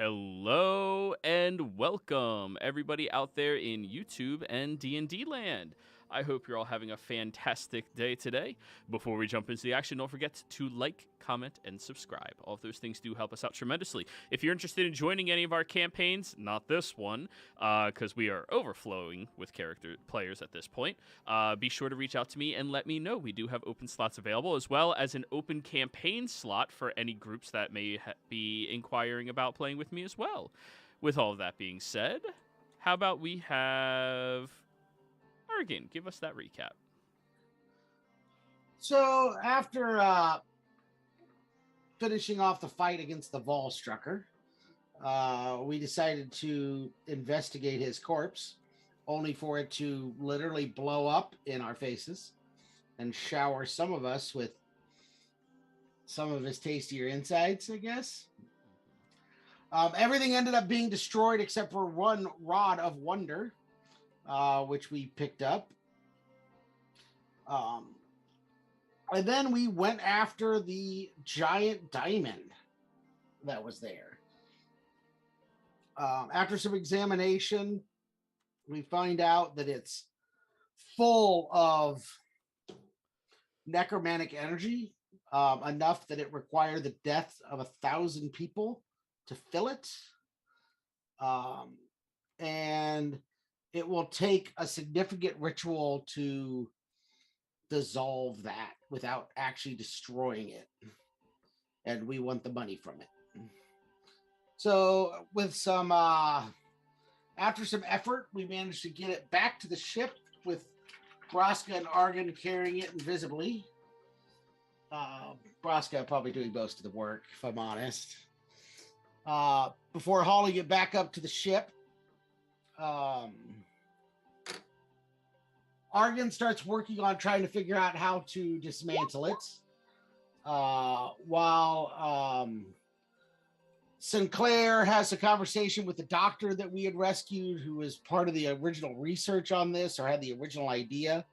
Hello and welcome everybody out there in YouTube and D&D land. I hope you're all having a fantastic day today. Before we jump into the action, don't forget to like, comment, and subscribe. All of those things do help us out tremendously. If you're interested in joining any of our campaigns, not this one, because we are overflowing with players at this point, be sure to reach out to me and let me know. We do have open slots available, as well as an open campaign slot for any groups that may be inquiring about playing with me as well. With all of that being said, how about we have Argan give us that recap. So after finishing off the fight against the Volstrucker, we decided to investigate his corpse, only for it to literally blow up in our faces and shower some of us with some of his tastier insides, I guess. Everything ended up being destroyed except for one rod of wonder, which we picked up. And then we went after the giant diamond that was there. After some examination, we find out that it's full of necromantic energy, enough that it required the death of 1,000 people to fill it. And it will take a significant ritual to dissolve that without actually destroying it. And we want the money from it. So with some, after some effort, we managed to get it back to the ship with Braska and Argan carrying it invisibly. Braska probably doing most of the work, if I'm honest. Before hauling it back up to the ship, Argan starts working on trying to figure out how to dismantle it, while Sinclair has a conversation with the doctor that we had rescued, who was part of the original research on this, or had the original idea,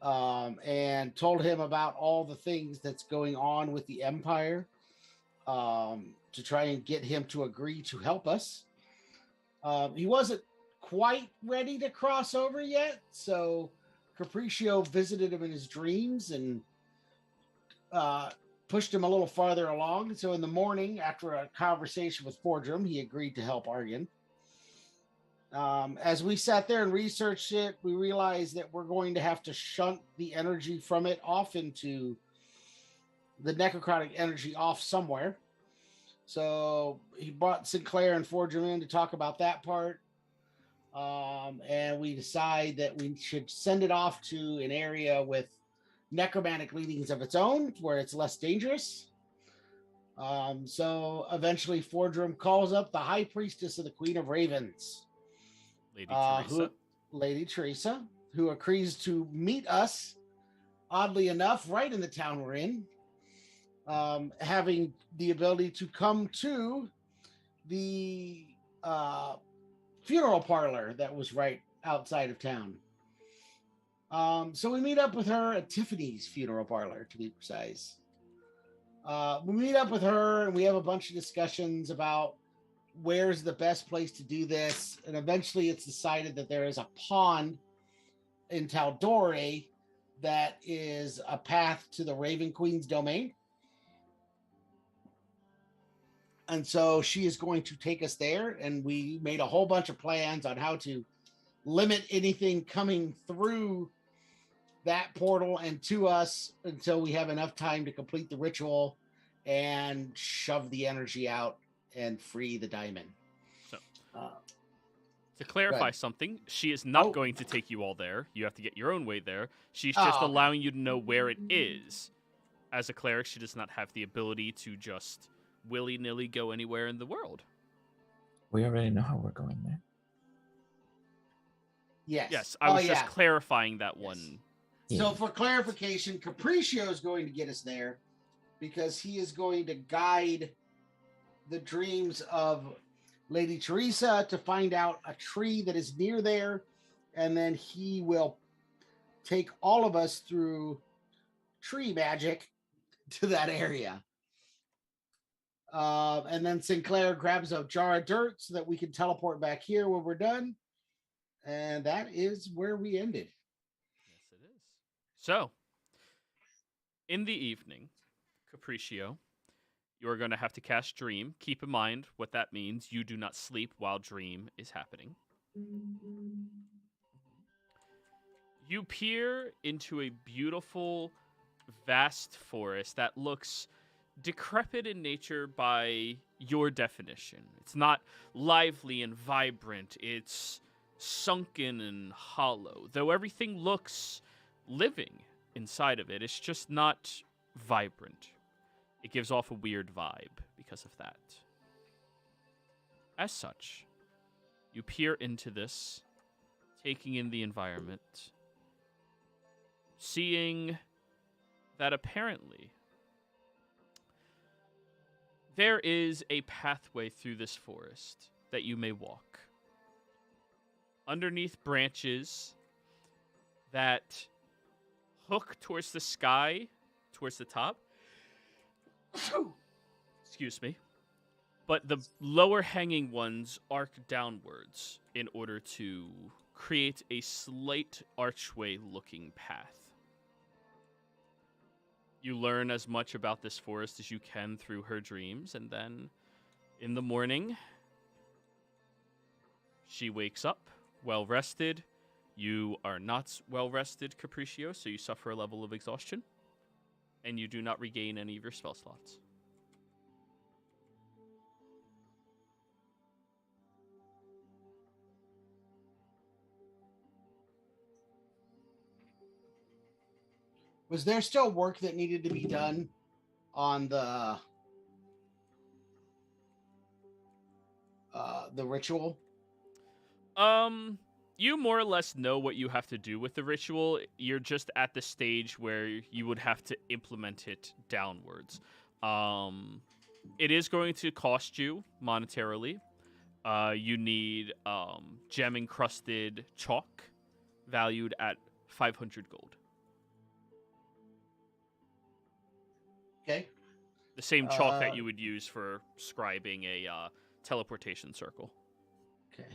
and told him about all the things that's going on with the Empire, to try and get him to agree to help us. He wasn't quite ready to cross over yet, so Capriccio visited him in his dreams and pushed him a little farther along. So in the morning, after a conversation with Fordrum, he agreed to help Argan. As we sat there and researched it, we realized that we're going to have to shunt the energy from it off into the necrotic energy off somewhere. So he brought Sinclair and Fordrum in to talk about that part. And we decide that we should send it off to an area with necromantic leanings of its own, where it's less dangerous. So eventually Fordrum calls up the High Priestess of the Queen of Ravens, Lady Teresa, who agrees to meet us, oddly enough, right in the town we're in, having the ability to come to the funeral parlor that was right outside of town. So we meet up with her at Tiffany's funeral parlor, to be precise. We meet up with her and we have a bunch of discussions about where's the best place to do this. And eventually it's decided that there is a pond in Tal'Dorei that is a path to the Raven Queen's domain. And so she is going to take us there, and we made a whole bunch of plans on how to limit anything coming through that portal and to us until we have enough time to complete the ritual and shove the energy out and free the diamond. So, to clarify something, she is not going to take you all there. You have to get your own way there. She's just allowing you to know where it is. As a cleric, she does not have the ability to just willy-nilly go anywhere in the world. We already know how we're going there. Yes. I was just clarifying that one. So for clarification, Capriccio is going to get us there because he is going to guide the dreams of Lady Teresa to find out a tree that is near there, and then he will take all of us through tree magic to that area. And then Sinclair grabs a jar of dirt so that we can teleport back here when we're done. And that is where we ended. Yes, it is. So, in the evening, Capriccio, you're going to have to cast Dream. Keep in mind what that means. You do not sleep while Dream is happening. You peer into a beautiful, vast forest that looks decrepit in nature by your definition. It's not lively and vibrant, it's sunken and hollow. Though everything looks living inside of it, it's just not vibrant. It gives off a weird vibe because of that. As such, you peer into this, taking in the environment, seeing that apparently there is a pathway through this forest that you may walk. Underneath branches that hook towards the sky, towards the top. Excuse me. But the lower hanging ones arc downwards in order to create a slight archway looking path. You learn as much about this forest as you can through her dreams, and then in the morning, she wakes up well rested. You are not well rested, Capriccio, so you suffer a level of exhaustion, and you do not regain any of your spell slots. Was there still work that needed to be done on the ritual? You more or less know what you have to do with the ritual. You're just at the stage where you would have to implement it downwards. It is going to cost you monetarily. You need gem encrusted chalk valued at 500 gold. Okay. The same chalk that you would use for scribing a teleportation circle. Okay.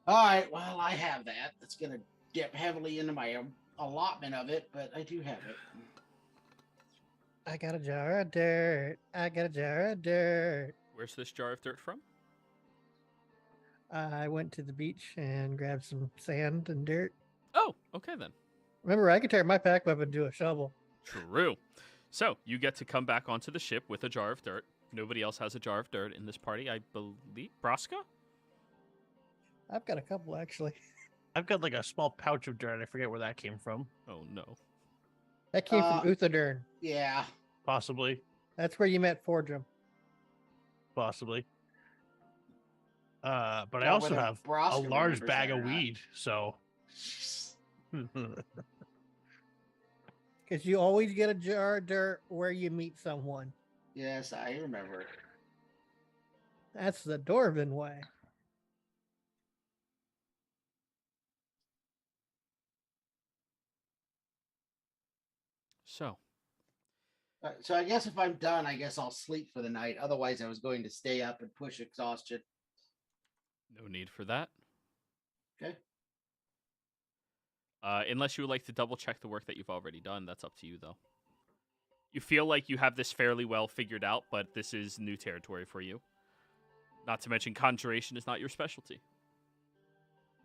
All right. Well, I have that. That's going to dip heavily into my allotment of it, but I do have it. I got a jar of dirt. I got a jar of dirt. Where's this jar of dirt from? I went to the beach and grabbed some sand and dirt. Oh, okay then. Remember, I could turn my pack weapon into a shovel. True. So, you get to come back onto the ship with a jar of dirt. Nobody else has a jar of dirt in this party, I believe. Braska? I've got a couple, actually. I've got like a small pouch of dirt. I forget where that came from. Oh, no. That came from Uthadern. Yeah. Possibly. That's where you met Fordrum. Possibly. But I Well, also when have a Braska large remembers bag that of or not. weed, so. Because you always get a jar of dirt where you meet someone. Yes, I remember. That's the Dwarven way. So, So I guess if I'm done, I guess I'll sleep for the night. Otherwise, I was going to stay up and push exhaustion. no need for that. Okay. Unless you would like to double check the work that you've already done, that's up to you, though. You feel like you have this fairly well figured out, but this is new territory for you. Not to mention, conjuration is not your specialty.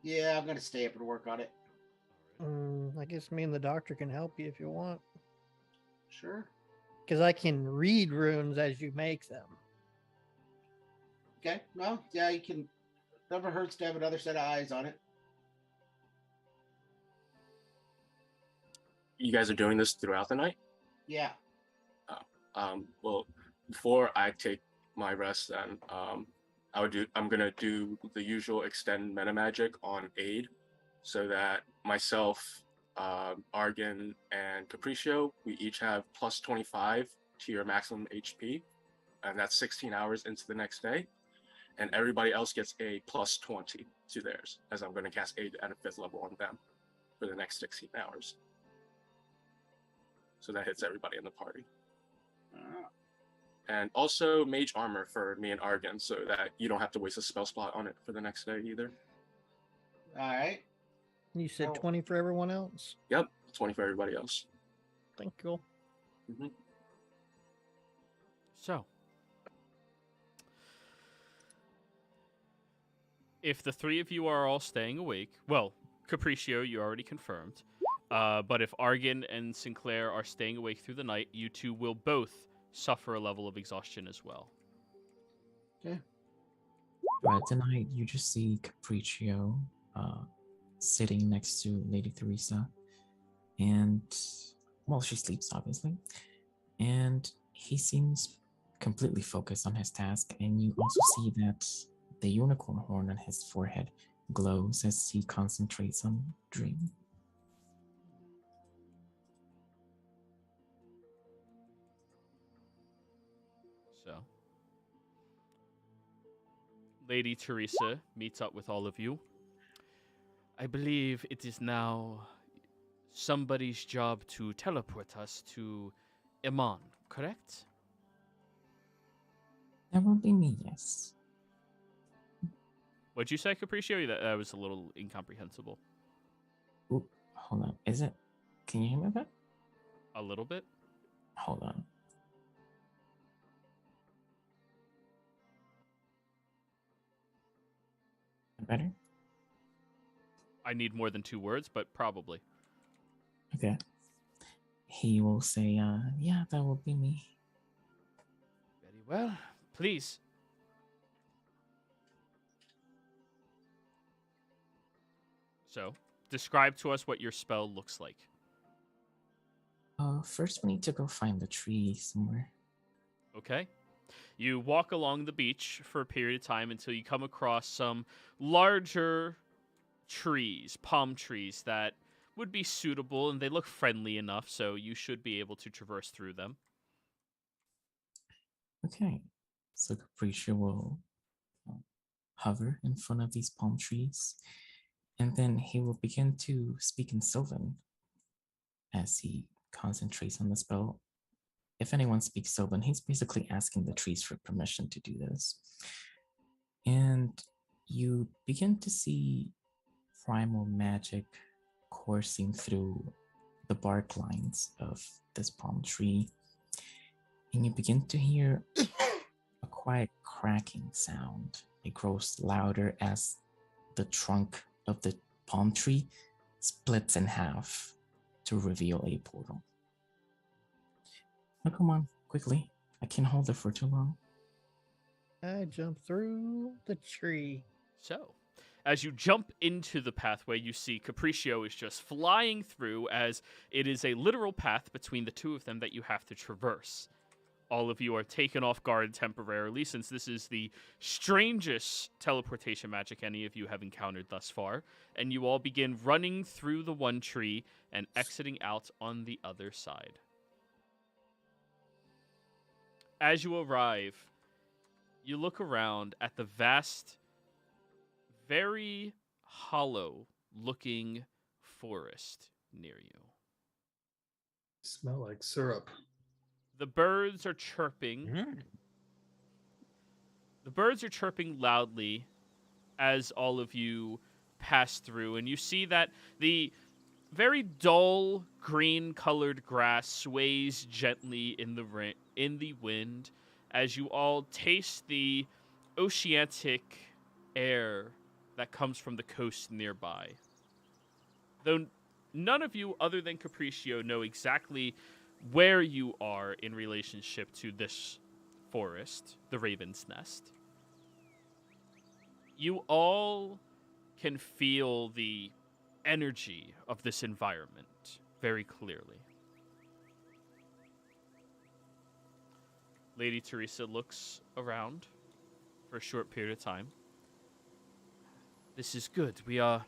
Yeah, I'm going to stay up and work on it. I guess me and the doctor can help you if you want. Sure. Because I can read runes as you make them. Okay. Well, yeah, you can. Never hurts to have another set of eyes on it. You guys are doing this throughout the night? Yeah. Well, before I take my rest, then I'm gonna do the usual extend meta magic on aid, so that myself, Argan, and Capriccio, we each have plus 25 to your maximum HP, and that's 16 hours into the next day. And everybody else gets a plus 20 to theirs, as I'm going to cast aid at a 5th level on them for the next 16 hours. So that hits everybody in the party. and also mage armor for me and Argan, so that you don't have to waste a spell slot on it for the next day either. All right. You said Oh. 20 for everyone else? Yep, 20 for everybody else. Thank you. Hmm. So, if the three of you are all staying awake, well, Capriccio, you already confirmed. But if Argan and Sinclair are staying awake through the night, you two will both suffer a level of exhaustion as well. Throughout the night, you just see Capriccio sitting next to Lady Theresa, and well, she sleeps obviously, and he seems completely focused on his task. And you also see that the unicorn horn on his forehead glows as he concentrates on dream. So, Lady Teresa meets up with all of you. I believe it is now somebody's job to teleport us to Iman, correct? That won't be me, yes. What'd you say, Capriccio? That was a little incomprehensible. Oop, hold on. Is it? Can you hear me a bit? A little bit? Hold on. Better? I need more than 2 words, but probably. Okay. He will say, yeah, that will be me. Very well. Please. So, describe to us what your spell looks like. First we need to go find the tree somewhere. Okay? You walk along the beach for a period of time until you come across some larger trees, palm trees, that would be suitable, and they look friendly enough, so you should be able to traverse through them. Okay. So Capriccio will hover in front of these palm trees, and then he will begin to speak in Sylvan as he concentrates on the spell. If anyone speaks Sylvan, he's basically asking the trees for permission to do this. And you begin to see primal magic coursing through the bark lines of this palm tree. And you begin to hear a quiet cracking sound. It grows louder as the trunk of the palm tree splits in half to reveal a portal. Now come on, quickly. I can't hold it for too long. I jump through the tree. So, as you jump into the pathway, you see Capriccio is just flying through, as it is a literal path between the two of them that you have to traverse. All of you are taken off guard temporarily, since this is the strangest teleportation magic any of you have encountered thus far, and you all begin running through the one tree and exiting out on the other side. As you arrive, you look around at the vast, very hollow-looking forest near you. Smell like syrup. The birds are chirping. The birds are chirping loudly as all of you pass through, and you see that the very dull green-colored grass sways gently in the wind as you all taste the oceanic air that comes from the coast nearby. Though none of you, other than Capriccio, know exactly where you are in relationship to this forest, the Raven's Nest, you all can feel the energy of this environment very clearly. Lady Teresa looks around for a short period of time. This is good. We are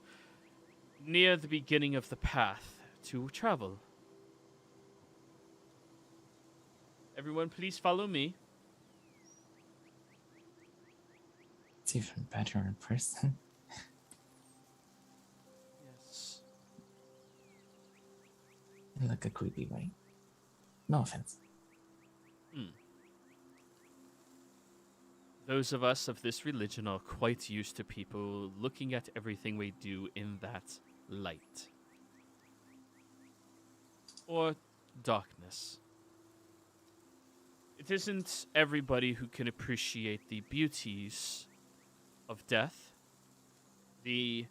near the beginning of the path to travel. Everyone, please follow me. It's even better in person. Yes. In like a creepy way. No offense. Those of us of this religion are quite used to people looking at everything we do in that light. Or darkness. It isn't everybody who can appreciate the beauties of death, the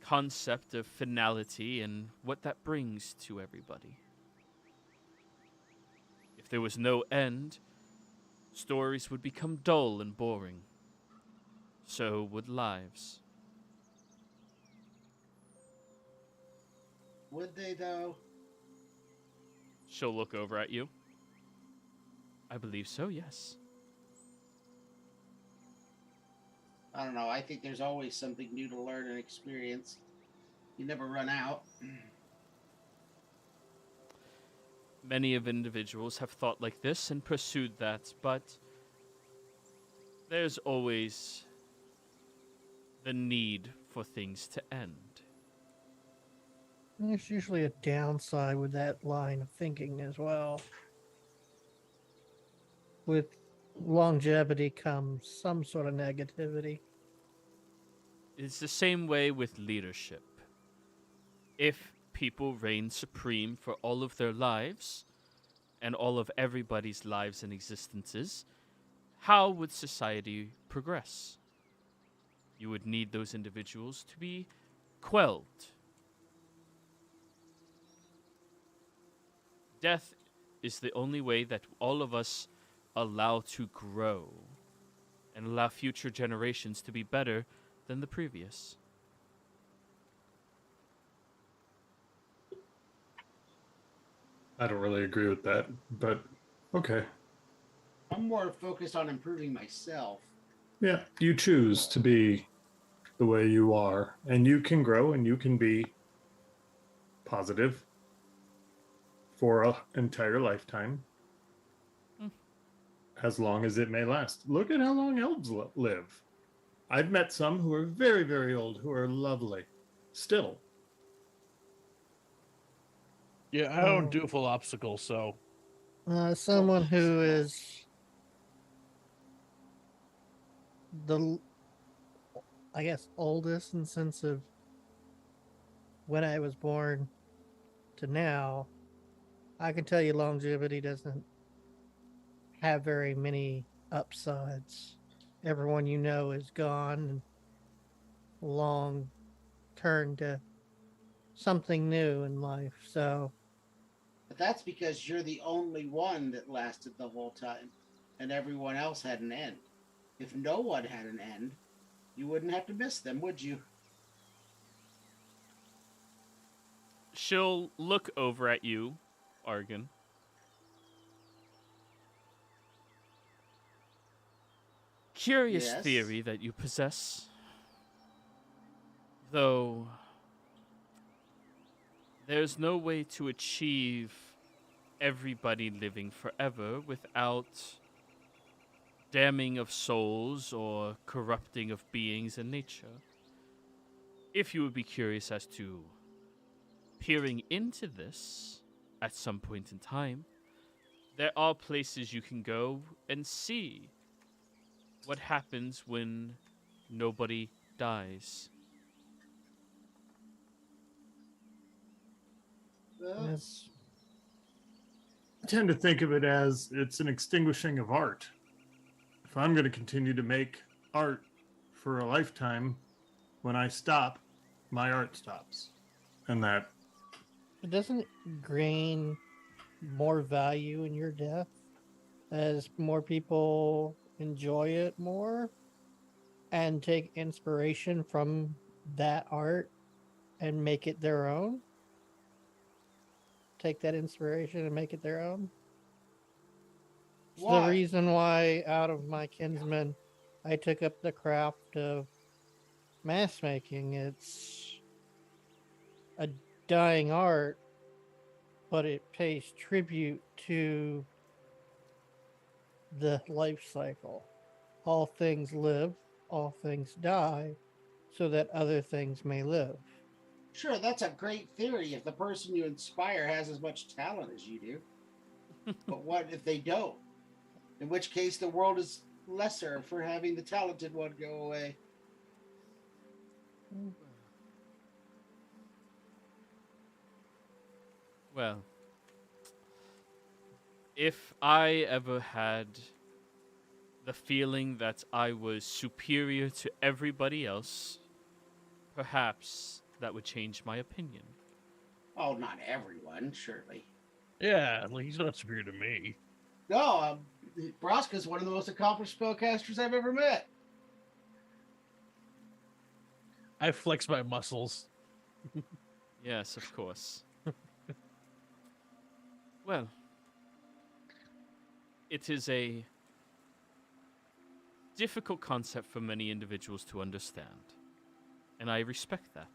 concept of finality, and what that brings to everybody. If there was no end, stories would become dull and boring. So would lives. Would they, though? She'll look over at you. I believe so, yes. I don't know. I think there's always something new to learn and experience. You never run out. Many of individuals have thought like this and pursued that, but there's always the need for things to end. There's usually a downside with that line of thinking as well. With longevity comes some sort of negativity. It's the same way with leadership. If people reign supreme for all of their lives, and all of everybody's lives and existences, how would society progress? You would need those individuals to be quelled. Death is the only way that all of us allow to grow and allow future generations to be better than the previous. I don't really agree with that, but okay. I'm more focused on improving myself. Yeah, you choose to be the way you are, and you can grow and you can be positive for an entire lifetime, as long as it may last. Look at how long elves live. I've met some who are very, very old who are lovely still. Yeah, I don't do full obstacles, so Someone who is the, I guess, oldest in sense of when I was born to now, I can tell you longevity doesn't have very many upsides. Everyone you know is gone and long turned to something new in life. So But that's because you're the only one that lasted the whole time, and everyone else had an end. If no one had an end, you wouldn't have to miss them, would you? She'll look over at you, Argon. Curious Yes. theory that you possess. Though there's no way to achieve everybody living forever without damning of souls or corrupting of beings and nature. If you would be curious as to peering into this at some point in time, there are places you can go and see what happens when nobody dies. that's I tend to think of it as it's an extinguishing of art. If I'm going to continue to make art for a lifetime, when I stop, my art stops. And that, it doesn't gain more value in your death as more people enjoy it more and take inspiration from that art and make it their own. Take that inspiration and make it their own. It's the Why? reason why, out of my kinsmen, I took up the craft of mask making. It's a dying art, but it pays tribute to the life cycle. All things live, all things die, so that other things may live. Sure, that's a great theory if the person you inspire has as much talent as you do. But what if they don't? In which case, the world is lesser for having the talented one go away. Well, if I ever had the feeling that I was superior to everybody else, perhaps that would change my opinion. Oh, not everyone, surely. Yeah, like he's not superior to me. No, Braska's one of the most accomplished spellcasters I've ever met. I flex my muscles. Yes, of course. Well, it is a difficult concept for many individuals to understand, and I respect that.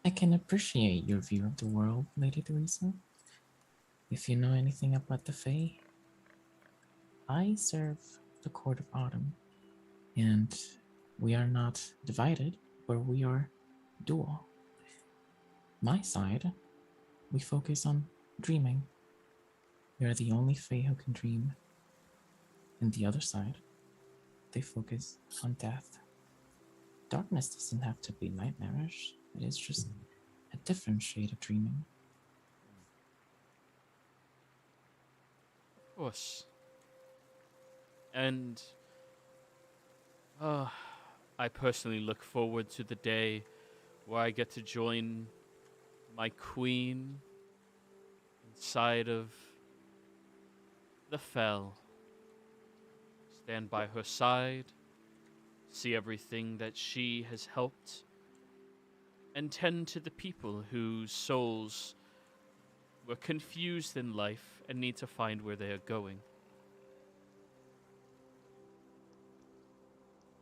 I can appreciate your view of the world, Lady Teresa. If you know anything about the Fae, I serve the Court of Autumn, and we are not divided, but we are dual. My side, we focus on dreaming. We are the only Fae who can dream. And the other side, they focus on death. Darkness doesn't have to be nightmarish. It is just a different shade of dreaming. Of course. And I personally look forward to the day where I get to join my queen inside of the Fell. Stand by her side, see everything that she has helped, and tend to the people whose souls were confused in life and need to find where they are going.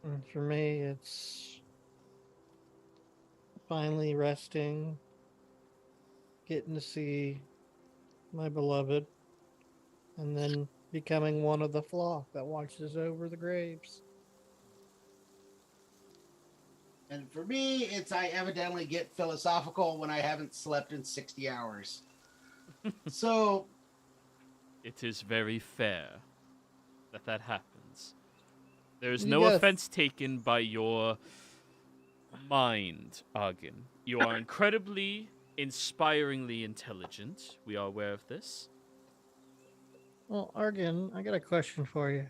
And for me, it's finally resting, getting to see my beloved, and then becoming one of the flock that watches over the graves. And for me, it's I evidently get philosophical when I haven't slept in 60 hours. So, It is very fair that happens. There is You no gotta- offense taken by your mind, Argon. You are incredibly, inspiringly intelligent. We are aware of this. Well, Argon, I got a question for you.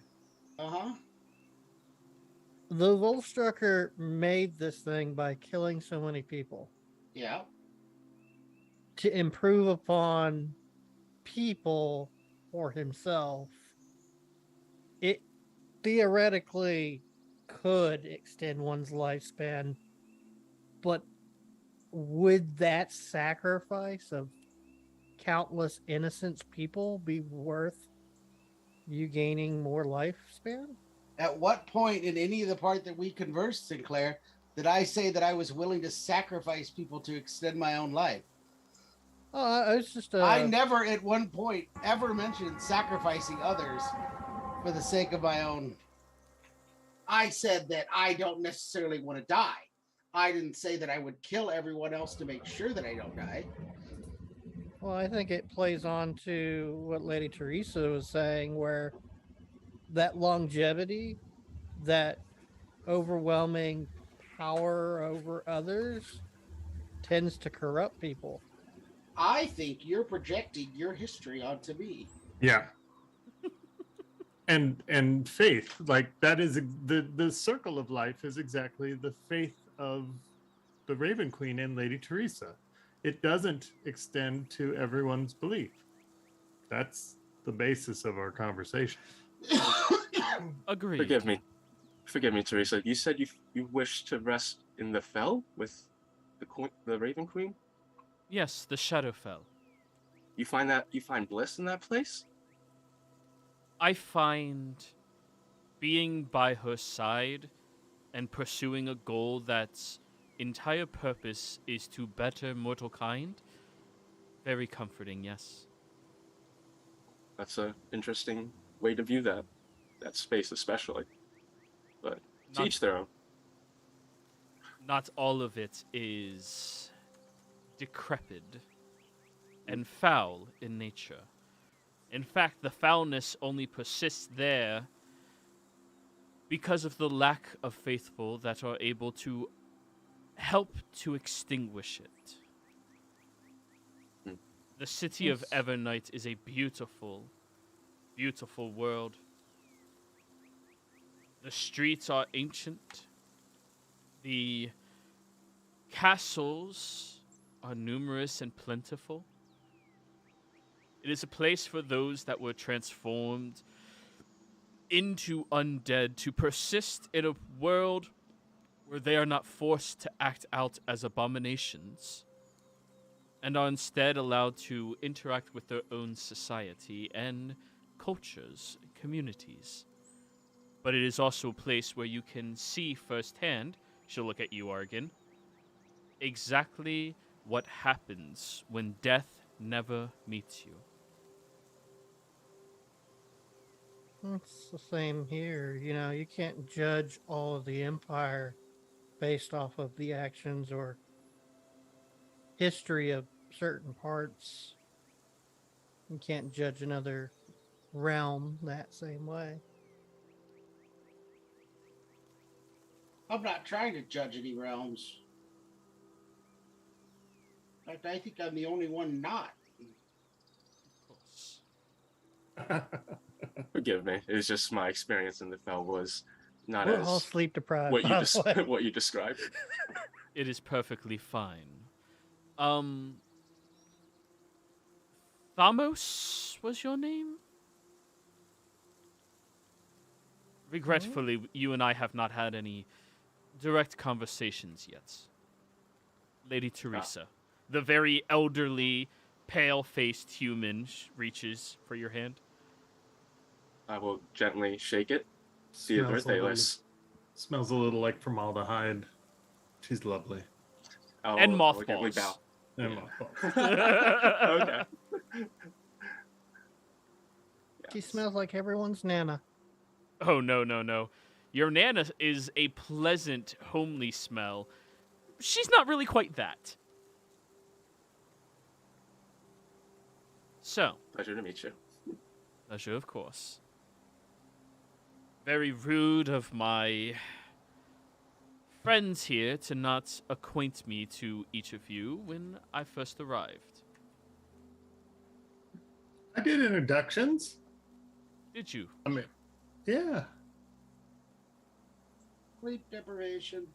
uh-huh. The Volstrucker made this thing by killing so many people Yeah. to improve upon people or himself. It theoretically could extend one's lifespan, but would that sacrifice of countless innocent people be worth you gaining more lifespan? At what point in any of the part that we conversed, Sinclair, did I say that I was willing to sacrifice people to extend my own life? Oh, I was just I never at one point ever mentioned sacrificing others for the sake of my own. I said that I don't necessarily want to die. I didn't say that I would kill everyone else to make sure that I don't die. Well, I think it plays on to what Lady Teresa was saying, where that longevity, that overwhelming power over others tends to corrupt people. I think you're projecting your history onto me. Yeah. And faith, like that is the circle of life is exactly the faith of the Raven Queen and Lady Teresa. It doesn't extend to everyone's belief. That's the basis of our conversation. Agreed. Forgive me, Teresa. You said you wish to rest in the Fell with the Raven Queen. Yes, the Shadowfell. You find bliss in that place? I find being by her side and pursuing a goal that's entire purpose is to better mortal kind very comforting, yes. That's an interesting way to view that space, especially. But to each their own. Not all of it is decrepit and foul in nature. In fact, the foulness only persists there because of the lack of faithful that are able to help to extinguish it. Hmm. The city of Evernight is a beautiful, beautiful world. The streets are ancient. The castles are numerous and plentiful. It is a place for those that were transformed into undead to persist in a world where they are not forced to act out as abominations and are instead allowed to interact with their own society and cultures, communities. But it is also a place where you can see firsthand, she'll look at you, Argan, exactly what happens when death never meets you. It's the same here. You know, you can't judge all of the Empire based off of the actions or history of certain parts. You can't judge another realm that same way. I'm not trying to judge any realms. In fact, I think I'm the only one not. Of course. Forgive me. It's just my experience in the Fel was not We're all as sleep deprived. what you by the way. what you described. It is perfectly fine. Thamos was your name? Regretfully, you and I have not had any direct conversations yet. Lady Teresa, the very elderly, pale-faced human, reaches for your hand. I will gently shake it. See you, birthday list. Smells a little like formaldehyde. She's lovely. And elegantly mothballs. bow. And Yeah. mothballs. Okay. She smells like everyone's Nana. Oh, no. Your Nana is a pleasant, homely smell. She's not really quite that. So, Pleasure to meet you. pleasure, of course. Very rude of my friends here to not acquaint me to each of you when I first arrived. I did introductions. Did you? I mean, yeah. Sleep deprivation.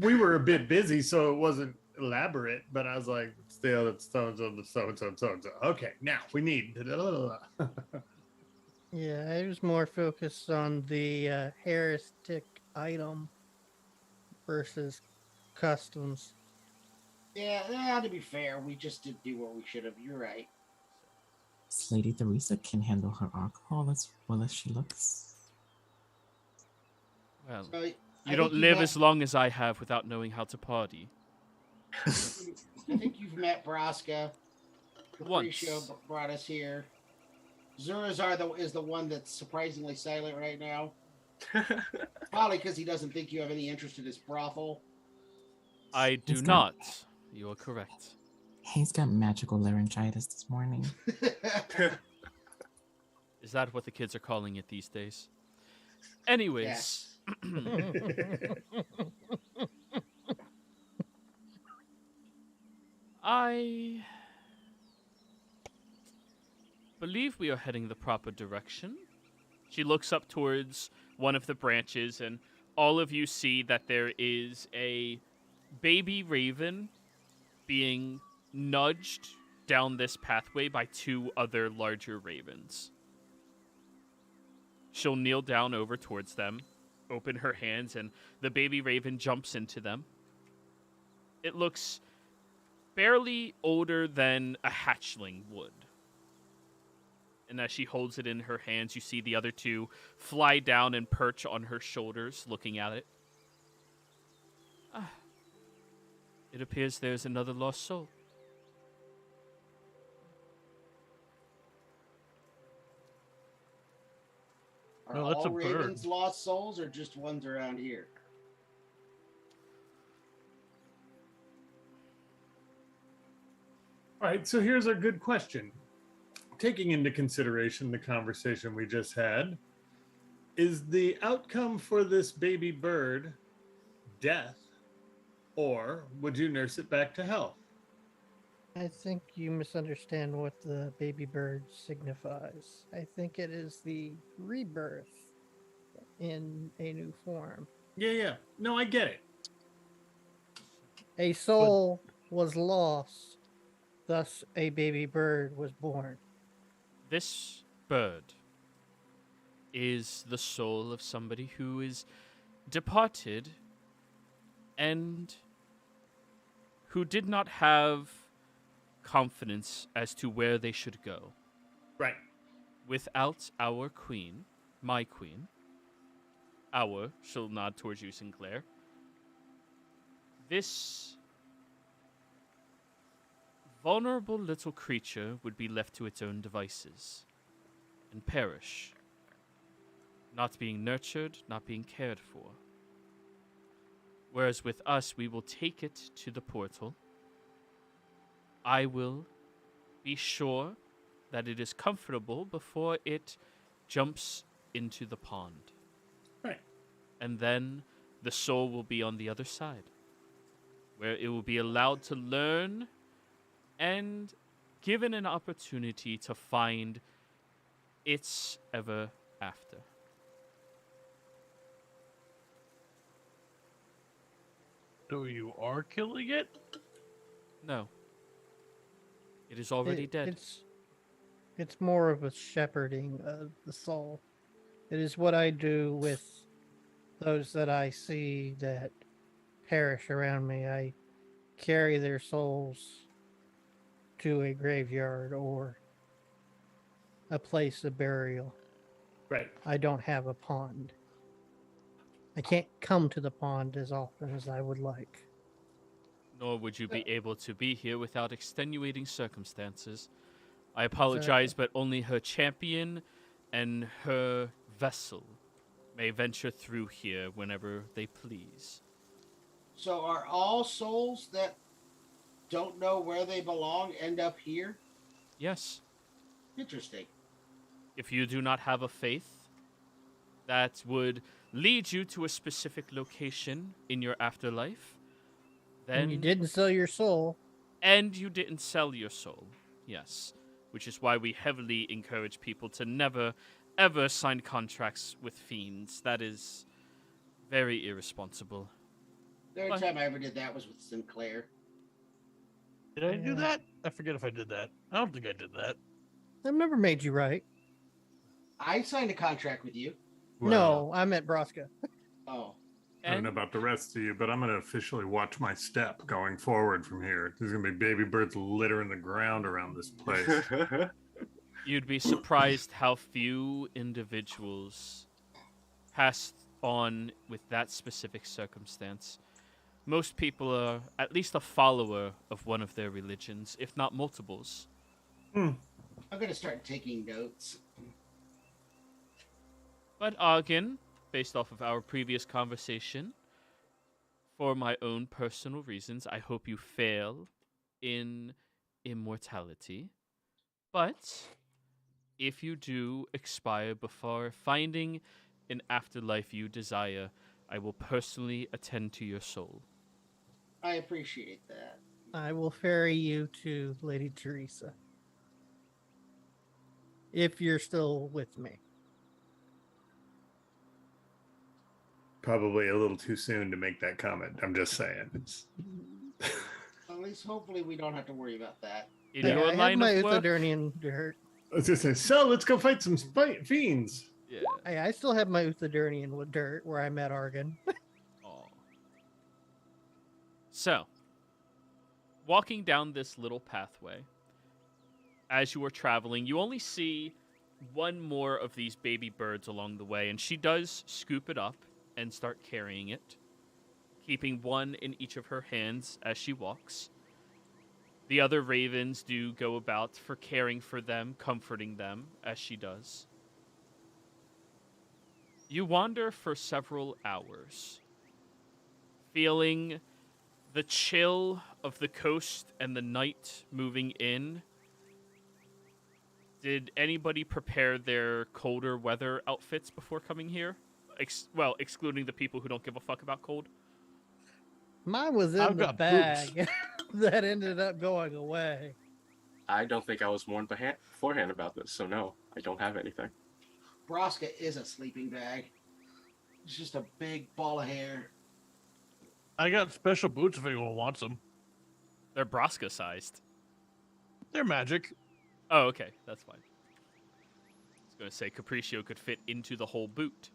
We were a bit busy, so it wasn't elaborate, but I was like, still, it's so. Okay, now we need. Yeah, I was more focused on the heuristic item versus customs. Yeah, to be fair, we just didn't do what we should have. You're right. Lady Theresa can handle her alcohol as well as she looks. Well, So, you don't live as long as I have without knowing how to party. I think you've met Braska. Capriccio Once. brought us here. Zurazar is the one that's surprisingly silent right now. Probably because he doesn't think you have any interest in his brothel. I do He's got- not. You are correct. He's got magical laryngitis this morning. Is that what the kids are calling it these days? Anyways, Yes. I believe we are heading the proper direction. She looks up towards one of the branches, and all of you see that there is a baby raven being nudged down this pathway by two other larger ravens. She'll kneel down over towards them, open her hands, and the baby raven jumps into them. It looks barely older than a hatchling would. And as she holds it in her hands, you see the other two fly down and perch on her shoulders, looking at it. It appears there's another lost soul. Are No, that's all a bird. ravens lost souls or just ones around here? All right, so here's a good question. Taking into consideration the conversation we just had, Is the outcome for this baby bird death, or would you nurse it back to health? I think you misunderstand what the baby bird signifies. I think it is the rebirth in a new form. Yeah. No, I get it. A soul was lost, thus a baby bird was born. This bird is the soul of somebody who is departed and who did not have confidence as to where they should go. Right. Without our queen, my queen, she'll nod towards you, Sinclair, this vulnerable little creature would be left to its own devices and perish, not being nurtured, not being cared for. Whereas with us, we will take it to the portal. I will be sure that it is comfortable before it jumps into the pond. Right. And then the soul will be on the other side, where it will be allowed to learn and given an opportunity to find its ever after. So you are killing it? No. It is already dead. It's more of a shepherding of the soul. It is what I do with those that I see that perish around me. I carry their souls to a graveyard or a place of burial. Right. I don't have a pond. I can't come to the pond as often as I would like. Nor would you be able to be here without extenuating circumstances. I apologize, Exactly. but only her champion and her vessel may venture through here whenever they please. So are all souls that don't know where they belong end up here? Yes. Interesting. If you do not have a faith that would lead you to a specific location in your afterlife, then... And you didn't sell your soul. And you didn't sell your soul, yes. Which is why we heavily encourage people to never, ever sign contracts with fiends. That is very irresponsible. The only What? time I ever did that was with Sinclair. Did I do Yeah. that? I forget if I did that. I don't think I did that. I've never made you right. I signed a contract with you. No, I'm at Braska. Oh. I don't know about the rest of you, but I'm going to officially watch my step going forward from here. There's going to be baby birds littering the ground around this place. You'd be surprised how few individuals pass on with that specific circumstance. Most people are at least a follower of one of their religions, if not multiples. I'm going to start taking notes. But Ogden, based off of our previous conversation, for my own personal reasons, I hope you fail in immortality. But if you do expire before finding an afterlife you desire, I will personally attend to your soul. I appreciate that. I will ferry you to Lady Teresa. If you're still with me. Probably a little too soon to make that comment. I'm just saying. At least hopefully we don't have to worry about that. In Yeah, your I have line my of work, Uthodurnian dirt. I was just saying, so let's go fight some fiends. yeah. I still have my Uthodurnian with dirt where I met Argon. Aw. So, walking down this little pathway, as you are traveling, you only see one more of these baby birds along the way, and she does scoop it up and start carrying it, keeping one in each of her hands as she walks. The other ravens do go about for caring for them, comforting them as she does. You wander for several hours, feeling the chill of the coast and the night moving in, Did anybody prepare their colder weather outfits before coming here? Excluding the people who don't give a fuck about cold. Mine was in I've the got bag that ended up going away. I don't think I was warned beforehand about this, so no, I don't have anything. Braska is a sleeping bag. It's just a big ball of hair. I got special boots if anyone wants them. They're Braska sized. They're magic. Oh, okay, that's fine. I was gonna say Capriccio could fit into the whole boot.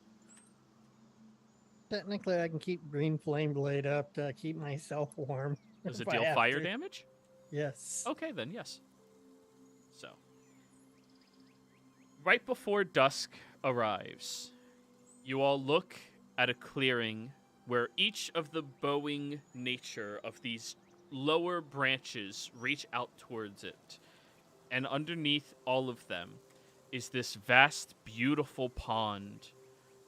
Technically, I can keep Green Flame Blade up to keep myself warm. Does it if I deal have fire to. damage? Yes. Okay, then yes. So, right before dusk arrives, you all look at a clearing where each of the bowing nature of these lower branches reach out towards it. And underneath all of them is this vast, beautiful pond.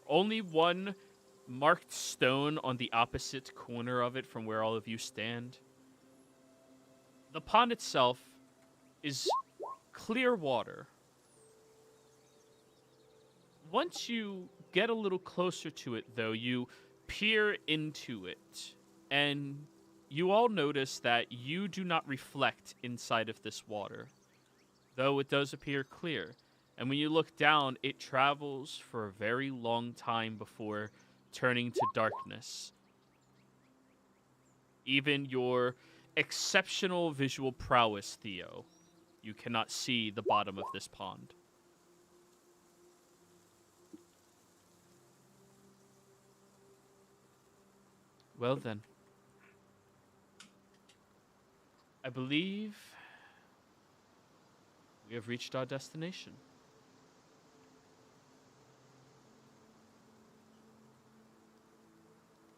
Only one marked stone on the opposite corner of it from where all of you stand. The pond itself is clear water. Once you get a little closer to it, though, you peer into it, and you all notice that you do not reflect inside of this water, though it does appear clear. And when you look down, it travels for a very long time before turning to darkness. Even your exceptional visual prowess, Theo, you cannot see the bottom of this pond. Well then, I believe we have reached our destination.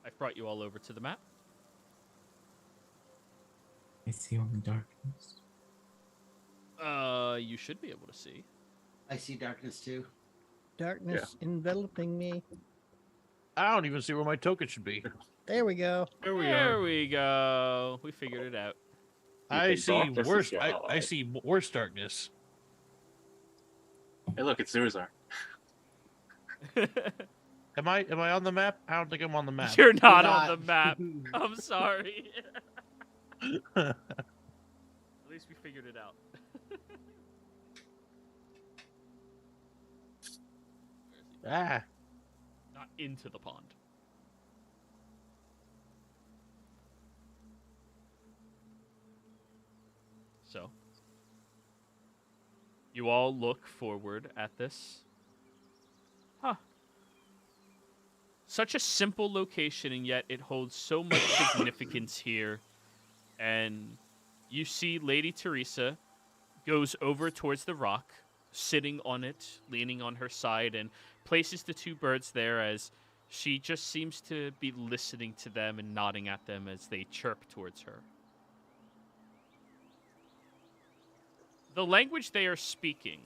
I've brought you all over to the map. I see only darkness. You should be able to see. I see darkness too. Darkness enveloping me. I don't even see where my token should be. There we go. There we There are. we go. We figured it out. I think see darkness is worse. your I ally. see worse darkness. Hey, look, it's Zurzar. Am I on the map? I don't think I'm on the map. You're not You're on not. the map. I'm sorry. At least we figured it out. Ah, Not into the pond. So, you all look forward at this. Huh. Such a simple location, and yet it holds so much significance here. And you see Lady Teresa goes over towards the rock, sitting on it, leaning on her side, and places the two birds there as she just seems to be listening to them and nodding at them as they chirp towards her. The language they are speaking,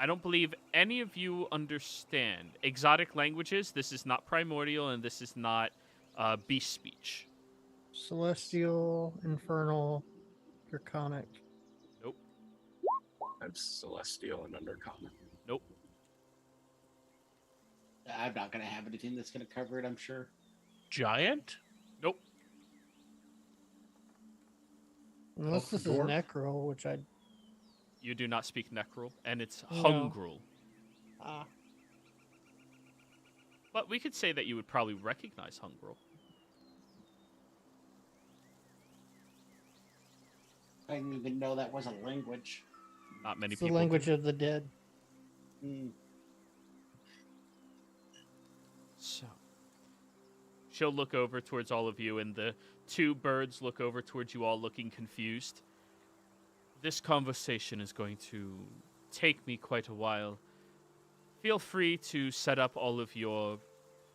I don't believe any of you understand. Exotic languages, this is not primordial, and this is not beast speech. Celestial, infernal, draconic. Nope. That's celestial and undercommon. Nope. I'm not gonna have anything that's gonna cover it, I'm sure. giant? Nope. Unless this is Dwarf? necro, which I You do not speak Necrol, and it's No. Hungrul. ah But we could say that you would probably recognize Hungrul. I didn't even know that was a language. Not many it's the people. language do. of the dead. Hmm. So, she'll look over towards all of you, and the two birds look over towards you all looking confused. This conversation is going to take me quite a while. Feel free to set up all of your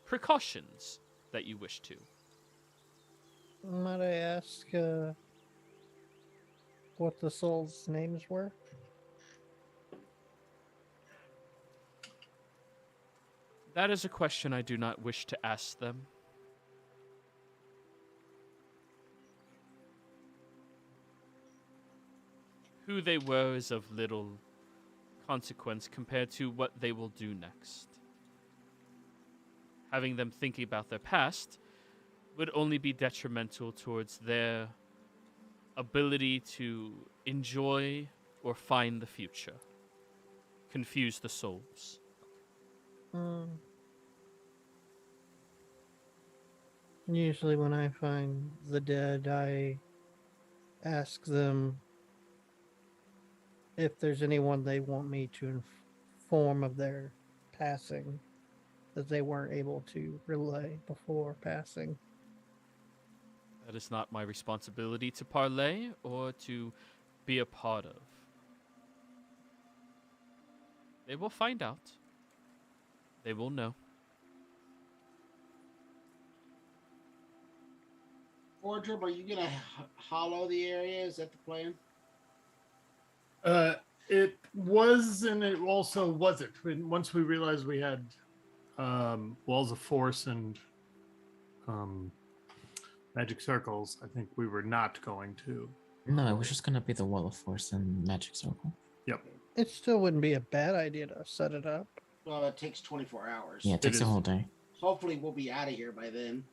precautions that you wish to. Might I ask what the souls' names were? That is a question I do not wish to ask them. Who they were is of little consequence compared to what they will do next. Having them thinking about their past would only be detrimental towards their ability to enjoy or find the future. Confuse the souls. Usually when I find the dead, I ask them if there's anyone they want me to inform of their passing that they weren't able to relay before passing. That is not my responsibility to parlay or to be a part of. They will find out. They will know. Wardrobe, are you gonna hollow the area? Is that the plan? It was, and it also wasn't. Once we realized we had walls of force and magic circles, I think we were not going to. No, it was just gonna be the wall of force and magic circle. Yep. It still wouldn't be a bad idea to set it up. Well, it takes 24 hours. Yeah, it takes a is. whole day. Hopefully, we'll be out of here by then.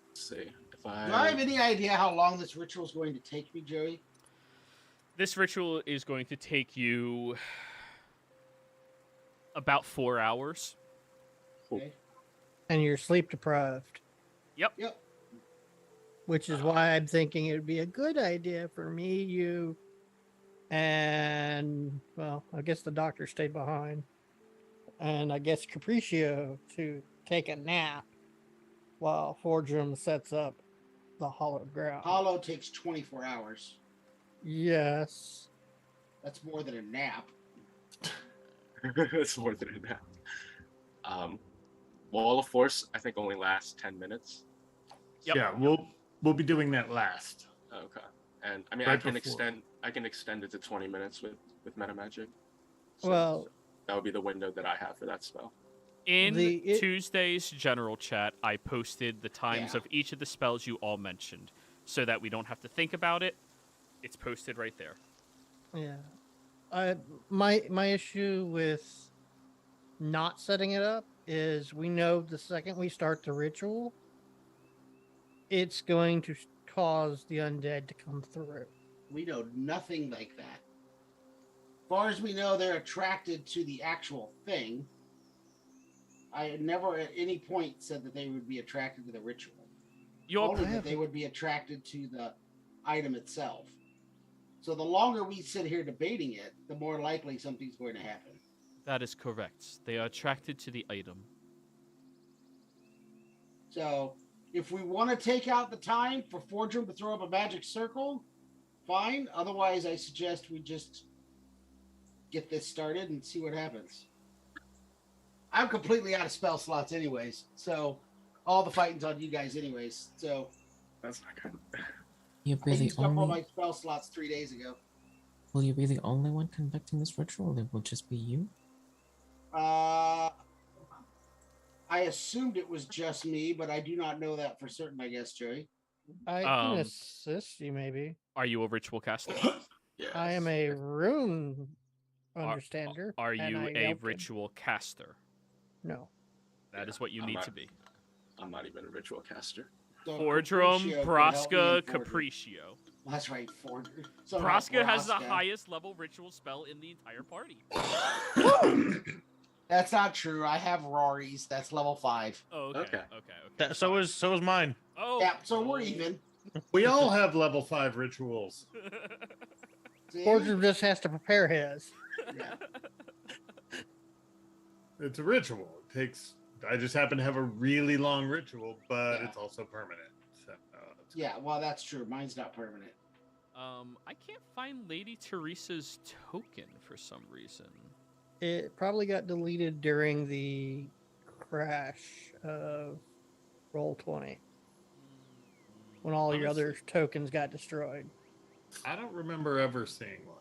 Let's see. If Do I have any idea how long this ritual is going to take me, Joey? This ritual is going to take you about 4 hours. Okay. And you're sleep deprived, Yep. which is why I'm thinking it would be a good idea for me, you, and, well, I guess the doctor stayed behind. And I guess Capriccio to take a nap while Fordrum sets up the hollowed ground. Hollow takes 24 hours. Yes. That's more than a nap. It's more than that. Wall of Force, I think, only lasts 10 minutes. Yep. Yeah, we'll be doing that last. Okay. And I mean, Right I can before. extend it to 20 minutes with meta magic. Well, that would be the window that I have for that spell. In The- Tuesday's general chat, I posted the times Yeah. of each of the spells you all mentioned so that we don't have to think about it. It's posted right there. yeah. My issue with not setting it up is we know the second we start the ritual, it's going to cause the undead to come through. We know nothing like that. As far as we know, they're attracted to the actual thing. I never at any point said that they would be attracted to the ritual. Your Only that they would be attracted to the item itself. So the longer we sit here debating it, the more likely something's going to happen. That is correct. They are attracted to the item. So if we want to take out the time for Fordrum to throw up a magic circle, fine. Otherwise, I suggest we just get this started and see what happens. I'm completely out of spell slots anyways, so all the fighting's on you guys anyways. So That's not good. You'll I be the used up all only. my spell slots 3 days ago. Will you be the only one conducting this ritual? It will just be you. I assumed it was just me, but I do not know that for certain, I guess, Joey. I can Um, assist you, maybe. Are you a ritual caster? Yeah. I am a rune Are- understander. Are and you I a yelped him. ritual caster? No. That is what you I'm need not- to be. I'm not even a ritual caster. So Fordrum, Capriccio can help me Praska, in Fordrum. Capriccio. That's right, Fordrum. So Praska has the Praska. highest level ritual spell in the entire party. That's not true. I have Rory's. That's level 5. Oh, okay. Okay. So is mine. Oh. Yeah, so we're even. We all have level 5 rituals. See? Fordrum just has to prepare his. Yeah. It's a ritual. It takes. I just happen to have a really long ritual, but Yeah. it's also permanent. So, it's Yeah, well, that's true. Mine's not permanent. I can't find Lady Teresa's token for some reason. It probably got deleted during the crash of Roll20 when all your Honestly. other tokens got destroyed. I don't remember ever seeing one.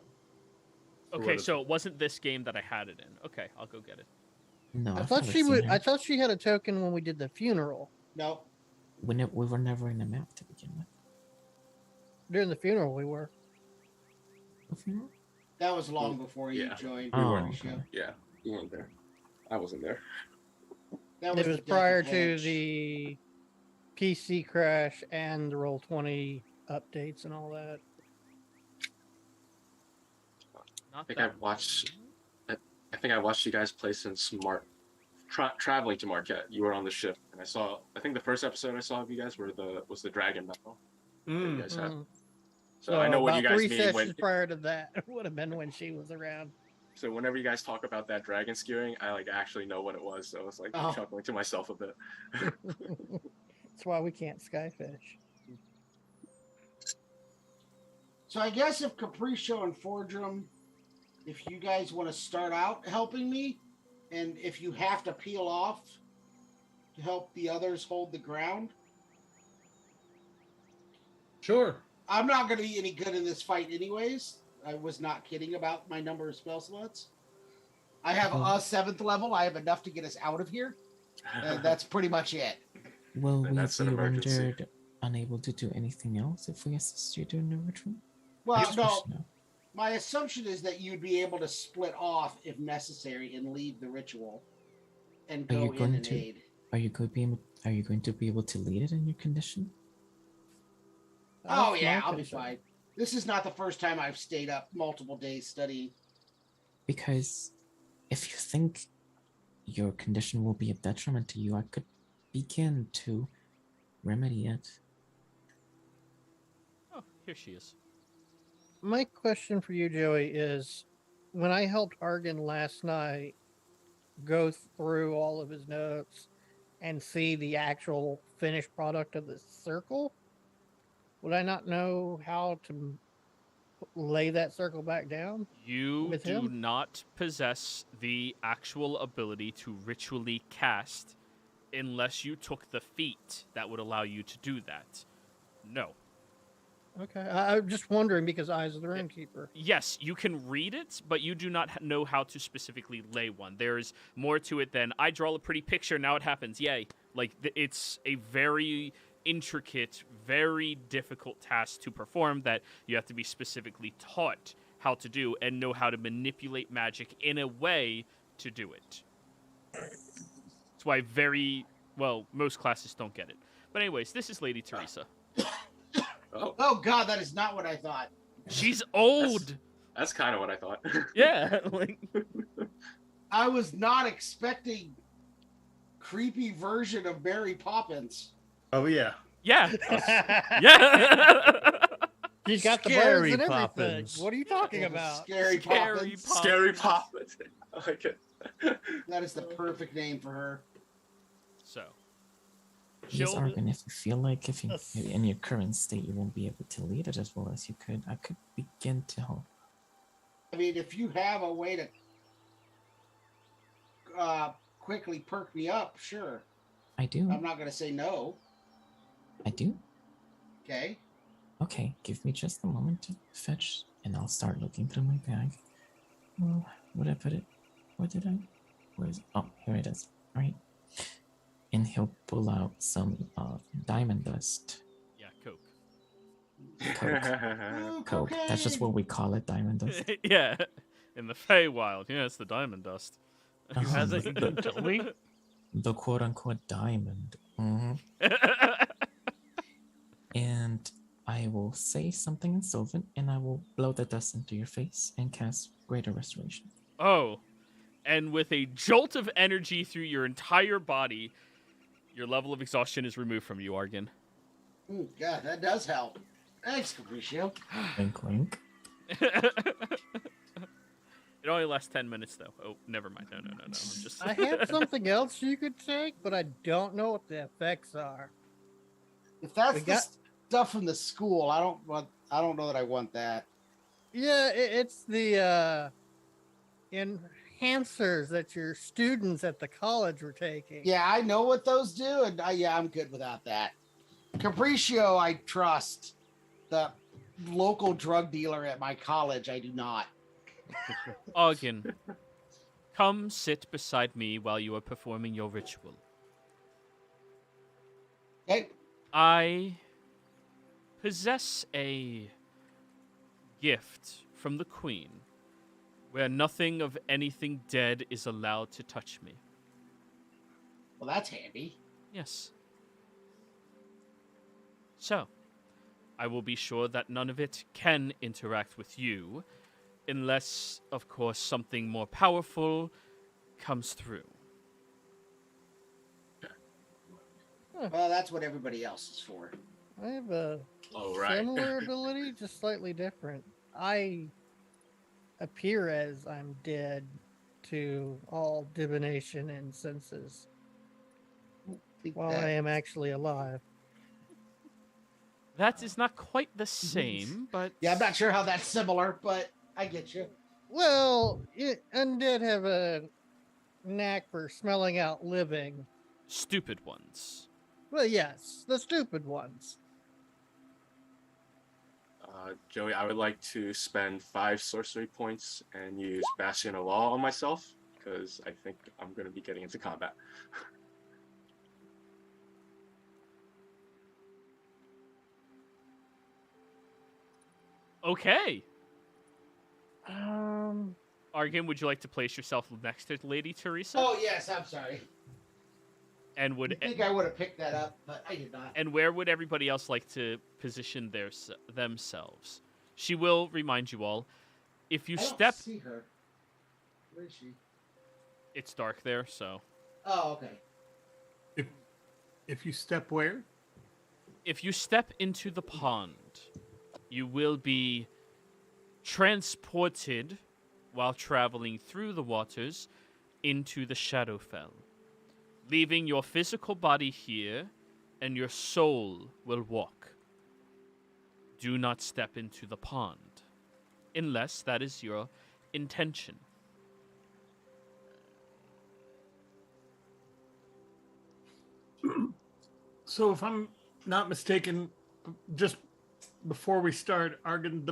For Okay, what it's so it wasn't this game that I had it in. Okay, I'll go get it. No, I I've thought never she seen would. her. I thought she had a token when we did the funeral. No. We were never in the map to begin with. During the funeral, we were. What funeral? That was long before you yeah. joined. We Oh, weren't. Show. okay. Yeah, you weren't there. I wasn't there. That It the was death of prior to Hedge. the PC crash and the Roll20 updates and all that. Not I think that I've watched. long. I think I watched you guys play since traveling to Marquette. You were on the ship, and I saw. I think the first episode I saw of you guys was the dragon battle that you guys had. Mm. So I know what about you guys 3 mean sessions when. prior to that would have been when she was around. So whenever you guys talk about that dragon skewing, I like actually know what it was. So I was like Oh. chuckling to myself a bit. That's why we can't skyfish. So I guess if Capriccio and Fordrum, if you guys want to start out helping me, and if you have to peel off to help the others hold the ground, Sure. I'm not going to be any good in this fight anyways. I was not kidding about my number of spell slots. I have Oh. a 7th level. I have enough to get us out of here. And that's pretty much it. Will And we that's an be emergency. rendered unable to do anything else if we assist you during the ritual? I Well, just no. wish to know. My assumption is that you'd be able to split off if necessary and leave the ritual and Are go you in going and to- aid. Are you going to be able to lead it in your condition? Oh, That's yeah, my I'll be concern. fine. This is not the first time I've stayed up multiple days studying. Because if you think your condition will be a detriment to you, I could begin to remedy it. Oh, here she is. My question for you, Joey, is when I helped Argon last night go through all of his notes and see the actual finished product of the circle, would I not know how to lay that circle back down? You With do him? not possess the actual ability to ritually cast unless you took the feat that would allow you to do that. No. Okay, I'm just wondering because Eyes of the Runekeeper. Yes, you can read it, but you do not know how to specifically lay one. There's more to it than I draw a pretty picture, now it happens, yay. Like, it's a very intricate, very difficult task to perform that you have to be specifically taught how to do and know how to manipulate magic in a way to do it. That's why most classes don't get it. But anyways, this is Lady Teresa. Oh, Oh, God, that is not what I thought. She's old! that's kind of what I thought. Yeah, like... I was not expecting creepy version of Mary Poppins. Oh yeah. Yeah. Yeah. She's got the Scary birds and everything. Poppins. What are you talking about? Scary Scary Poppins. Poppins. Scary pop. I like it. That is the perfect name for her. So, Yes, she'll- Argon, if you feel like if you, Yes. in your current state you won't be able to lead it as well as you could, I could begin to help. I mean, if you have a way to quickly perk me up, sure. I do. I'm not going to say no. I do. Okay. Okay, give me just a moment to fetch, and I'll start looking through my bag. Oh, where did I put it? Where did I? Where is it? Oh, here it is. All right. And he'll pull out some diamond dust. yeah, Coke. Coke. Ooh, Coke. That's just what we call it, diamond dust. Yeah, in the Feywild. Yeah, it's the diamond dust. Who Uh-huh, has the- it? the- Tell me. The quote-unquote diamond. Mhm. And I will say something in Sylvan, and I will blow the dust into your face and cast Greater Restoration. Oh, and with a jolt of energy through your entire body, your level of exhaustion is removed from you, Argon. Ooh, God, that does help. Thanks, Capriccio. Wink, wink. It only lasts 10 minutes, though. Oh, never mind. No. I'm just... I have something else you could take, but I don't know what the effects are. If that's We the got- stuff from the school, I don't know that I want that. Yeah, it's the enhancers that your students at the college were taking. Yeah, I know what those do, and I'm good without that. Capriccio, I trust. The local drug dealer at my college, I do not. Argon, come sit beside me while you are performing your ritual. Okay. I possess a gift from the Queen where nothing of anything dead is allowed to touch me. Well, that's handy. Yes. So, I will be sure that none of it can interact with you, unless, of course, something more powerful comes through. Well, that's what everybody else is for. I have a Oh, right. similar ability, just slightly different. I appear as I'm dead to all divination and senses, while I am actually alive. That is not quite the same, but... Yeah, I'm not sure how that's similar, but I get you. Well, undead have a knack for smelling out living. Stupid ones. Well, yes, the stupid ones. Joey, I would like to spend 5 sorcery points and use Bastion of Law on myself, because I think I'm going to be getting into combat. Okay. Um, Argan, would you like to place yourself next to Lady Teresa? Oh, yes, I'm sorry. And I think I would have picked that up, but I did not. And where would everybody else like to position themselves? She will remind you all. If you I step, don't see her. Where is she? it's dark there, so Oh, okay. If you step where? if you step into the pond, you will be transported while traveling through the waters into the Shadowfell, leaving your physical body here, and your soul will walk. Do not step into the pond, unless that is your intention. So if I'm not mistaken, just before we start, Argon,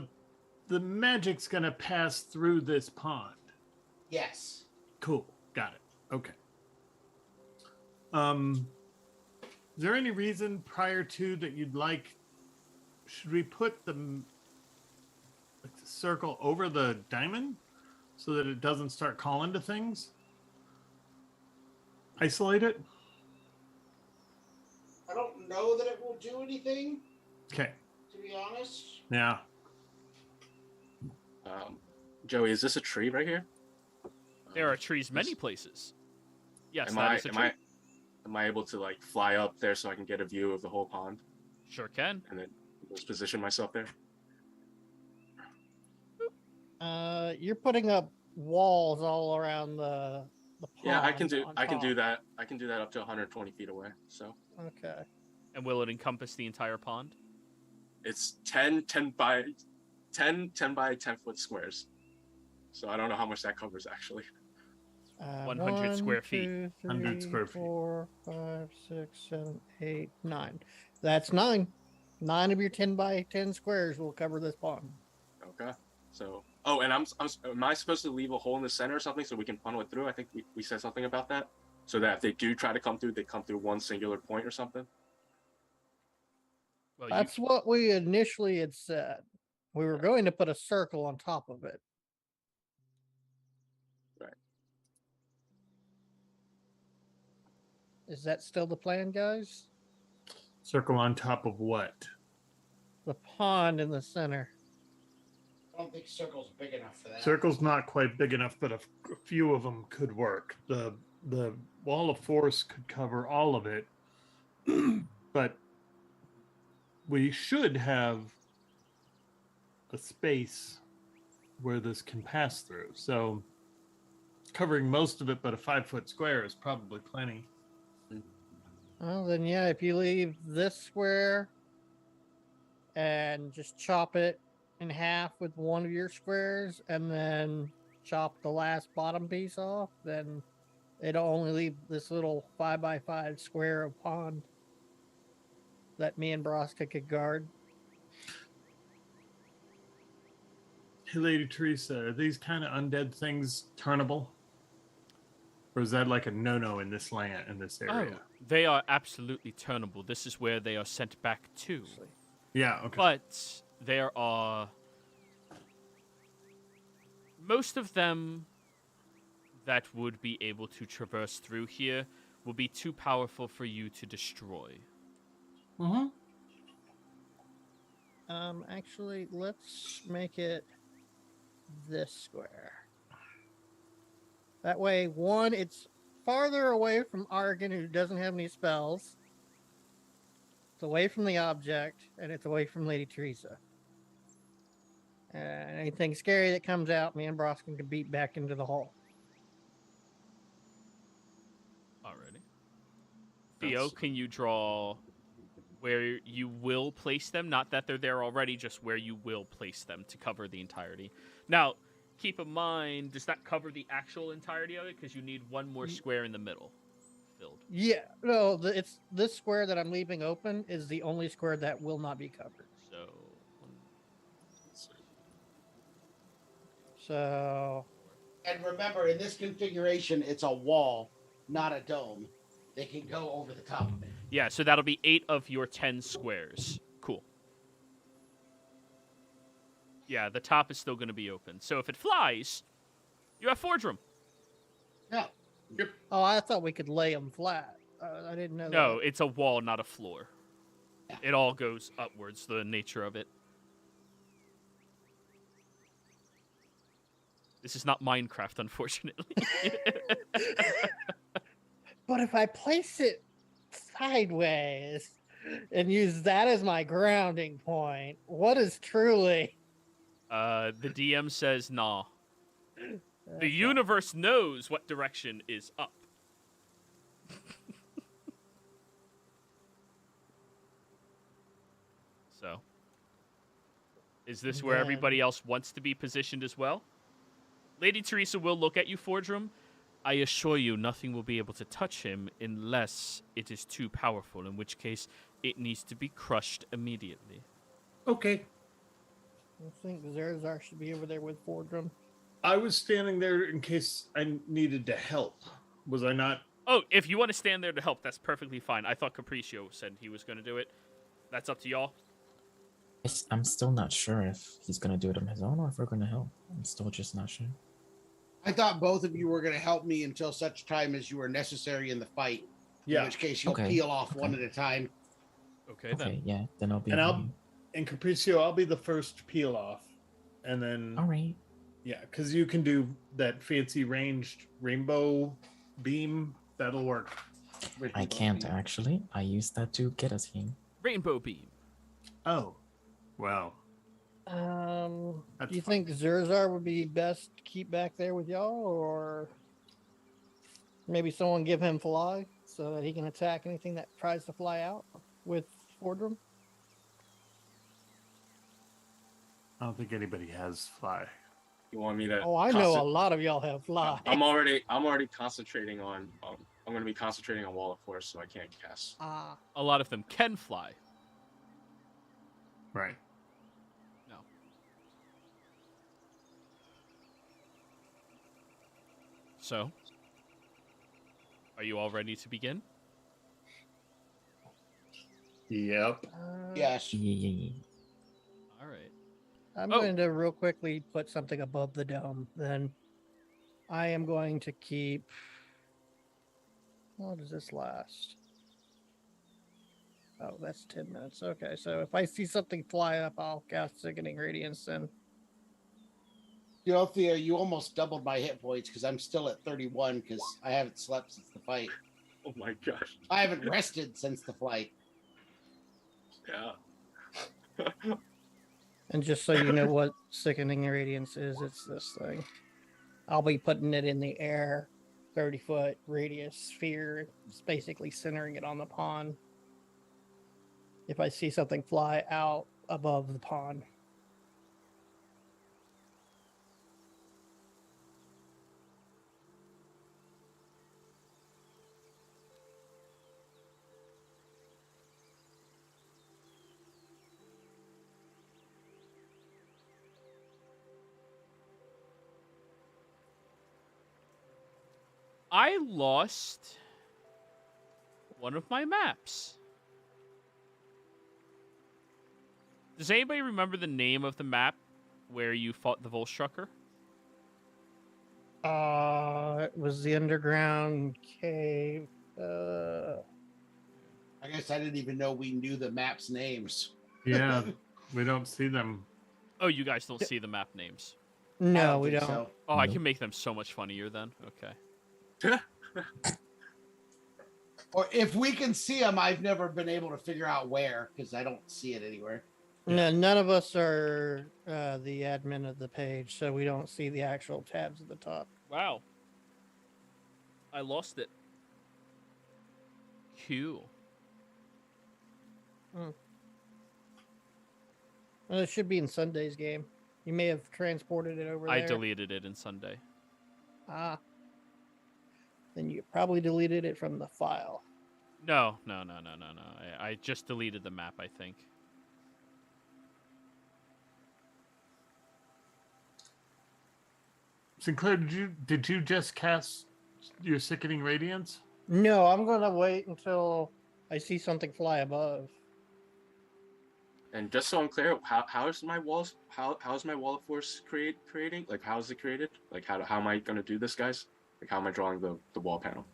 the magic's gonna pass through this pond. Yes. Cool. Got it. Okay. Is there any reason prior to that you'd like? Should we put the circle over the diamond so that it doesn't start calling to things? Isolate it? I don't know that it will do anything, Okay. to be honest. Yeah. Joey, is this a tree right here? There are trees many places. Yes, Am that I is a am tree. am I able to like fly up there so I can get a view of the whole pond Sure can. and then just position myself there? You're putting up walls all around the pond. Yeah, I can do on I can do top. that. I can do that up to 120 feet away. So Okay. And will it encompass the entire pond? it's 10 by 10 10 foot squares. So I don't know how much that covers actually. 100 square feet. 2, 3, 100 square feet. 4, 5, 6, 7, 8, 9. That's 9. 9 of your 10 by 10 squares will cover this pond. Okay. So and am I supposed to leave a hole in the center or something so we can funnel it through? I think we said something about that. So that if they do try to come through, they come through one singular point or something. Well, That's what we initially had said. We were going to put a circle on top of it. Right. Is that still the plan, guys? Circle on top of what? The pond in the center. I don't think circle's big enough for that. Circle's not quite big enough, but a few of them could work. The wall of force could cover all of it, but we should have a space where this can pass through. So covering most of it, but a 5-foot square is probably plenty. Well, then, yeah, if you leave this square and just chop it in half with one of your squares and then chop the last bottom piece off, then it'll only leave this little 5 by 5 square of pond that me and Broska could guard. Hey, Lady Teresa, are these kind of undead things turnable? Or is that like a no-no in this land, in this area? Oh, they are absolutely turnable. This is where they are sent back to. Yeah, okay. But there are most of them that would be able to traverse through here will be too powerful for you to destroy. Mm-hmm. Actually, let's make it this square. That way, one, it's farther away from Argon, who doesn't have any spells. It's away from the object, and it's away from Lady Teresa. And anything scary that comes out, me and Broskin can beat back into the hole. Alrighty. Theo, can you draw where you will place them? Not that they're there already, just where you will place them to cover the entirety. Now, keep in mind, does that cover the actual entirety of it? Because you need one more square in the middle filled. Yeah, no, it's this square that I'm leaving open is the only square that will not be covered. So, And remember, in this configuration, it's a wall, not a dome. They can go over the top of it. Yeah, so that'll be 8 of your 10 squares. Cool. Yeah, the top is still going to be open. So if it flies, you have Fordrum. Yeah. Yep. oh, I thought we could lay them flat. I didn't know No, that. it's a wall, not a floor. Yeah. It all goes upwards, the nature of it. This is not Minecraft, unfortunately. But if I place it sideways and use that as my grounding point, what is truly? The DM says, nah. The Okay. universe knows what direction is up. So, is this where Then- everybody else wants to be positioned as well? Lady Teresa will look at you, Fordrum. I assure you, nothing will be able to touch him unless it is too powerful, in which case it needs to be crushed immediately. Okay. I think Zerzar should be over there with Fordrum. I was standing there in case I needed to help. Was I not? Oh, if you want to stand there to help, that's perfectly fine. I thought Capriccio said he was going to do it. That's up to y'all. I'm still not sure if he's gonna do it on his own or if we're gonna help. I'm still just not sure. I thought both of you were going to help me until such time as you were necessary in the fight. In which case, you'll Okay, peel off okay. one at a time. Okay, then. Okay, yeah, then I'll be. And ready. and Capriccio, I'll be the first to peel off, and then All right. yeah, because you can do that fancy ranged rainbow beam. That'll work. I can't actually. I used that to get us here. Rainbow Beam. Oh, wow. Do That's you fine. think Zerzar would be best to keep back there with y'all, or maybe someone give him fly so that he can attack anything that tries to fly out with Fordrum? I don't think anybody has fly. You want me to? Oh, I know a lot of y'all have fly. I'm already concentrating on. I'm going to be concentrating on Wall of Force, so I can't cast. Ah, A lot of them can fly. Right. No. So, are you all ready to begin? Yep. Yes. Yeah. All right. I'm Oh. going to real quickly put something above the dome. Then I am going to keep. What does this last? Oh, that's 10 minutes. Okay, so if I see something fly up, I'll cast Sickening Radiance then. You know, Theo, you almost doubled my hit points because I'm still at 31 because I haven't slept since the fight. Oh my gosh. I haven't rested since the flight. Yeah. And just so you know what Sickening Radiance is, it's this thing. I'll be putting it in the air, 30-foot radius sphere. It's basically centering it on the pond. If I see something fly out above the pond. I lost one of my maps. Does anybody remember the name of the map where you fought the Volstrucker? It was the underground cave. I guess I didn't even know we knew the map's names. Yeah, we don't see them. Oh, you guys don't see the map names. I No, we think don't. so. Oh, I Nope. can make them so much funnier then. Okay. Or if we can see them, I've never been able to figure out where because I don't see it anywhere. No, none of us are the admin of the page, so we don't see the actual tabs at the top. Wow. I lost it. Q. Well, it should be in Sunday's game. You may have transported it over I there. deleted it in Sunday. Ah. Then you probably deleted it from the file. No. I just deleted the map, I think. Sinclair, did you just cast your sickening radiance? No, I'm gonna wait until I see something fly above. And just so I'm clear, how's my walls? How's my wall of force creating? Like, how is it created? Like, how am I gonna do this, guys? Like, how am I drawing the wall panel?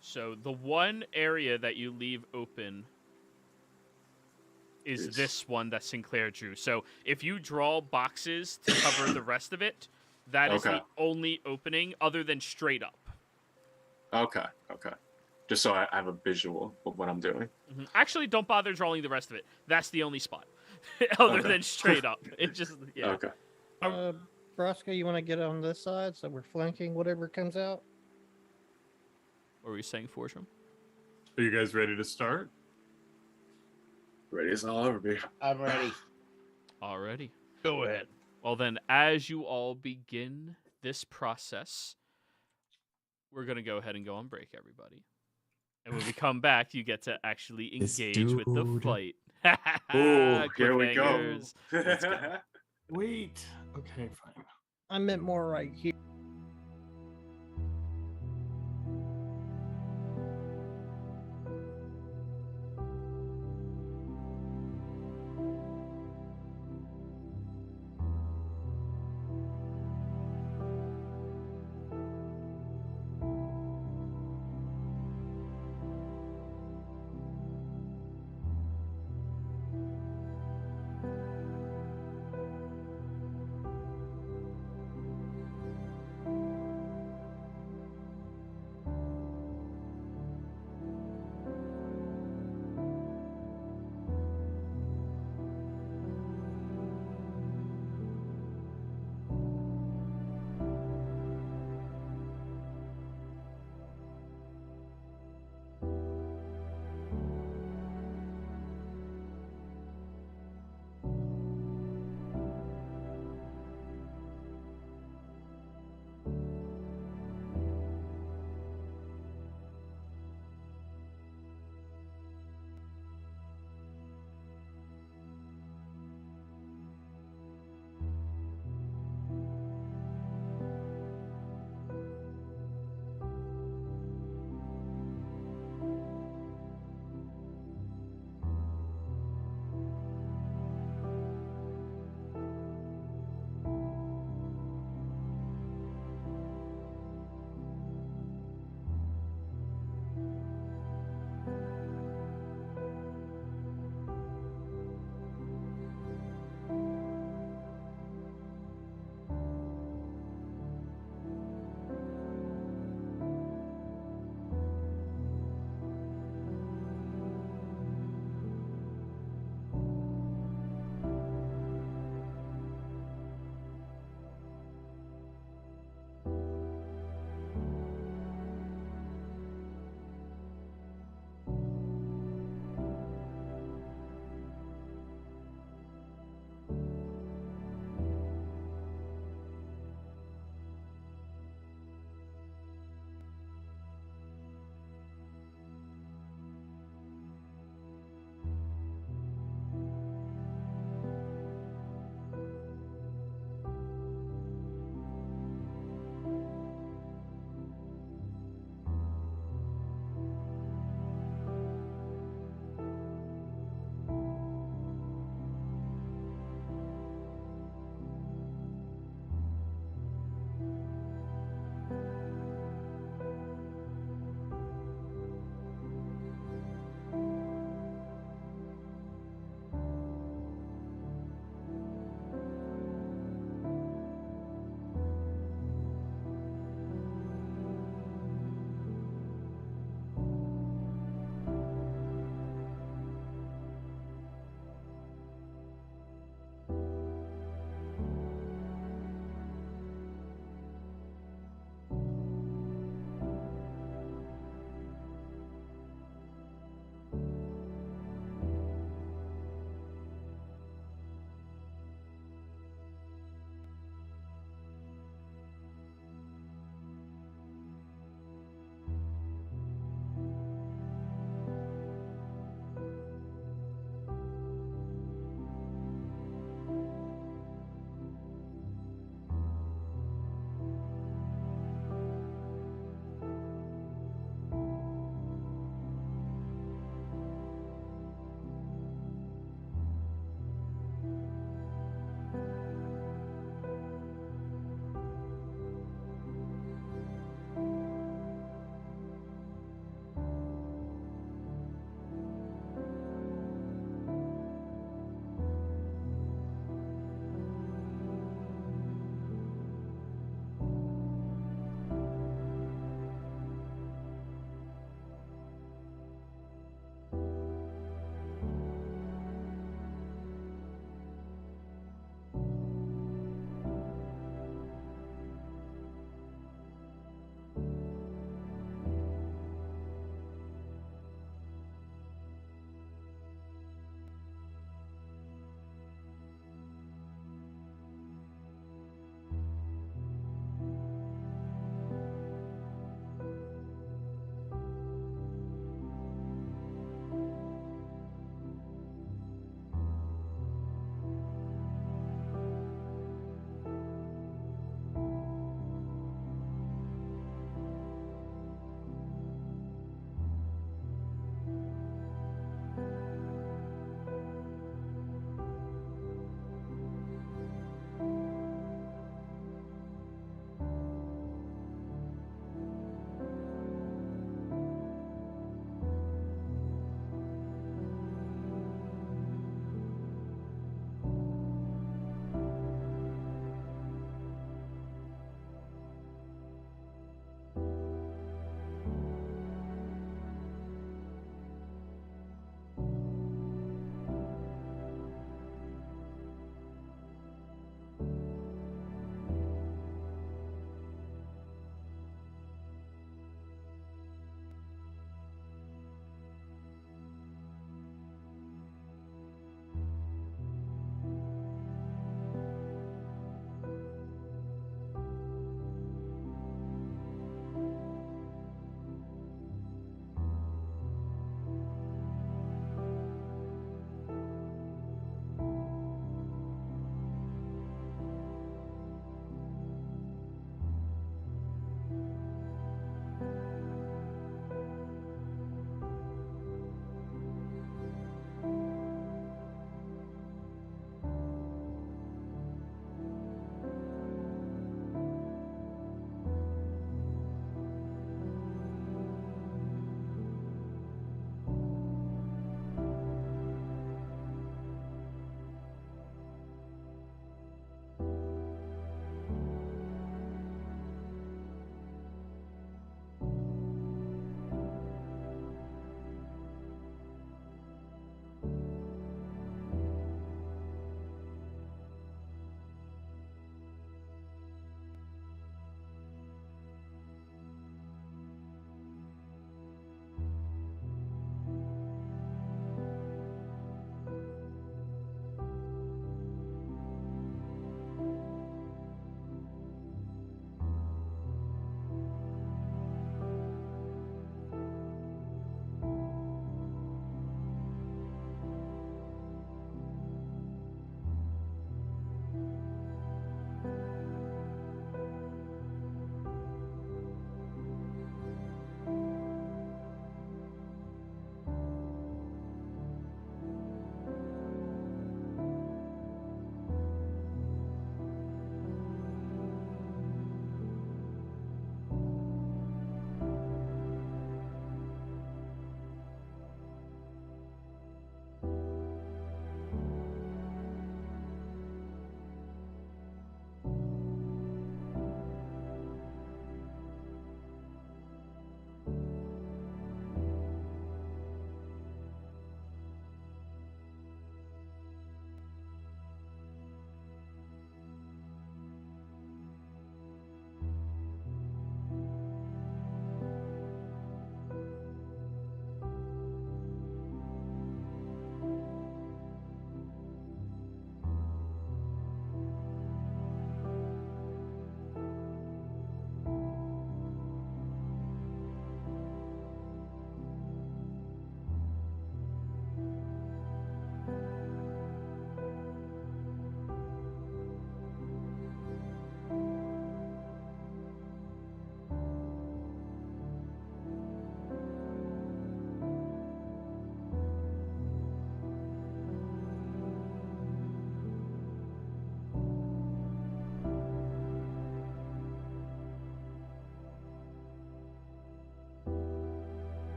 So the one area that you leave open is Yes. this one that Sinclair drew. So if you draw boxes to cover the rest of it, that is the Okay. only opening other than straight up. Okay. Just so I have a visual of what I'm doing. Actually, don't bother drawing the rest of it. That's the only spot. Other Okay. than straight up. It just, yeah. Okay. Brosco, you want to get on this side so we're flanking whatever comes out? What were you saying, Fortune? Are you guys ready to start? Ready as I'll ever be. I'm ready. Alrighty. Go ahead. Well then, as you all begin this process, we're going to go ahead and go on break, everybody. And when we come back, you get to actually This engage with the dude. fight. Oh, here we go. Cliffhangers. Let's go. Wait. Okay, fine. I meant more right here.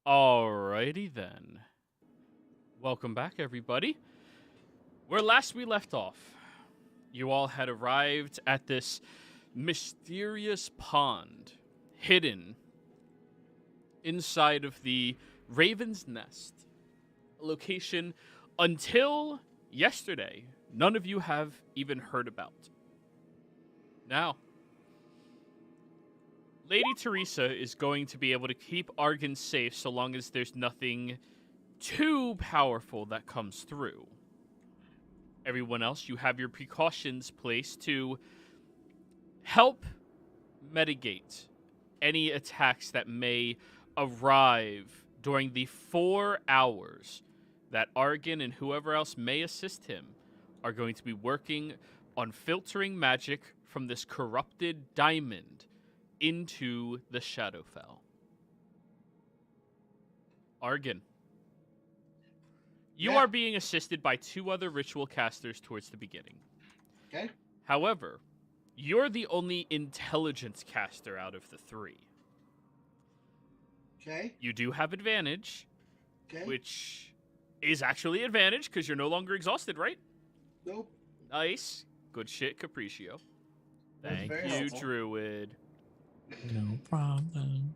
Alrighty then. Welcome back, everybody. Where last we left off, you all had arrived at this mysterious pond hidden inside of the Raven's Nest, a location until yesterday none of you have even heard about. Now, Lady Teresa is going to be able to keep Argon safe so long as there's nothing too powerful that comes through. Everyone else, you have your precautions placed to help mitigate any attacks that may arrive during the 4 hours that Argon and whoever else may assist him are going to be working on filtering magic from this corrupted diamond into the Shadowfell. Argon, you are being assisted by 2 other ritual casters towards the beginning. Okay. However, you're the only intelligence caster out of the 3. Okay. You do have advantage, Okay. which is actually advantage because you're no longer exhausted, right? Nope. Nice. Good shit, Capriccio. That's Thank very you, helpful. Druid. No problem.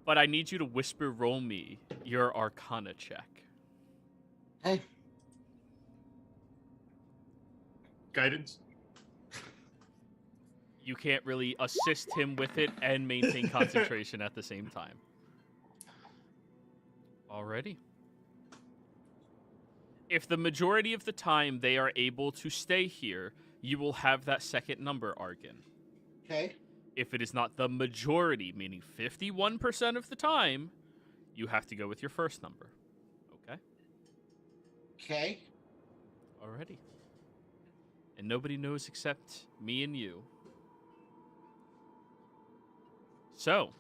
But I need you to whisper roll me your Arcana check. Hey. Guidance. You can't really assist him with it and maintain concentration at the same time. Alrighty. If the majority of the time they are able to stay here, you will have that second number, Argon. Okay. If it is not the majority, meaning 51% of the time, you have to go with your first number. Okay? Okay. Alrighty. And nobody knows except me and you. So,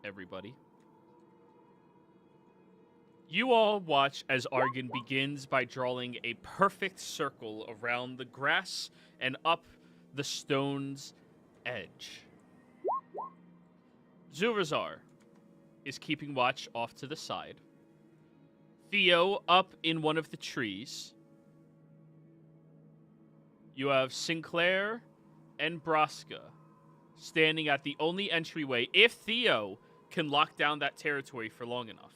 everybody. You all watch as Argon begins by drawing a perfect circle around the grass and up the stone's edge. Zurazar is keeping watch off to the side. Theo up in one of the trees. You have Sinclair and Braska standing at the only entryway if Theo can lock down that territory for long enough.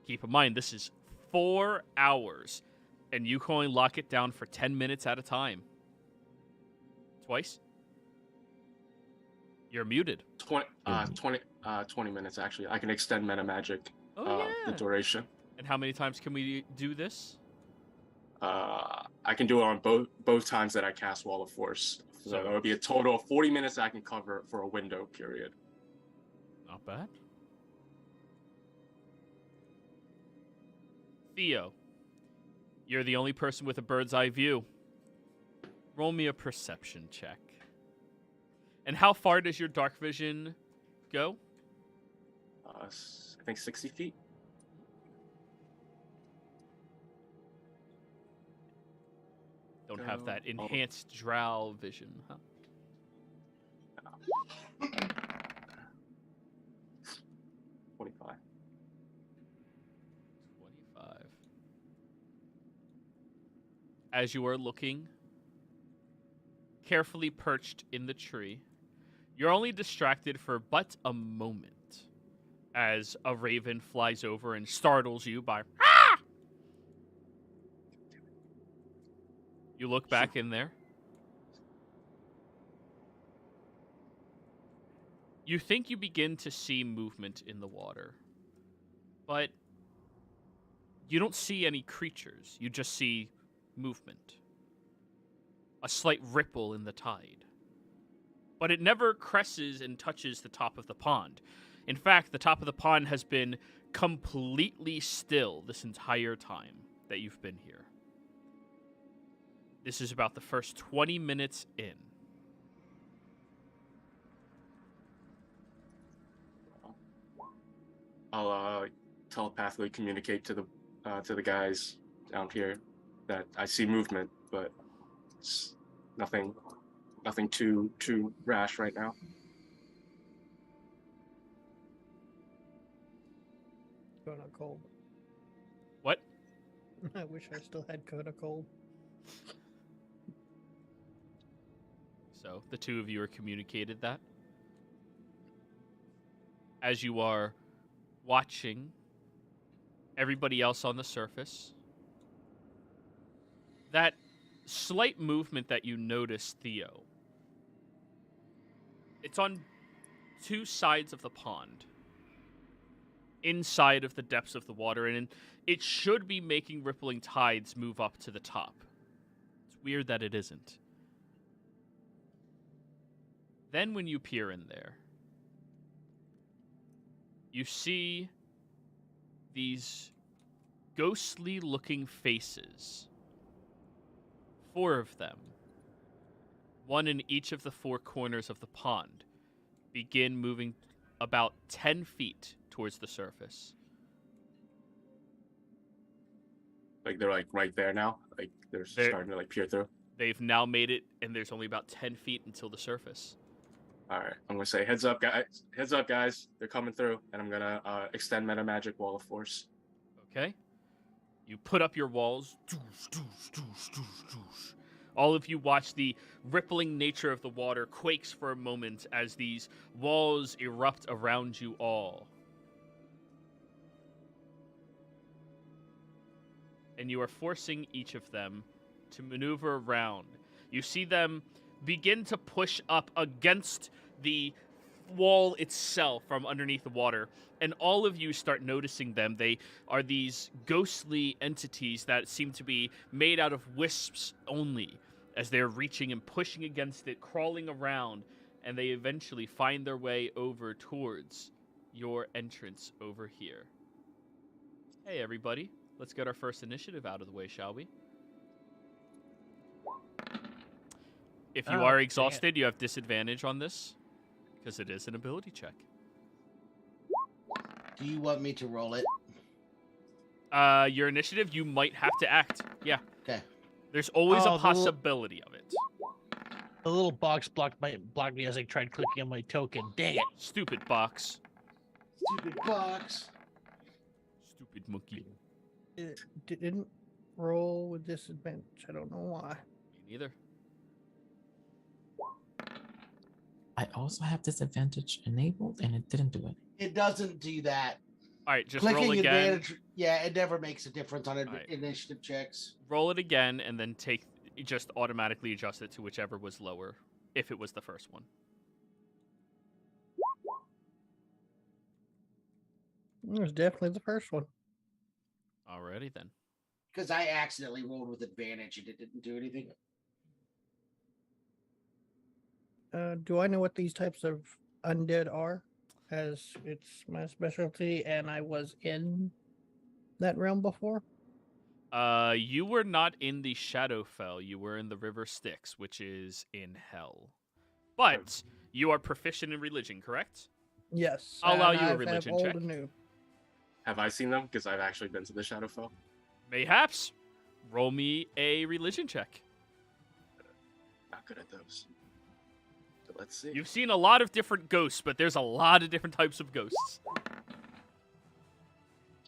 Keep in mind, this is 4 hours, and you can only lock it down for 10 minutes at a time. Twice? You're muted. 20 minutes, actually. I can extend meta magic the duration. And how many times can we do this? I can do it on both times that I cast Wall of Force. So that would be a total of 40 minutes I can cover for a window period. Not bad. Theo, you're the only person with a bird's eye view. Roll me a perception check. And how far does your dark vision go? I think 60 feet. Don't have that enhanced drow vision, huh? 25. 25. As you are looking, carefully perched in the tree, you're only distracted for but a moment as a raven flies over and startles you by "Ah!" You look back in there. You think you begin to see movement in the water, but you don't see any creatures. You just see movement. A slight ripple in the tide. But it never cresses and touches the top of the pond. In fact, the top of the pond has been completely still this entire time that you've been here. This is about the first 20 minutes in. I'll telepathically communicate to the guys down here that I see movement, but it's nothing too rash right now. Kona cold. What? I wish I still had Kona cold. So the two of you are communicated that. As you are watching everybody else on the surface, that slight movement that you notice, Theo, it's on two sides of the pond, inside of the depths of the water, and it should be making rippling tides move up to the top. It's weird that it isn't. Then when you peer in there, you see these ghostly-looking faces. 4 of them, one in each of the 4 corners of the pond, begin moving about 10 feet towards the surface. Like they're like right there now. Like they're starting to like peer through. They've now made it, and there's only about 10 feet until the surface. All right, I'm gonna say heads up, guys. Heads up, guys. They're coming through, and I'm gonna extend meta magic wall of force. Okay? You put up your walls. All of you watch the rippling nature of the water quakes for a moment as these walls erupt around you all. And you are forcing each of them to maneuver around. You see them begin to push up against the wall itself from underneath the water, and all of you start noticing them. They are these ghostly entities that seem to be made out of wisps only, as they're reaching and pushing against it, crawling around, and they eventually find their way over towards your entrance over here. Hey everybody, let's get our first initiative out of the way, shall we? If you are exhausted, you have disadvantage on this, because it is an ability check. Do you want me to roll it? Your initiative, you might have to act. Yeah. Okay. There's always a possibility of it. The little box blocked me as I tried clicking on my token. Dang it. Stupid box. Stupid box. Stupid monkey. It didn't roll with disadvantage. I don't know why. Me neither. I also have disadvantage enabled, and it didn't do it. It doesn't do that. All right, just Clicking roll again. advantage. Yeah, it never makes a difference on initiative checks. Roll it again, and then just automatically adjust it to whichever was lower, if it was the first one. It was definitely the first one. Alrighty then. Because I accidentally rolled with advantage and it didn't do anything. Do I know what these types of undead are? As it's my specialty, and I was in that realm before. You were not in the Shadowfell. You were in the River Styx, which is in hell. But you are proficient in religion, correct? Yes. I'll allow you a religion check. Have I seen them? Because I've actually been to the Shadowfell. Mayhaps. Roll me a religion check. Not good at those. So let's see. You've seen a lot of different ghosts, but there's a lot of different types of ghosts.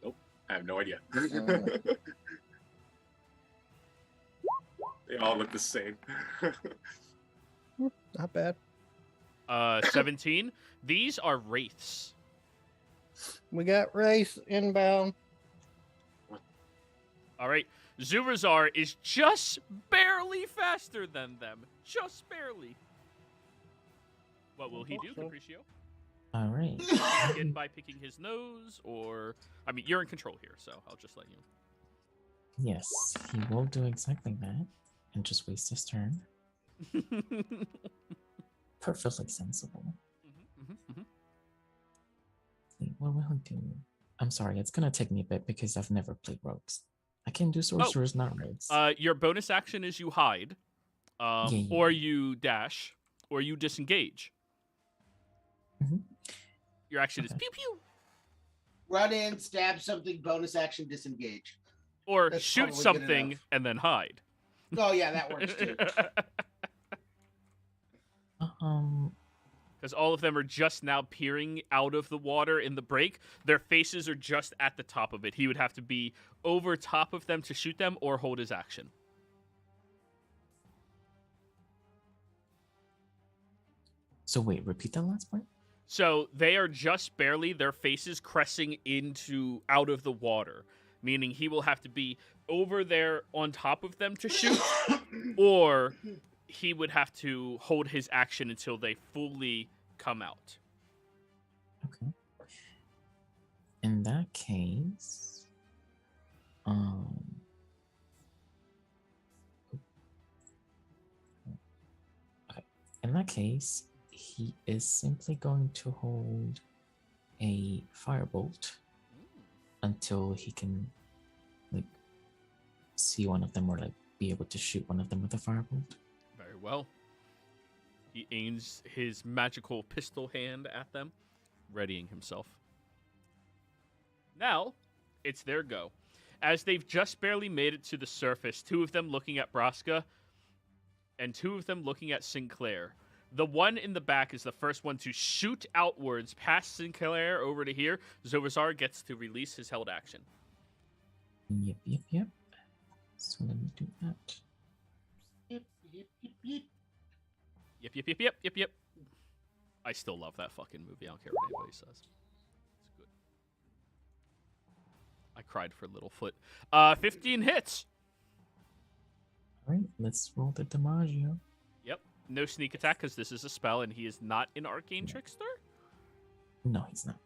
Nope. I have no idea. They all look the same. Not bad. 17. These are wraiths. We got race inbound. All right. Zurazar is just barely faster than them. Just barely. What will he do, Capriccio? All right. Begin by picking his nose, or... I mean, you're in control here, so I'll just let you. Yes, he will do exactly that, and just waste his turn. Perfectly sensible. Wait, what will he do? I'm sorry, it's gonna take me a bit because I've never played rogues. I can do sorcerers, not rogues. Your bonus action is you hide, or you dash, or you disengage. Your action is pew pew. Run in, stab something, bonus action, disengage. Or That's shoot probably good something enough. and then hide. Oh yeah, that works too. because all of them are just now peering out of the water in the break. Their faces are just at the top of it. He would have to be over top of them to shoot them or hold his action. So wait, repeat that last part? So they are just barely, their faces cresting out of the water, meaning he will have to be over there on top of them to shoot, or he would have to hold his action until they fully come out. Okay. In that case, okay. In that case, he is simply going to hold a firebolt until he can, like, see one of them or, like, be able to shoot one of them with a firebolt. Very well. He aims his magical pistol hand at them, readying himself. Now, it's their go. As they've just barely made it to the surface, two of them looking at Braska, and two of them looking at Sinclair. The one in the back is the first one to shoot outwards past Sinclair over to here. Zovazar gets to release his held action. Yep. So let me do that. Yep. I still love that fucking movie. I don't care what anybody says. It's good. I cried for Littlefoot. 15 hits. All right, let's roll the DiMaggio. Yep. No sneak attack because this is a spell and he is not an arcane trickster. No, he's not.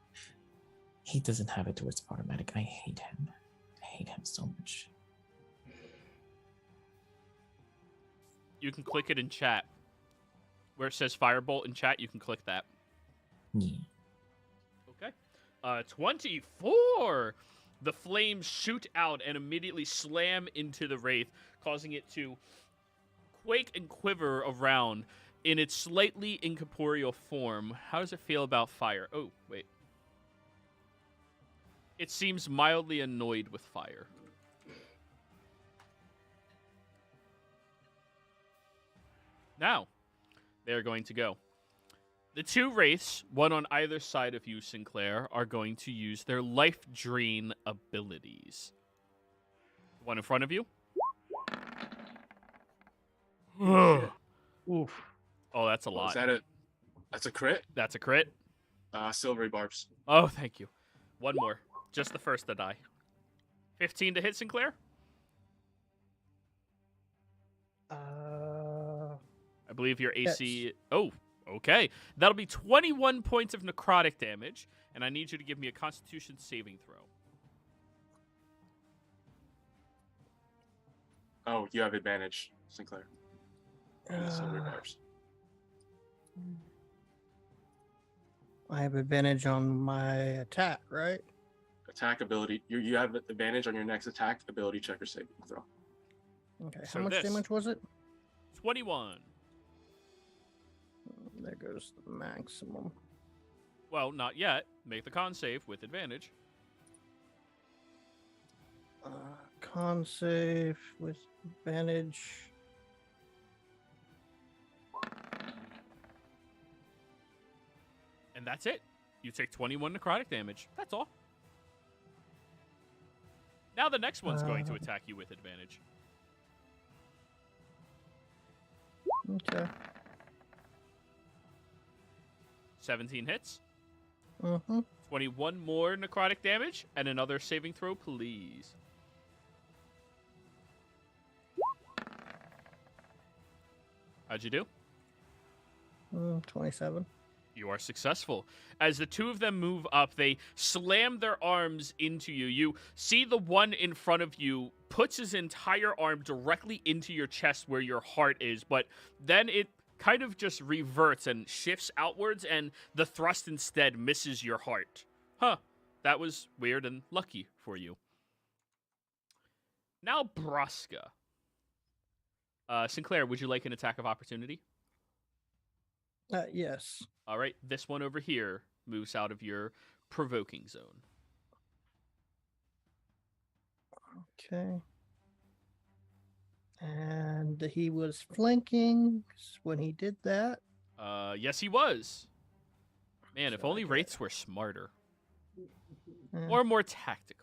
He doesn't have it towards automatic. I hate him. I hate him so much. You can click it in chat. Where it says Firebolt in chat, you can click that. Yeah. Okay. 24! The flames shoot out and immediately slam into the Wraith, causing it to quake and quiver around in its slightly incorporeal form. How does it feel about fire? Oh, wait. It seems mildly annoyed with fire. Now, they're going to go. The two Wraiths, one on either side of you, Sinclair, are going to use their life drain abilities. One in front of you. Oof. Oh, that's a lot. Is that it? That's a crit? That's a crit. Silvery barbs. Oh, thank you. One more. Just the first to die. 15 to hit, Sinclair? I believe your AC... Yes. Oh, okay. That'll be 21 points of necrotic damage, and I need you to give me a Constitution saving throw. Oh, you have advantage, Sinclair. And the silvery barbs. I have advantage on my attack, right? Attack ability. You have advantage on your next attack ability check or saving throw. Okay, So how much this- damage was it? 21. There goes the maximum. Well, not yet. Make the con save with advantage. Con save with advantage. And that's it. You take 21 necrotic damage. That's all. Now the next one's going to attack you with advantage. Okay. 17 hits. Mm-hmm. 21 more necrotic damage. And another saving throw, please. How'd you do? 27. You are successful. As the two of them move up, they slam their arms into you. You see the one in front of you puts his entire arm directly into your chest where your heart is, but then it kind of just reverts and shifts outwards, and the thrust instead misses your heart. Huh. That was weird and lucky for you. Now, Braska. Sinclair, would you like an attack of opportunity? Yes. All right, this one over here moves out of your provoking zone. Okay. And he was flanking when he did that. Yes, he was. Man, if So I only get- Wraiths were smarter. Eh, Or more tactically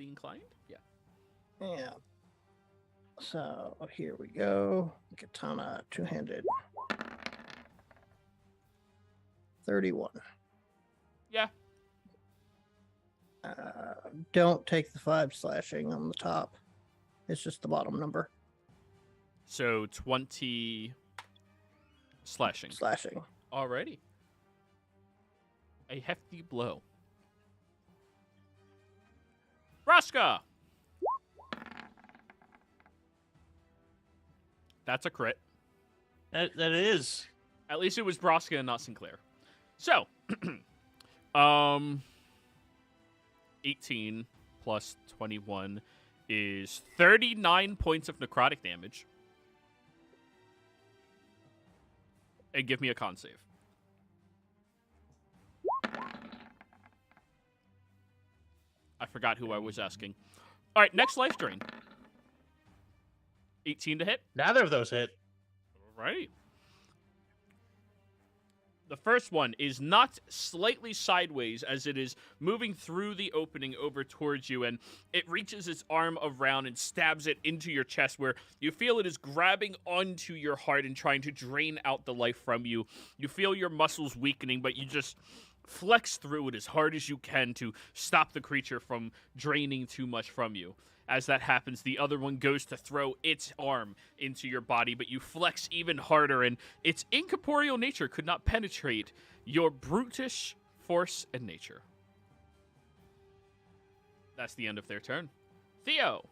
inclined? Yeah. yeah. So here we go. Katana two-handed. 31. Yeah. Don't take the 5 slashing on the top. It's just the bottom number. So 20 slashing. Slashing. Alrighty. A hefty blow. Raska! That's a crit. That is. At least it was Braska and not Sinclair. So, 18 plus 21 is 39 points of necrotic damage. And give me a con save. I forgot who I was asking. All right, next life drain. 18 to hit. Neither of those hit. All right. The first one is knocked slightly sideways as it is moving through the opening over towards you, and it reaches its arm around and stabs it into your chest, where you feel it is grabbing onto your heart and trying to drain out the life from you. You feel your muscles weakening, but you just flex through it as hard as you can to stop the creature from draining too much from you. As that happens, the other one goes to throw its arm into your body, but you flex even harder, and its incorporeal nature could not penetrate your brutish force and nature. That's the end of their turn. Theo.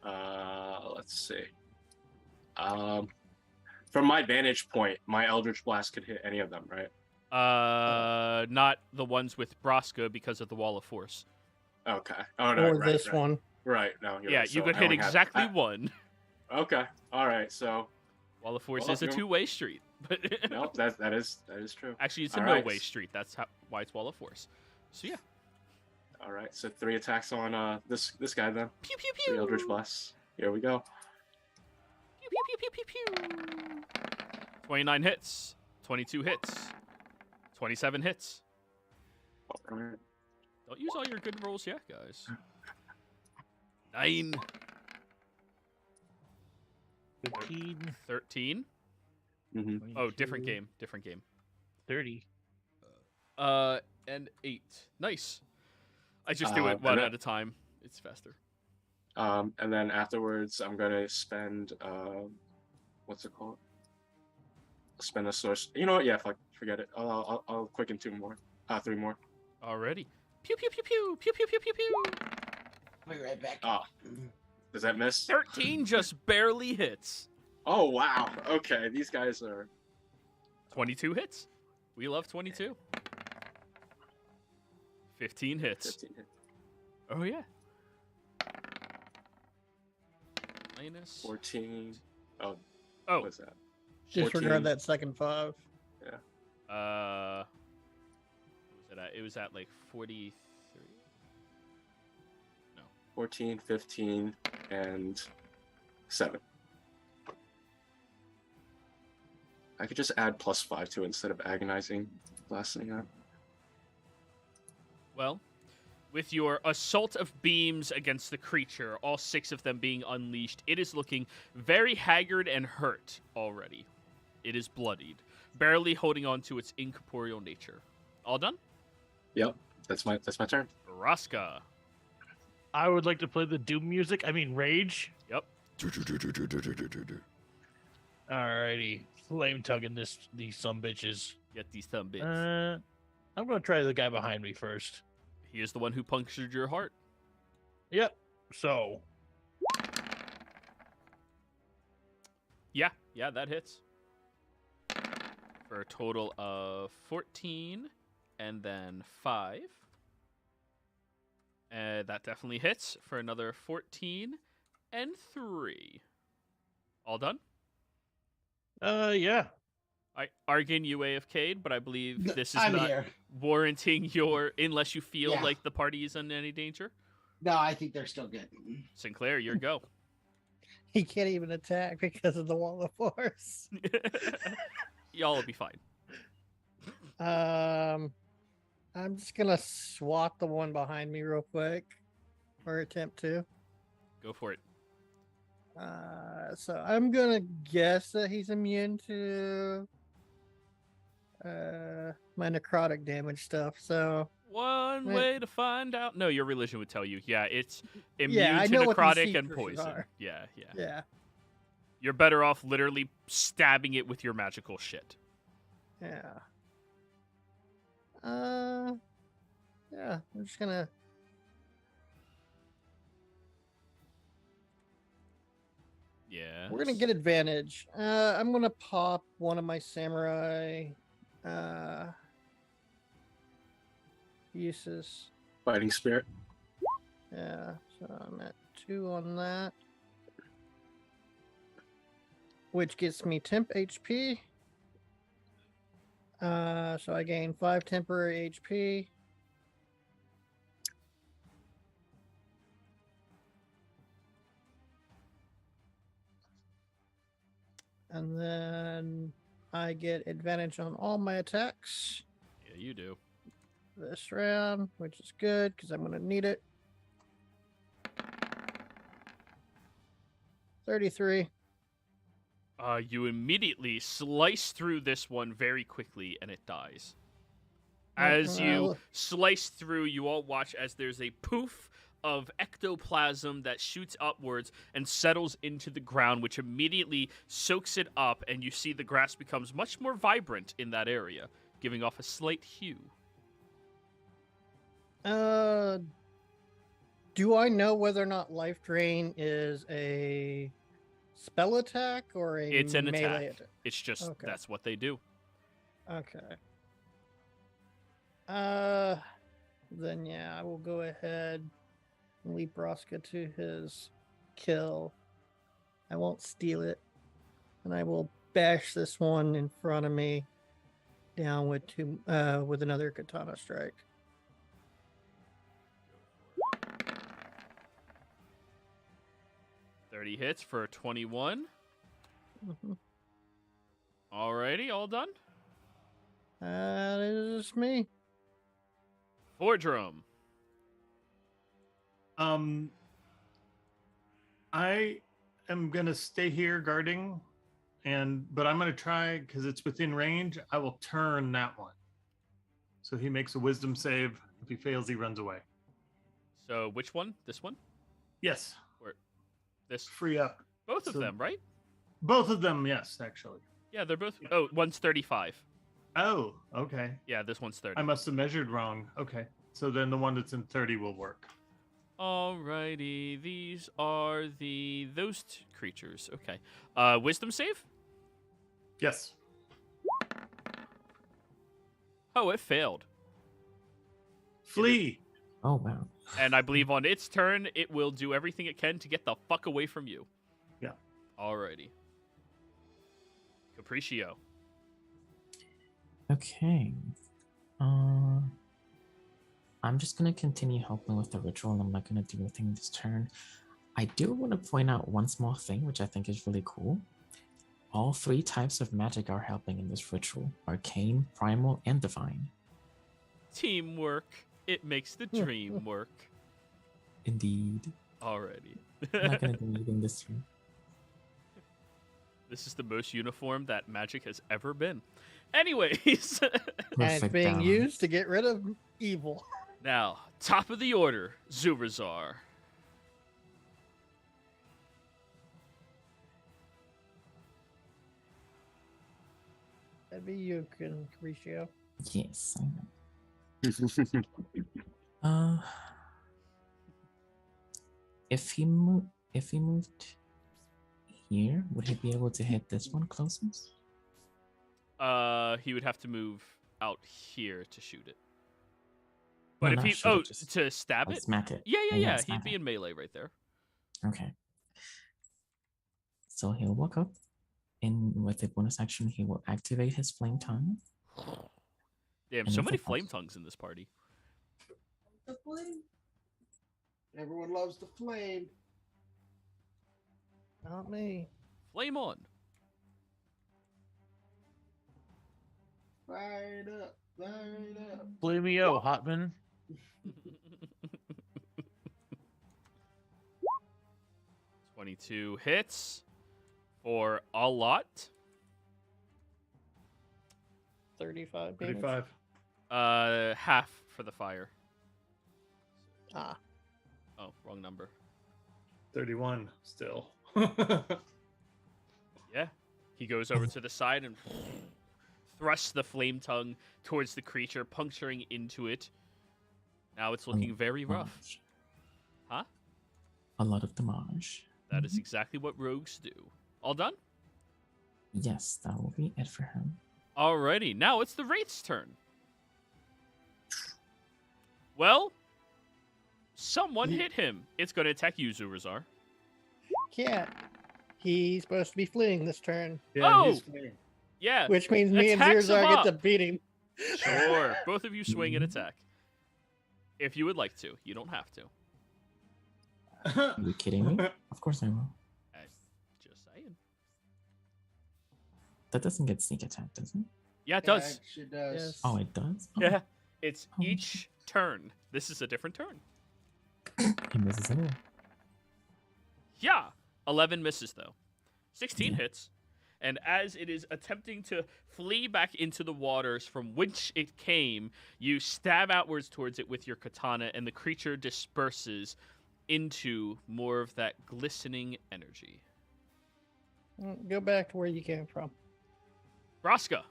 Let's see. From my vantage point, my Eldritch Blast could hit any of them, right? Not the ones with Braska because of the Wall of Force. Okay. Oh no. Or right, this right. one. Right. No. You're Yeah, right. you So could I hit only have- exactly one. Okay. All right. So Wall of Force Well, is a you know- two-way street. But no, that is true. actually, it's a All right. no-way street. That's why it's Wall of Force. So yeah. All right. So 3 attacks on this guy then. Pew pew 3 pew. Eldritch Blasts. Here we go. Pew pew pew pew pew pew. 29 hits. 22 hits. 27 hits. All right. Don't use all your good rolls yet, guys. 9. 15, 13. Mm-hmm. Oh, different 22, game. Different game. 30. And 8. Nice. I just do it and one then- at a time. It's faster. And then afterwards, I'm gonna spend what's it called? Spend a source. You know what? Yeah, fuck, forget it. I'll quicken 2 more. 3 more. Already. Pew pew pew pew pew pew pew pew pew. I'll be right back. Oh, does that miss? 13 just barely hits. Oh wow. Okay, these guys are. 22 hits. We love 22. 15 hits. 15 hit. Oh yeah. Minus 14. Oh. Oh. What's that? Disregard 14. that second 5. What was it at? It was at like 43. 14, 15, and 7. I could just add +5 to it instead of agonizing blasting out. Well, with your assault of beams against the creature, all 6 of them being unleashed, it is looking very haggard and hurt already. It is bloodied, barely holding on to its incorporeal nature. All done? Yep, that's my turn. Raska. I would like to play the Doom music. I mean, Rage. Yep. Alrighty. Flame tugging these some bitches. Get these thumb bits. I'm gonna try the guy behind me first. He is the one who punctured your heart. Yep. So Yeah, that hits. For a total of 14 and then 5. That definitely hits for another 14 and 3. All done? yeah. Argan, you AFK'd, but I believe this is I'm not here. warranting your, unless you feel Yeah. like the party is in any danger. No, I think they're still good. Sinclair, your go. He can't even attack because of the Wall of Force. Y'all will be fine. I'm just gonna swat the one behind me real quick, or attempt to. Go for it. So I'm gonna guess that he's immune to my necrotic damage stuff. So One Eh. way to find out. No, your religion would tell you. Yeah, it's immune yeah, I to know what these necrotic and secrets poison. are. Yeah. Yeah. You're better off literally stabbing it with your magical shit. Yeah. Yeah, I'm just gonna. Yeah. We're gonna get advantage. I'm gonna pop one of my samurai uses. Fighting spirit. Yeah, so I'm at 2 on that. Which gets me temp HP. So I gain 5 temporary HP. And then I get advantage on all my attacks Yeah, you do. this round, which is good because I'm going to need it. 33. You immediately slice through this one very quickly, and it dies. Yep, As you well- slice through, you all watch as there's a poof of ectoplasm that shoots upwards and settles into the ground, which immediately soaks it up, and you see the grass becomes much more vibrant in that area, giving off a slight hue. Do I know whether or not Life Drain is a spell attack or a It's an melee attack. It's just, Okay. that's what they do. Okay. Then yeah, I will go ahead and leap Roska to his kill. I won't steal it, and I will bash this one in front of me down with with another katana strike. Thirty hits for 21. Mm-hmm. Alrighty, all done. That is me. Fordrum. I am gonna stay here guarding, but I'm gonna try because it's within range. I will turn that one. So he makes a wisdom save. If he fails, he runs away. So which one? This one? Yes, Or this? free up. Both of So- them, right? Both of them, yes, actually. Yeah, they're both. Oh, one's 35. Oh, okay. Yeah, this one's 30. I must have measured wrong. Okay. So then the one that's in 30 will work. Alrighty, these are those creatures. Okay. Wisdom save? Yes. Oh, it failed. Flee. Oh wow. And I believe on its turn, it will do everything it can to get the fuck away from you. Yeah. Alrighty. Capriccio. Okay. I'm just gonna continue helping with the ritual, and I'm not gonna do anything this turn. I do want to point out one small thing, which I think is really cool. All 3 types of magic are helping in this ritual: arcane, primal, and divine. Teamwork. It makes the dream work. Indeed. Alrighty. I'm not gonna do anything this turn. This is the most uniform that magic has ever been. Anyways, And it's Perfect being balance. used to get rid of evil. now, top of the order, Zurazar. That'd be you, Capriccio. Yes, I know. If he moved here, would he be able to hit this one closest? He would have to move out here to shoot it. No, But if not he shoot it, just to stab like it? smack it. Yeah. He'd smack be it. in melee right there. Okay. So he'll walk up, and with a bonus action, he will activate his flame tongue. Damn, And so if many it flame helps- tongues in this party. The flame. Everyone loves the flame. Not me. Flame on. Fired up. Light up. Blamey-o, Hotman. 22 hits for a lot. 35 damage. 35. Half for the fire. Ah. Oh, wrong number. 31 still. Yeah. He goes over to the side and thrusts the flame tongue towards the creature, puncturing into it. Now it's looking very rough. Damage. Huh? A lot of damage. That is exactly what rogues do. All done? Yes, that will be it for him. Alrighty, now it's the Wraith's turn. Well, someone hit him. It's going to attack you, Zurazar. Can't. He's supposed to be fleeing this turn, Yeah, Oh! he's fleeing. Yeah, which means me and Attacks him Zirzar get up. to beat him. sure. Both of you swing and attack. If you would like to. You don't have to. Are you kidding me? Of course I will. Just saying. That doesn't get sneak attack, does it? Yeah, it does. It does. Yes. Oh, it does? Oh, Yeah. It's Oh. each turn. This is a different turn. He misses anyway. Yeah. 11 misses, though. 16 Yeah. hits. And as it is attempting to flee back into the waters from which it came, you stab outwards towards it with your katana, and the creature disperses into more of that glistening energy. Go back to where you came from. Braska.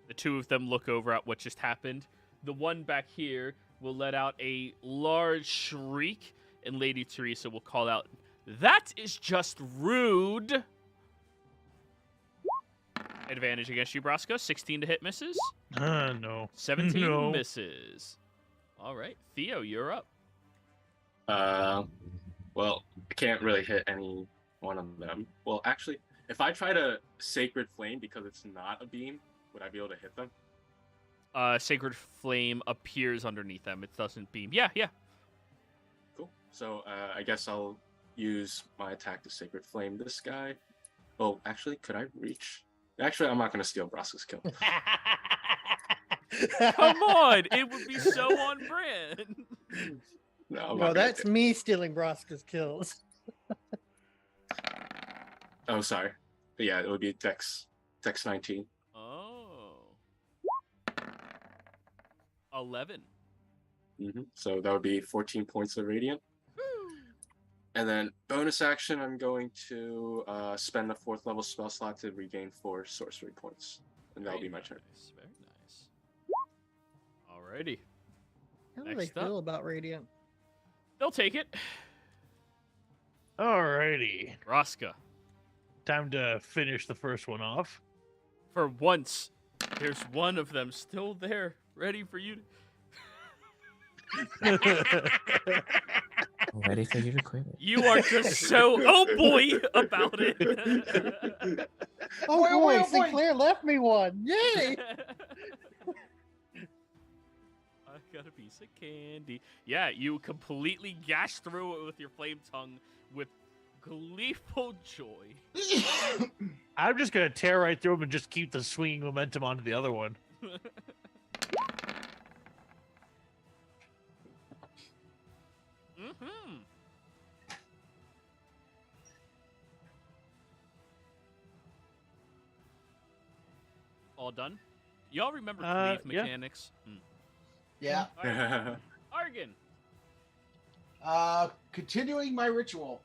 The two of them look over at what just happened. The one back here will let out a large shriek, and Lady Teresa will call out, "That is just rude!" Advantage against you, Braska. 16 to hit misses. No. 17 No. misses. All right. Theo, you're up. Well, I can't really hit any one of them. Well, actually, if I try to Sacred Flame because it's not a beam, would I be able to hit them? Sacred Flame appears underneath them. It doesn't beam. Yeah. Cool. So I guess I'll use my attack to Sacred Flame this guy. Oh, actually, could I reach? Actually, I'm not going to steal Braska's kill. Come on. It would be so on brand. No, I'm No, not gonna that's do- me stealing Broska's kills. Oh, sorry. But yeah, it would be Dex 19. Oh. 11. So that would be 14 points of Radiant. And then bonus action, I'm going to spend the 4th level spell slot to regain 4 sorcery points. And that'll be my turn. Nice, very nice. Alrighty. How do they Next up. feel about Radiant? They'll take it. Alrighty. Braska. Time to finish the first one off. For once, there's one of them still there, ready for you to... Ready for you to quit it. You are just so oh boy about it. Oh Boy, boy, boy, boy. Sinclair left me one. Yay! I got a piece of candy. Yeah, you completely gash through it with your flame tongue with gleeful joy. I'm just gonna tear right through him and just keep the swinging momentum onto the other one. Mm-hmm. All done? Y'all remember cleave yeah. mechanics? Yeah. All right. Argon. Continuing my ritual.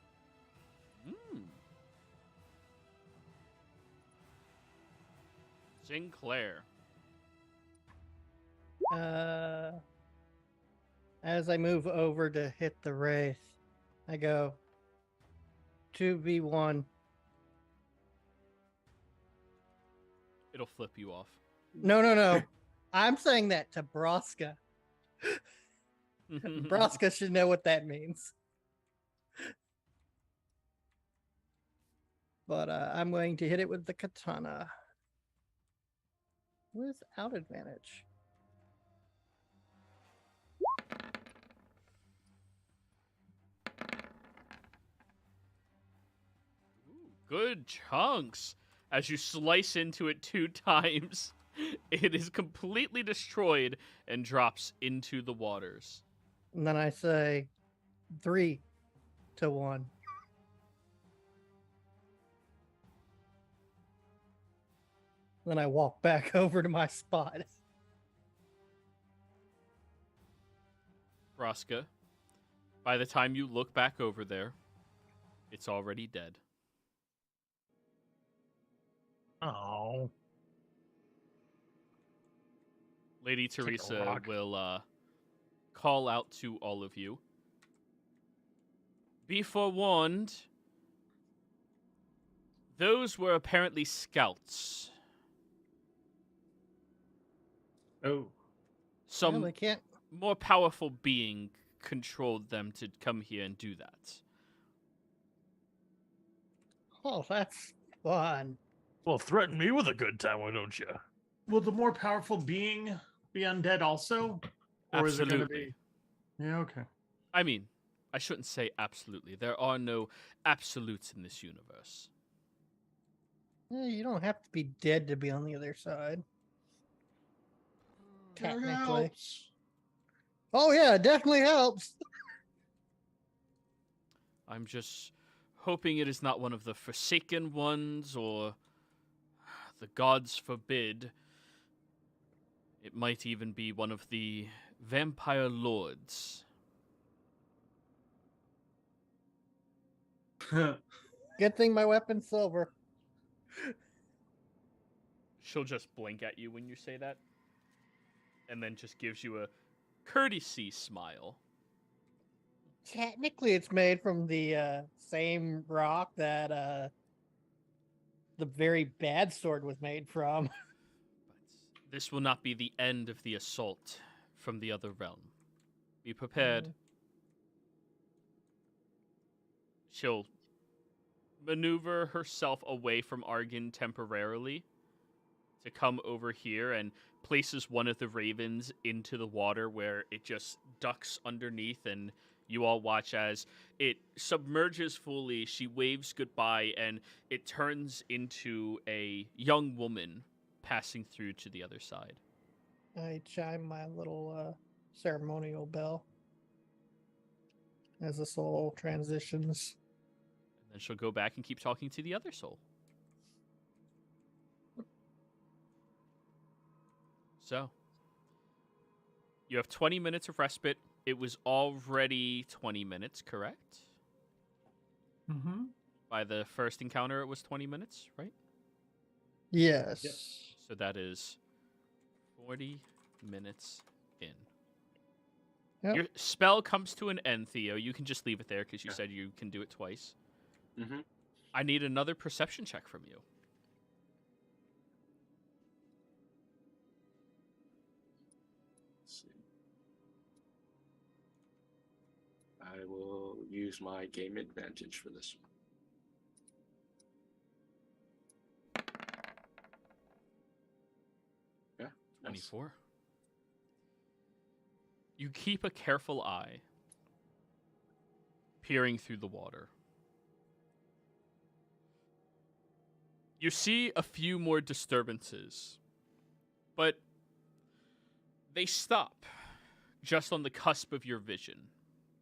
Sinclair. As I move over to hit the wraith, I go 2v1. It'll flip you off. No. I'm saying that to Braska. Braska should know what that means. But I'm going to hit it with the katana. Without advantage. Good chunks as you slice into it 2 times. It is completely destroyed and drops into the waters. And then I say 3 to 1. Then I walk back over to my spot. Vraska, by the time you look back over there, it's already dead. Oh. Lady Take a Teresa rock. will call out to all of you. Be forewarned, those were apparently scouts. Oh. Some They can't. more powerful being controlled them to come here and do that. Oh, that's fun. Well, threaten me with a good time, why don't you? Will the more powerful being be undead also? Or is it going to Absolutely. be? Yeah, okay. I mean, I shouldn't say absolutely. There are no absolutes in this universe. You don't have to be dead to be on the other side. That Technically. helps. Oh, yeah, it definitely helps. I'm just hoping it is not one of the Forsaken Ones or the gods forbid. It might even be one of the Vampire Lords. Good thing my weapon's silver. She'll just blink at you when you say that, and then just gives you a courtesy smile. Technically, it's made from the same rock that the very bad sword was made from. But this will not be the end of the assault from the other realm. Be prepared. She'll maneuver herself away from Argon temporarily to come over here and places one of the ravens into the water where it just ducks underneath, and you all watch as it submerges fully. She waves goodbye and it turns into a young woman passing through to the other side. I chime my little ceremonial bell as the soul transitions. And then she'll go back and keep talking to the other soul. So, you have 20 minutes of respite. It was already 20 minutes, correct? Mm-hmm. By the first encounter, it was 20 minutes, right? Yes. Yep. So that is 40 minutes in. Yep. Your spell comes to an end, Theo. You can just leave it there because you said you can do it twice. Mm-hmm. I need another perception check from you. Let's see. I will use my game advantage for this one. Yeah. nice. 24. You keep a careful eye, peering through the water. You see a few more disturbances, but they stop just on the cusp of your vision.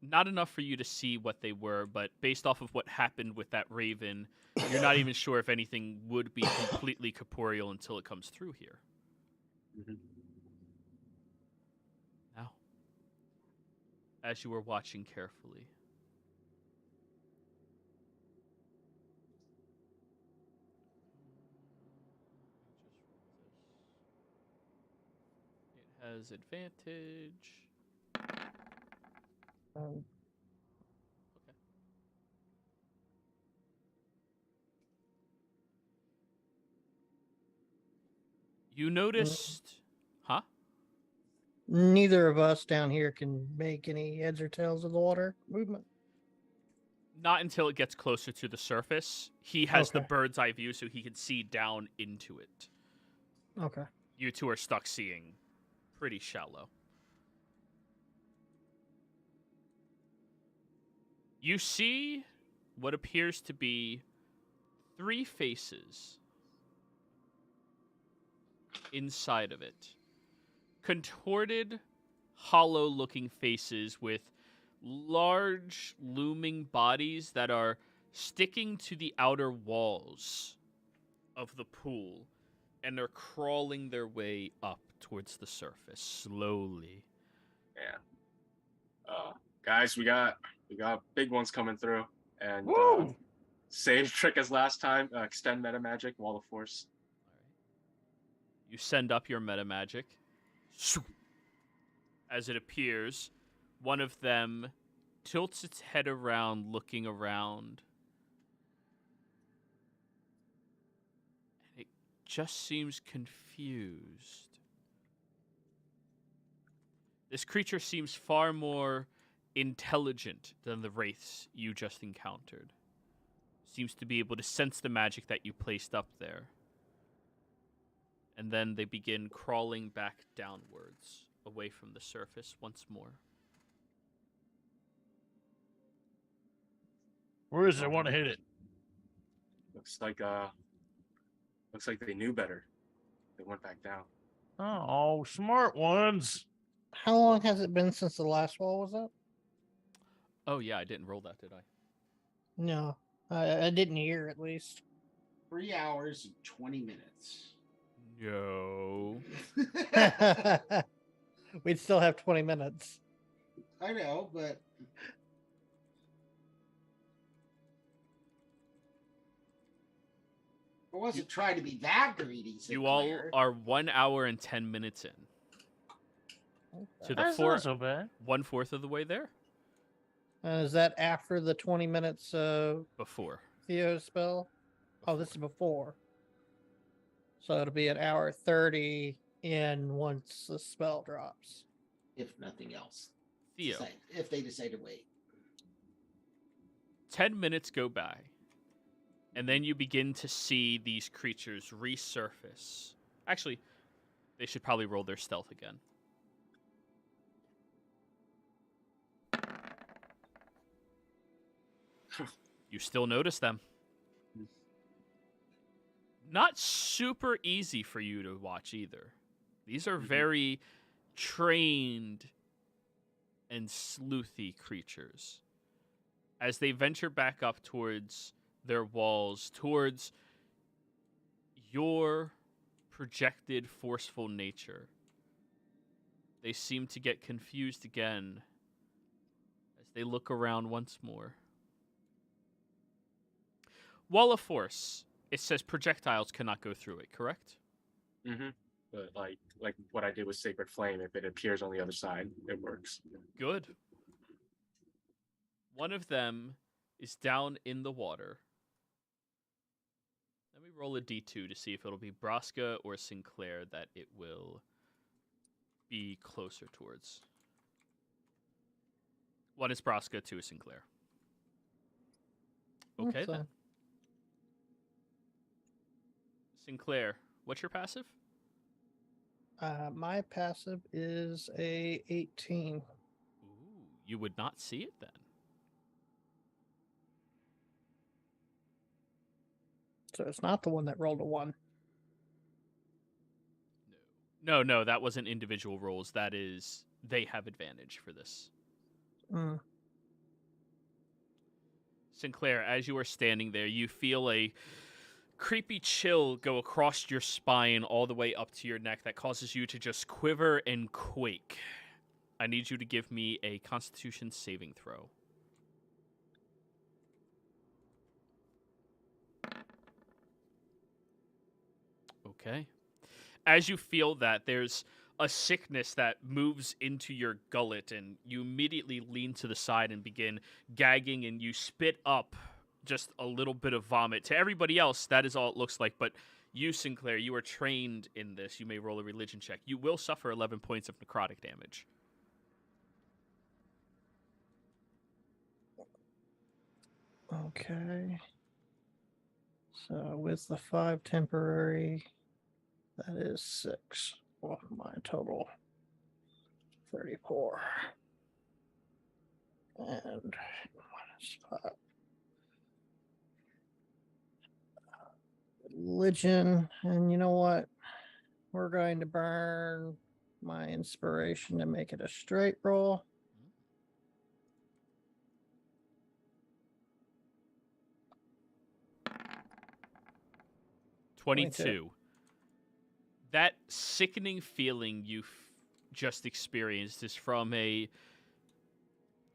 Not enough for you to see what they were, but based off of what happened with that raven, you're not even sure if anything would be completely corporeal until it comes through here. Mm-hmm. Now, as you were watching carefully, it has advantage. Um, Okay. You noticed, huh? neither of us down here can make any heads or tails of the water movement. Not until it gets closer to the surface. He has the Okay. bird's eye view so he can see down into it. Okay. You two are stuck seeing pretty shallow. You see what appears to be 3 faces. inside of it. Contorted, hollow-looking faces with large, looming bodies that are sticking to the outer walls of the pool, and they're crawling their way up towards the surface slowly. Yeah. Guys, we got big ones coming through, and Woo! same trick as last time. Extend meta magic, wall of force. You send up your meta magic. As it appears, one of them tilts its head around, looking around. And it just seems confused. This creature seems far more intelligent than the wraiths you just encountered. Seems to be able to sense the magic that you placed up there. And then they begin crawling back downwards, away from the surface once more. Where is it? I want to hit it. Looks like they knew better. They went back down. Oh, smart ones. How long has it been since the last wall was up? Oh yeah, I didn't roll that, did I? No, I didn't hear at least. 3 hours and 20 minutes. No. We'd still have 20 minutes. I know, but I wasn't trying to be that greedy. You all Sinclair. are 1 hour and 10 minutes in. To the That's not so bad. 1/4 of the way there. Is that after the 20 minutes Before. Theo spell? Oh, this is before. So it'll be an hour 30 in once the spell drops. If nothing else. Theo. If they decide to wait. 10 minutes go by. And then you begin to see these creatures resurface. Actually, they should probably roll their stealth again. You still notice them. Not super easy for you to watch either. These are very trained and sleuthy creatures. As they venture back up towards their walls, towards your projected forceful nature, they seem to get confused again as they look around once more. Wall of Force. It says projectiles cannot go through it, correct? Mm-hmm. But like what I did with Sacred Flame, if it appears on the other side, it works. Good. One of them is down in the water. Let me roll a d2 to see if it'll be Braska or Sinclair that it will be closer towards. One is Braska, two is Sinclair. Okay, then. Sinclair, what's your passive? My passive is a 18. Ooh, you would not see it then. So it's not the one that rolled a 1. No, that wasn't individual rolls. That is, they have advantage for this. Mm. Sinclair, as you are standing there, you feel a creepy chill go across your spine all the way up to your neck that causes you to just quiver and quake. I need you to give me a Constitution saving throw. Okay. As you feel that, there's a sickness that moves into your gullet, and you immediately lean to the side and begin gagging, and you spit up just a little bit of vomit. To everybody else, that is all it looks like, but you, Sinclair, you are trained in this. You may roll a religion check. You will suffer 11 points of necrotic damage. Okay. So with the 5 temporary, that is 6. Well, my total 34. And minus 5. Religion, and you know what? we're going to burn my inspiration to make it a straight roll. $22. That sickening feeling you just experienced is from a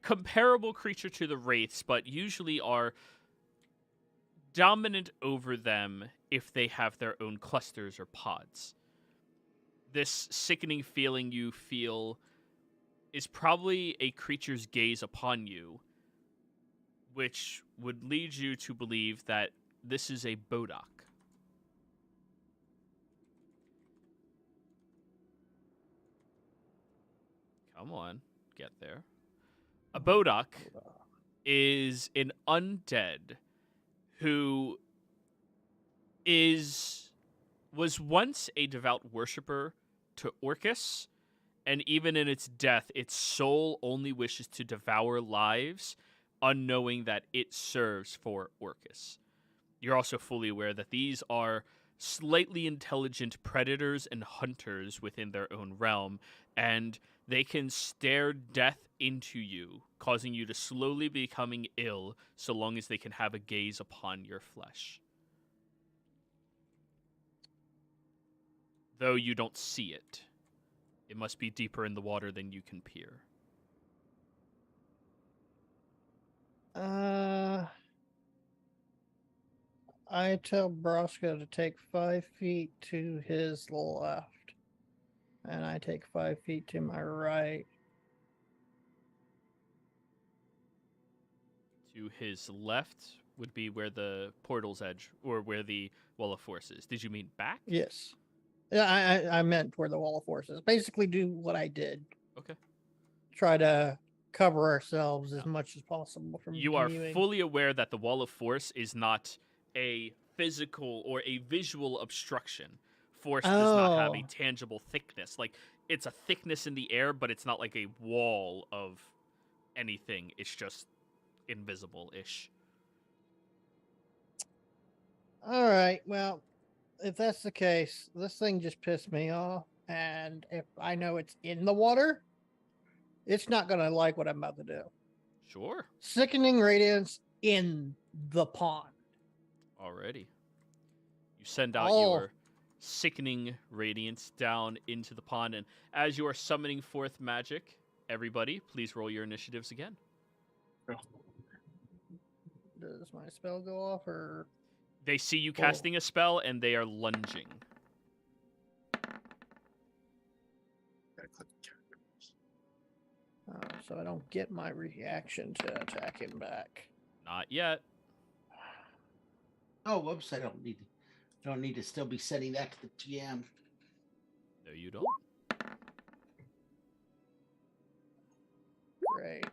comparable creature to the wraiths, but usually are dominant over them if they have their own clusters or pods. This sickening feeling you feel is probably a creature's gaze upon you, which would lead you to believe that this is a Bodok. Come on, get there. A Bodok is an undead who was once a devout worshiper to Orcus, and even in its death, its soul only wishes to devour lives, unknowing that it serves for Orcus. You're also fully aware that these are slightly intelligent predators and hunters within their own realm, and they can stare death into you, causing you to slowly becoming ill so long as they can have a gaze upon your flesh. Though you don't see it. It must be deeper in the water than you can peer. I tell Brosco to take 5 feet to his left, and I take 5 feet to my right. To his left would be where the portal's edge, or where the wall of force is. Did you mean back? Yes. Yeah, I meant where the wall of force is. Basically do what I did. Okay. Try to cover ourselves as much as possible from You are viewing. fully aware that the wall of force is not a physical or a visual obstruction. Force does not have a tangible thickness. Like, it's a thickness in the air, but it's not like a wall of anything. It's just invisible-ish. All right. Well, if that's the case, this thing just pissed me off. And if I know it's in the water, it's not going to like what I'm about to do. Sure. Sickening radiance in the pond. Alrighty. You send out your sickening radiance down into the pond, and as you are summoning forth magic, everybody, please roll your initiatives again. Does my spell go off, or...? They see you casting a spell, and they are lunging. So I don't get my reaction to attack him back. Not yet. Oh, whoops! I don't need to still be setting that to the GM. No, you don't. Great.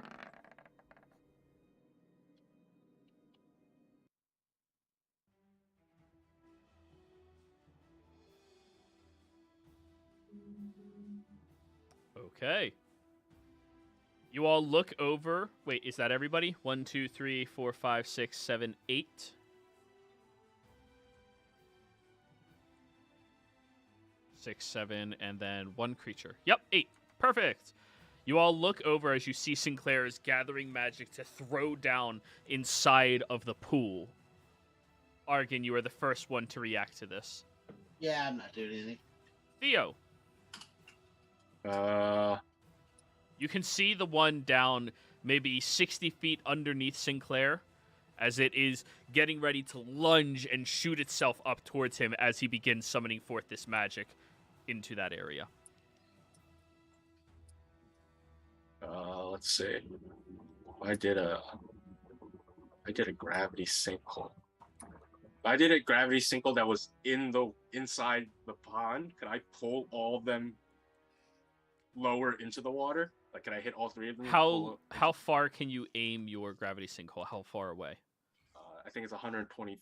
Okay. You all look over. Wait, is that everybody? 1, 2, 3, 4, 5, 6, 7, 8. 6, 7, and then 1 creature. Yep, 8. Perfect. You all look over as you see Sinclair is gathering magic to throw down inside of the pool. Argon, you are the first one to react to this. Yeah, I'm not doing anything. Theo. You can see the one down maybe 60 feet underneath Sinclair as it is getting ready to lunge and shoot itself up towards him as he begins summoning forth this magic into that area. Let's see. I did a gravity sinkhole. If I did a gravity sinkhole that was inside the pond, could I pull all of them lower into the water? Like, can I hit all 3 of them? How far can you aim your gravity sinkhole? How far away? I think it's 120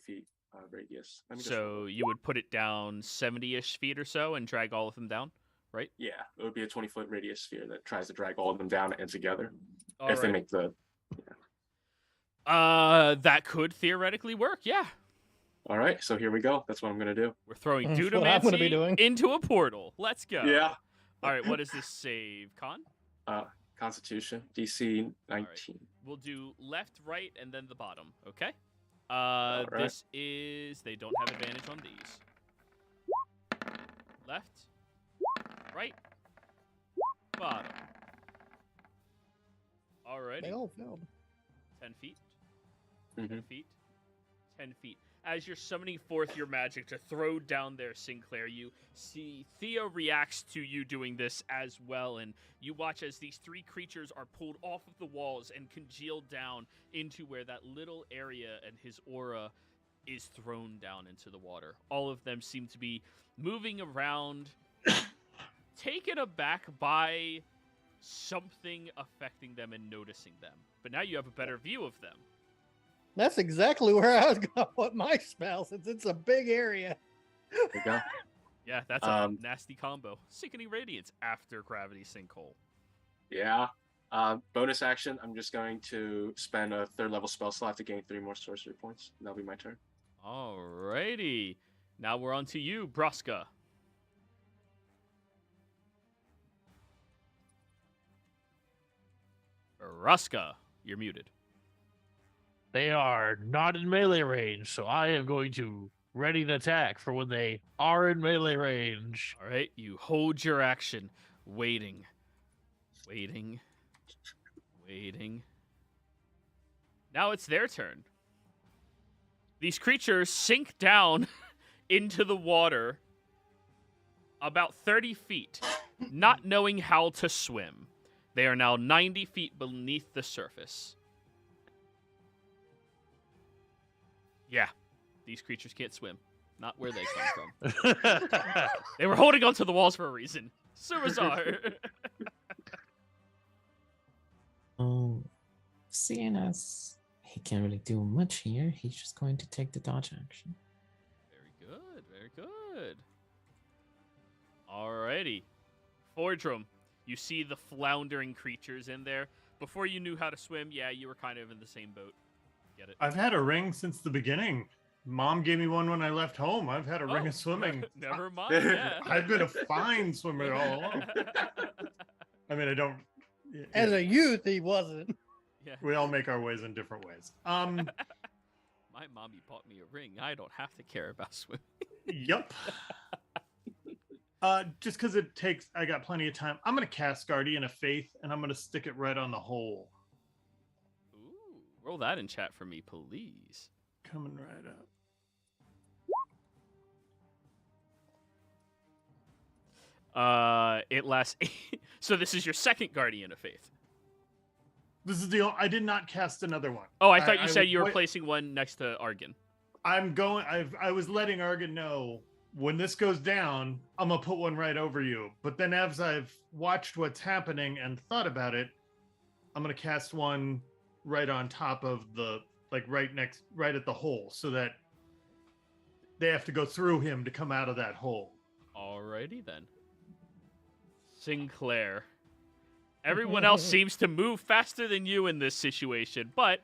feet radius. So you would put it down 70-ish feet or so and drag all of them down, right? Yeah, it would be a 20-foot radius sphere that tries to drag all of them down and together. All if right. they make the... That could theoretically work, yeah. All right, so here we go. That's what I'm gonna do. We're throwing That's what I'm gonna be Dudomancy doing. into a portal. Let's go. Yeah. All right, what is this save, Con? Constitution, DC 19. Right. We'll do left, right, and then the bottom, okay? Right. This is... They don't have advantage on these. Left, right, bottom. Alrighty. They all failed. 10 feet. Mhm. 10 feet. 10 feet. As you're summoning forth your magic to throw down there, Sinclair, you see Theo reacts to you doing this as well, and you watch as these three creatures are pulled off of the walls and congealed down into where that little area and his aura is thrown down into the water. All of them seem to be moving around, taken aback by something affecting them and noticing them. But now you have a better view of them. That's exactly where I was going with my spell, since it's a big area. There we go. Yeah, that's a nasty combo. Sickening Radiance after Gravity Sinkhole. Yeah. Bonus action, I'm just going to spend a 3rd level spell slot to gain 3 more sorcery points. That'll be my turn. Alrighty. Now we're on to you, Bruska. Bruska, you're muted. They are not in melee range, so I am going to ready an attack for when they are in melee range. All right, you hold your action, waiting. Waiting. Waiting. Now it's their turn. These creatures sink down into the water about 30 feet, not knowing how to swim. They are now 90 feet beneath the surface. Yeah, these creatures can't swim. Not where they come from. They were holding onto the walls for a reason. Surazar. Seeing as he can't really do much here, he's just going to take the dodge action. Very good, very good. Alrighty. Fordrum, you see the floundering creatures in there. Before you knew how to swim, yeah, you were kind of in the same boat. Get it? I've had a ring since the beginning. Mom gave me one when I left home. I've had a ring of swimming. Never mind. Yeah. I've been a fine swimmer all along. I mean, I don't. As a youth, he wasn't. Yeah. We all make our ways in different ways. My mommy bought me a ring. I don't have to care about swimming. Yep. Just because it takes, I got plenty of time. I'm gonna cast Guardian of Faith, and I'm gonna stick it right on the hole. Ooh, roll that in chat for me, please. Coming right up. It lasts. So this is your second Guardian of Faith. This is I did not cast another one. Oh, I thought you said you were placing one next to Argon. I'm going. I was letting Argon know when this goes down, I'm gonna put one right over you. But then as I've watched what's happening and thought about it, I'm gonna cast one right on top of the right at the hole, so that they have to go through him to come out of that hole. Alrighty then. Sinclair. Everyone else seems to move faster than you in this situation, but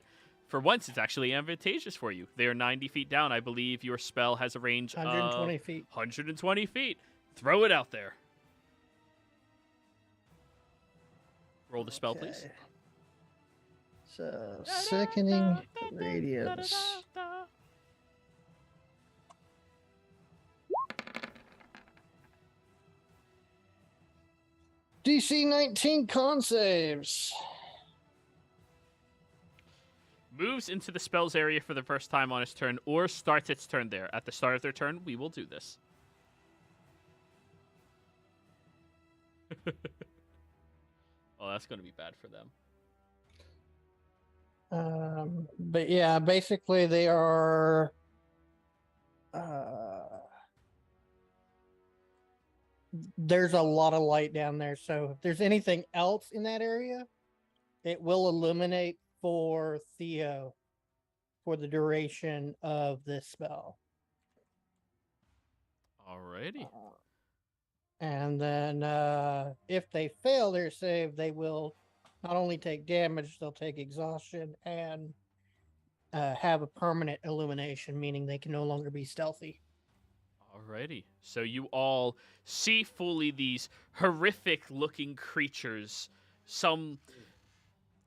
for once it's actually advantageous for you. They are 90 feet down. I believe your spell has a range 120 of feet. 120 feet. Throw it out there. Roll the spell, please. So, sickening radiance. DC 19 con saves. Moves into the spells area for the first time on its turn, or starts its turn there. At the start of their turn, we will do this. Oh, that's going to be bad for them. But yeah, basically they are there's a lot of light down there, so if there's anything else in that area, it will illuminate for Theo for the duration of this spell. Alrighty. And then if they fail their save, they will not only take damage, they'll take exhaustion and have a permanent illumination, meaning they can no longer be stealthy. Alrighty. So you all see fully these horrific-looking creatures, some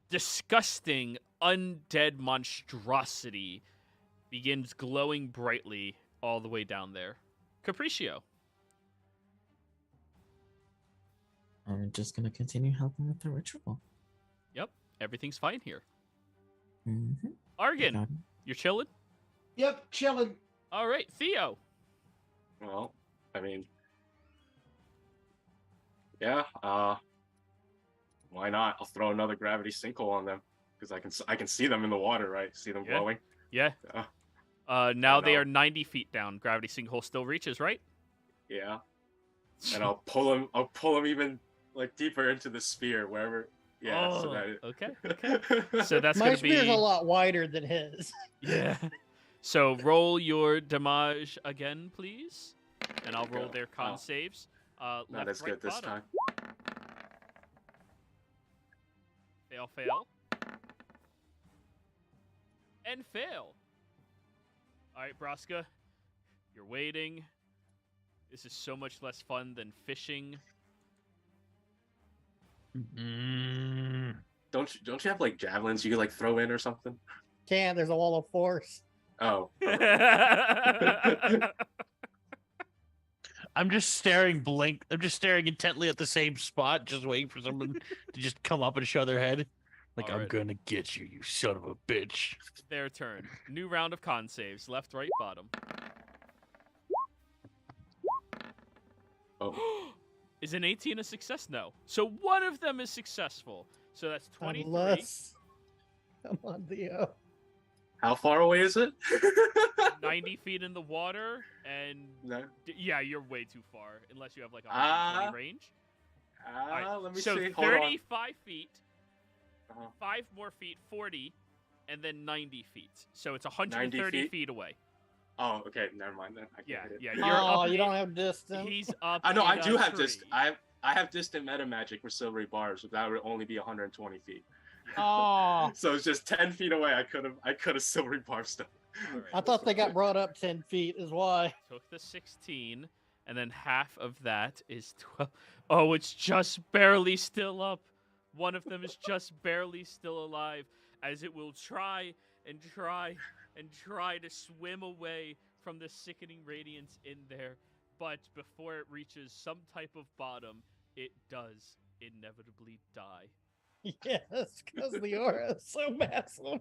disgusting undead monstrosity begins glowing brightly all the way down there. Capriccio. I'm just gonna continue helping with the ritual. Yep, everything's fine here. Mm-hmm. Argan, you're chilling? Yep, chilling. All right, Theo. Well, I mean, yeah. Why not? I'll throw another gravity sinkhole on them because I can see them in the water, right? See them Yeah. glowing. Yeah. Now they are 90 feet down. Gravity sinkhole still reaches, right? Yeah. And I'll pull them even like deeper into the sphere, wherever. Yeah. Oh, so that okay. So that's My going to spear's be a lot wider than his. Yeah. So roll your damage again, please, and I'll roll their con Oh. saves. Not Left, as right, good this bottom. time. Fail, fail. And fail. All right, Braska. You're waiting. This is so much less fun than fishing. Don't you have like javelins you could like throw in or something? Can't. There's a wall of force. Oh. I'm just staring intently at the same spot, just waiting for someone to just come up and show their head. Like, I'm Alright. gonna get you, you son of a bitch. Their turn. New round of con saves. Left, right, bottom. Oh. Is an 18 a success? No. So one of them is successful. So that's 23. Unless... Come on, Theo. How far away is it? 90 feet in the water, and No. yeah, you're way too far, unless you have like 120 range. Alright, Let me so see. Hold on. 35 feet, Uh-huh. 5 more feet, 40, and then 90 feet. So it's 130 90 feet away. Oh, okay. Never mind then. I can't hit it. Yeah, you're Oh, up you in- don't have distance. He's up. I know. in I do a have tree. I have distant meta magic for silvery bars, but that would only be 120 feet. Oh, So it's just 10 feet away. I could have silvery bar stuff. All right. I thought they got brought up 10 feet, is why. Took the 16, and then half of that is 12. Oh, it's just barely still up. One of them is just barely still alive, as it will try and try and try to swim away from the sickening radiance in there. But before it reaches some type of bottom, it does inevitably die. Yes, because the aura is so massive.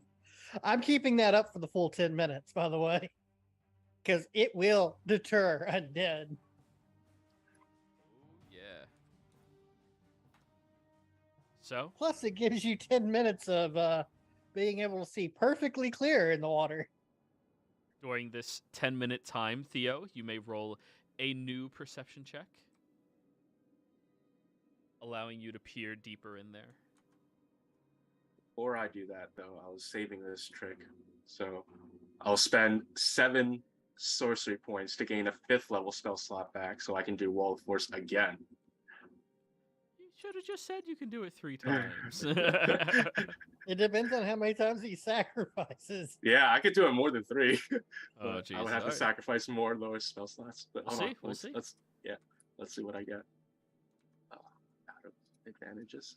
I'm keeping that up for the full 10 minutes, by the way. Because it will deter undead. Oh, yeah. So, Plus, it gives you 10 minutes of being able to see perfectly clear in the water. during this 10-minute time, Theo, you may roll a new perception check, allowing you to peer deeper in there. Before I do that, though, I was saving this trick. So I'll spend 7 sorcery points to gain a 5th level spell slot back so I can do Wall of Force again. You should have just said you can do it 3 times. It depends on how many times he sacrifices. Yeah, I could do it more than 3. Oh, but jeez. I would have to Alright. sacrifice more lower spell slots. But We'll hold on, see, we'll see. Let's see what I get. Out of advantages.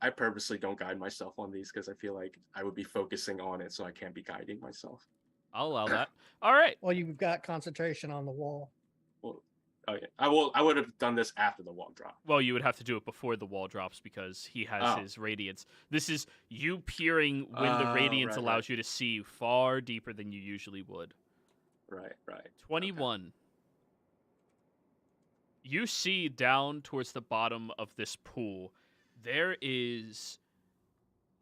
I purposely don't guide myself on these because I feel like I would be focusing on it, so I can't be guiding myself. I'll allow that. All right. Well, you've got concentration on the wall. Well, oh yeah, I would have done this after the wall drop. Well, you would have to do it before the wall drops because he has Oh. his radiance. This is you peering when the Oh, radiance right, allows you to see far deeper than you usually would. Right. 21. You see down towards the bottom of this pool, there is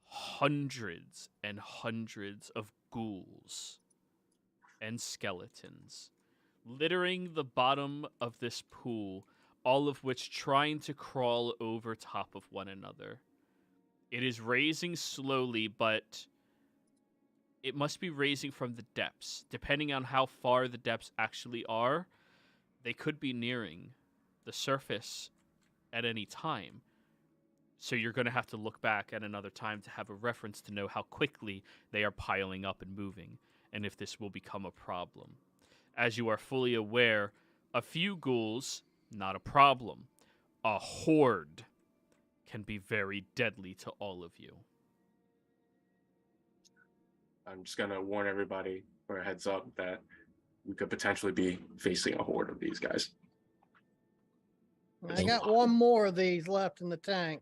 hundreds and hundreds of ghouls and skeletons littering the bottom of this pool, all of which trying to crawl over top of one another. It is raising slowly, but it must be raising from the depths. Depending on how far the depths actually are, they could be nearing the surface at any time. So you're going to have to look back at another time to have a reference to know how quickly they are piling up and moving, and if this will become a problem. As you are fully aware, a few ghouls, not a problem. A horde can be very deadly to all of you. I'm just gonna warn everybody for a heads up that we could potentially be facing a horde of these guys. I got one more of these left in the tank.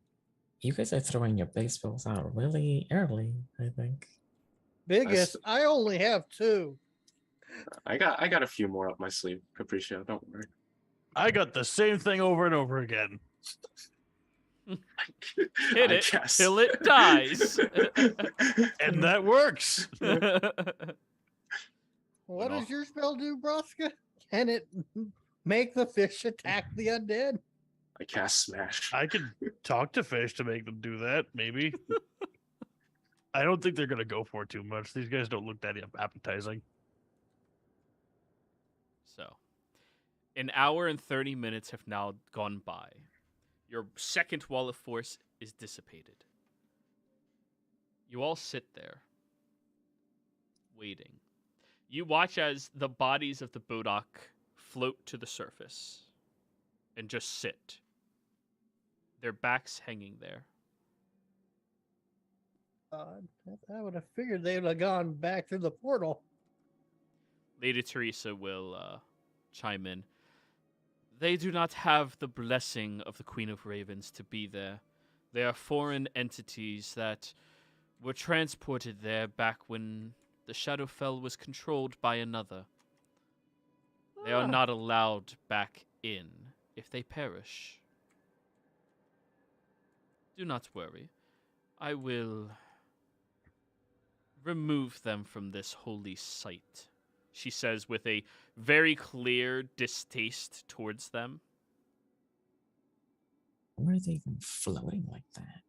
You guys are throwing your baseballs out really early, I think. Biggest, I only have 2. I got a few more up my sleeve, Capriccio. Don't worry. I got the same thing over and over again. Hit it till it dies. And that works. What does your spell do, Broska? Can it make the fish attack the undead? I cast Smash. I could talk to fish to make them do that, maybe. I don't think they're going to go for it too much. These guys don't look that appetizing. So, an hour and 30 minutes have now gone by. Your second wall of force is dissipated. You all sit there, waiting. You watch as the bodies of the Bodok float to the surface and just sit. Their backs hanging there. I would have figured they would have gone back through the portal. Lady Teresa will chime in. They do not have the blessing of the Queen of Ravens to be there. They are foreign entities that were transported there back when the Shadowfell was controlled by another. They are not allowed back in if they perish. Do not worry. I will remove them from this holy site, she says with a very clear distaste towards them. Why are they even floating like that?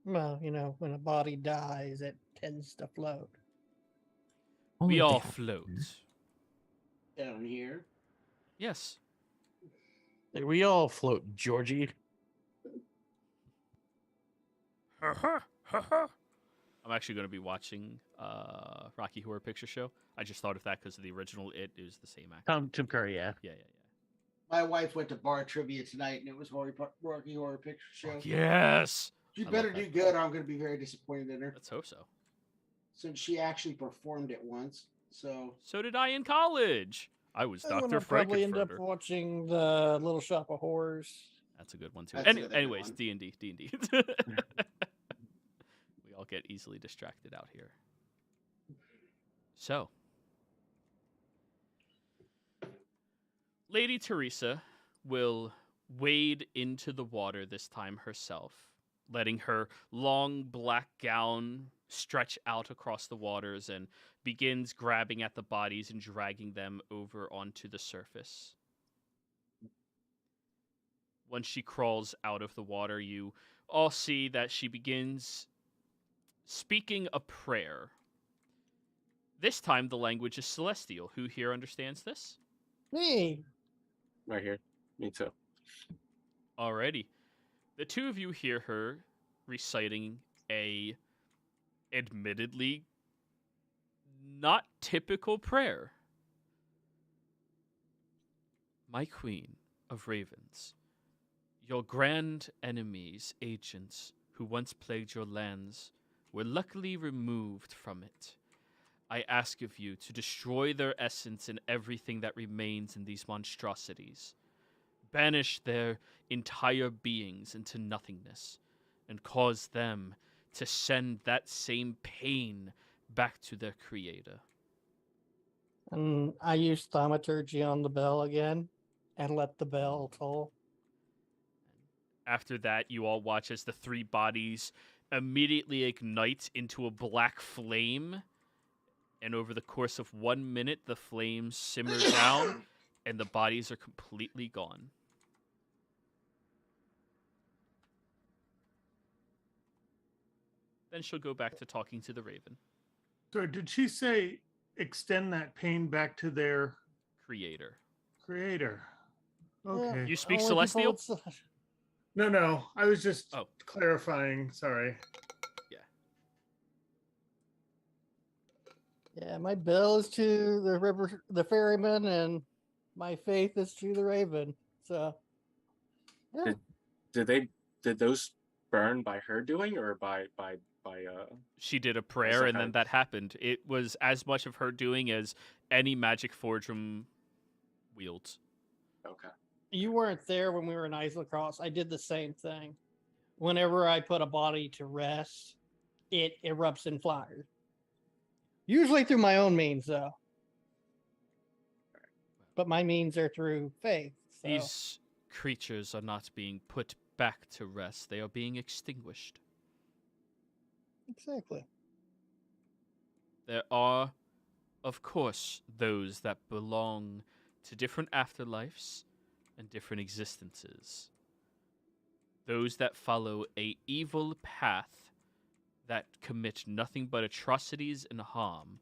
Well, when a body dies, it tends to float. Only We if they all have- float. Down here. Yes. We all float, Georgie. I'm actually going to be watching Rocky Horror Picture Show. I just thought of that because of the original. It is the same actor. Tim Curry, yeah. Yeah. My wife went to bar trivia tonight, and it was Rocky Horror Picture Show. Yes. She I better love do that. good, or I'm going to be very disappointed in her. Let's hope so. Since she actually performed it once, so So did I in college. I was I'm Dr. gonna probably end up Frankenfurter. watching the Little Shop of Horrors. That's a good one too. That's another good Anyways, one. D&D. We all get easily distracted out here. So, Lady Teresa will wade into the water this time herself, letting her long black gown stretch out across the waters and begins grabbing at the bodies and dragging them over onto the surface. Once she crawls out of the water, you all see that she begins speaking a prayer. This time the language is celestial. Who here understands this? Me. Right here. Me too. Alrighty. The two of you hear her reciting a admittedly not typical prayer. My queen of ravens, your grand enemies, agents who once plagued your lands, were luckily removed from it. I ask of you to destroy their essence and everything that remains in these monstrosities. Banish their entire beings into nothingness, and cause them to send that same pain back to their creator. And I use thaumaturgy on the bell again and let the bell toll. After that, you all watch as the three bodies immediately ignite into a black flame, and over the course of 1 minute, the flames simmer down, and the bodies are completely gone. Then she'll go back to talking to the raven. So did she say extend that pain back to their Creator. creator? Yeah. Okay. You speak Only Celestial? people No. I was just Oh. clarifying. Sorry. Yeah, my bill is to the ferryman, and my faith is to the raven. So, yeah. Did those burn by her doing or by She did a prayer, and then that happened. It was as much of her doing as any magic forge room wields. Okay. You weren't there when we were in Isla Cross. I did the same thing. Whenever I put a body to rest, it erupts in fire. Usually through my own means, though. But my means are through faith. So. These creatures are not being put back to rest. They are being extinguished. Exactly. There are, of course, those that belong to different afterlives and different existences. Those that follow a evil path that commit nothing but atrocities and harm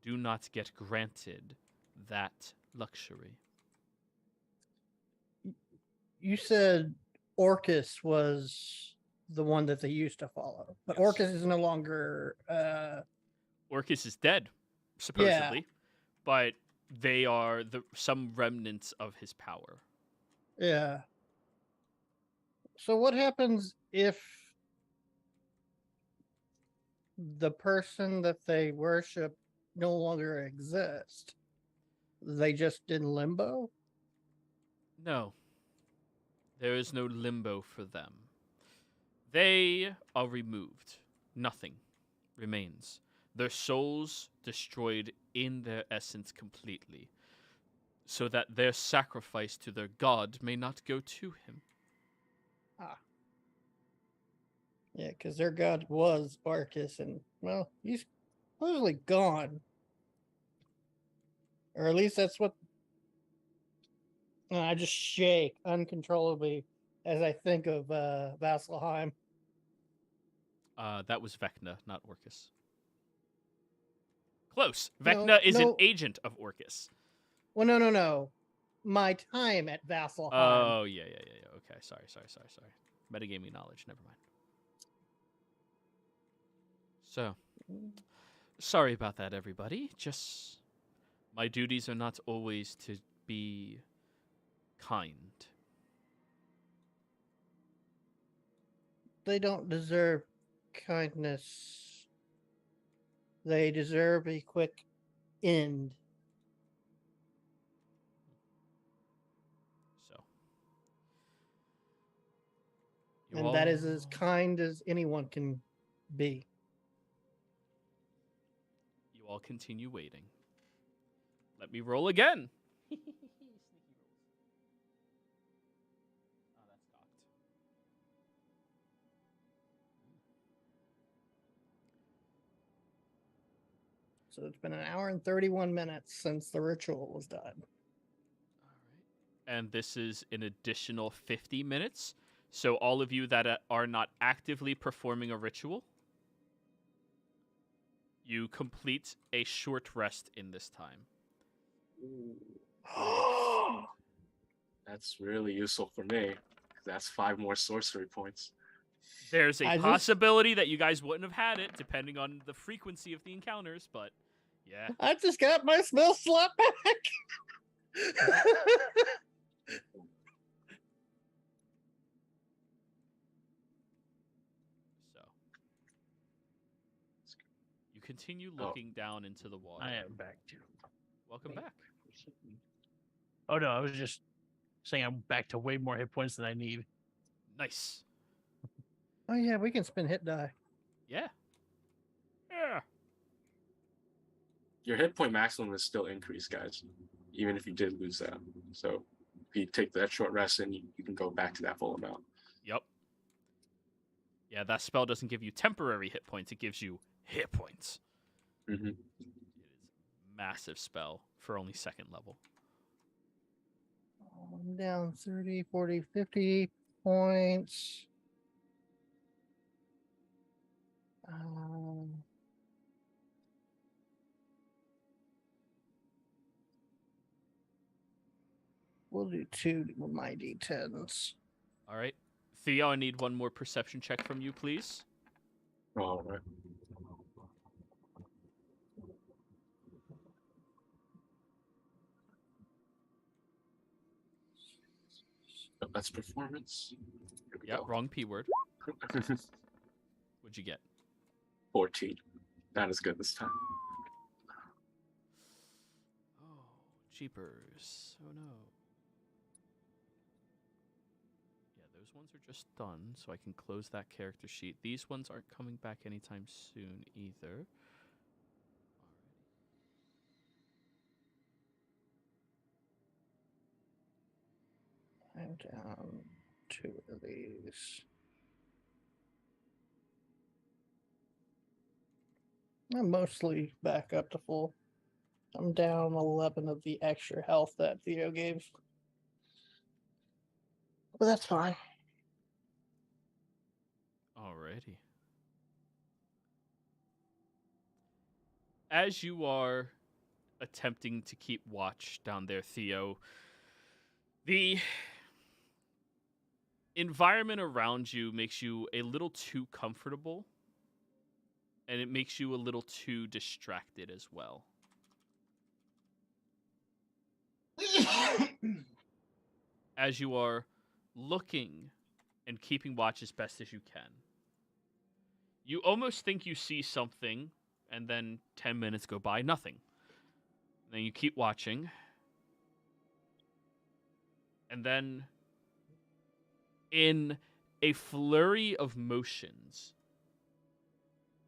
do not get granted that luxury. You said Orcus was the one that they used to follow, but Yes. Orcus is no longer. Orcus is dead, supposedly, but they are some remnants of his power. Yeah. So what happens if the person that they worship no longer exists? They just in limbo? No. There is no limbo for them. They are removed. Nothing remains. Their souls destroyed in their essence completely, so that their sacrifice to their god may not go to him. Yeah, because their god was Arcus, and, well, he's supposedly gone. Or at least that's what... I just shake uncontrollably as I think of Vasselheim. That was Vecna, not Orcus. Close. Vecna is an agent of Orcus. Well, no. My time at Vasselheim. Oh, yeah. Okay, sorry. Metagaming knowledge, never mind. So, sorry about that, everybody. Just, my duties are not always to be kind. They don't deserve kindness. They deserve a quick end. So, and that is as kind as anyone can be. You all continue waiting. Let me roll again. That's docked. So it's been an hour and 31 minutes since the ritual was done. All right. And this is an additional 50 minutes. So all of you that are not actively performing a ritual, you complete a short rest in this time. That's really useful for me. That's 5 more sorcery points. There's a possibility that you guys wouldn't have had it, depending on the frequency of the encounters, but yeah. I just got my spell slot back. So, you continue looking down into the water. I am back too. Welcome back. Oh no, I was just saying I'm back to way more hit points than I need. Nice. Oh yeah, we can spin hit die. Yeah. Your hit point maximum is still increased, guys, even if you did lose that. So if you take that short rest, then you can go back to that full amount. Yep. Yeah, that spell doesn't give you temporary hit points. It gives you hit points. Mm-hmm. It is a massive spell for only 2nd level. I'm down 30, 40, 50 points. We'll do 2 with my D10s. All right. Theo, I need one more perception check from you, please. All right. Oh, that's performance. Here we Yep, go. wrong P word. What'd you get? 14. Not as good this time. Oh, jeepers. Oh, no. Yeah, those ones are just done, so I can close that character sheet. These ones aren't coming back anytime soon either. I'm down 2 of these. I'm mostly back up to full. I'm down 11 of the extra health that Theo gave. But that's fine. Alrighty. As you are attempting to keep watch down there, Theo, the environment around you makes you a little too comfortable, and it makes you a little too distracted as well. As you are looking and keeping watch as best as you can, you almost think you see something, and then 10 minutes go by, nothing. And then you keep watching, and then in a flurry of motions,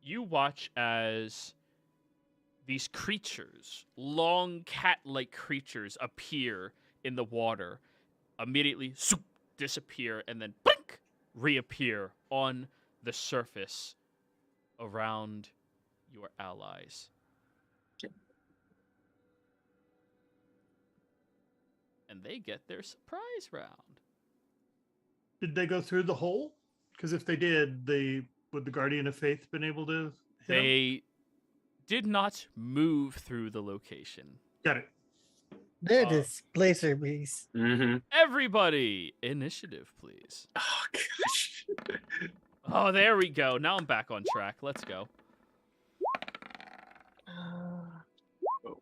you watch as these creatures, long cat-like creatures, appear in the water, immediately disappear, and then blink, reappear on the surface around your allies. And they get their surprise round. Did they go through the hole? Because if they did, would the Guardian of Faith been able to hit them? They did not move through the location. Got it. They're just laser beasts. Mm-hmm. Everybody, initiative, please. Oh, gosh. Oh, there we go. Now I'm back on track. Let's go. Oh, no.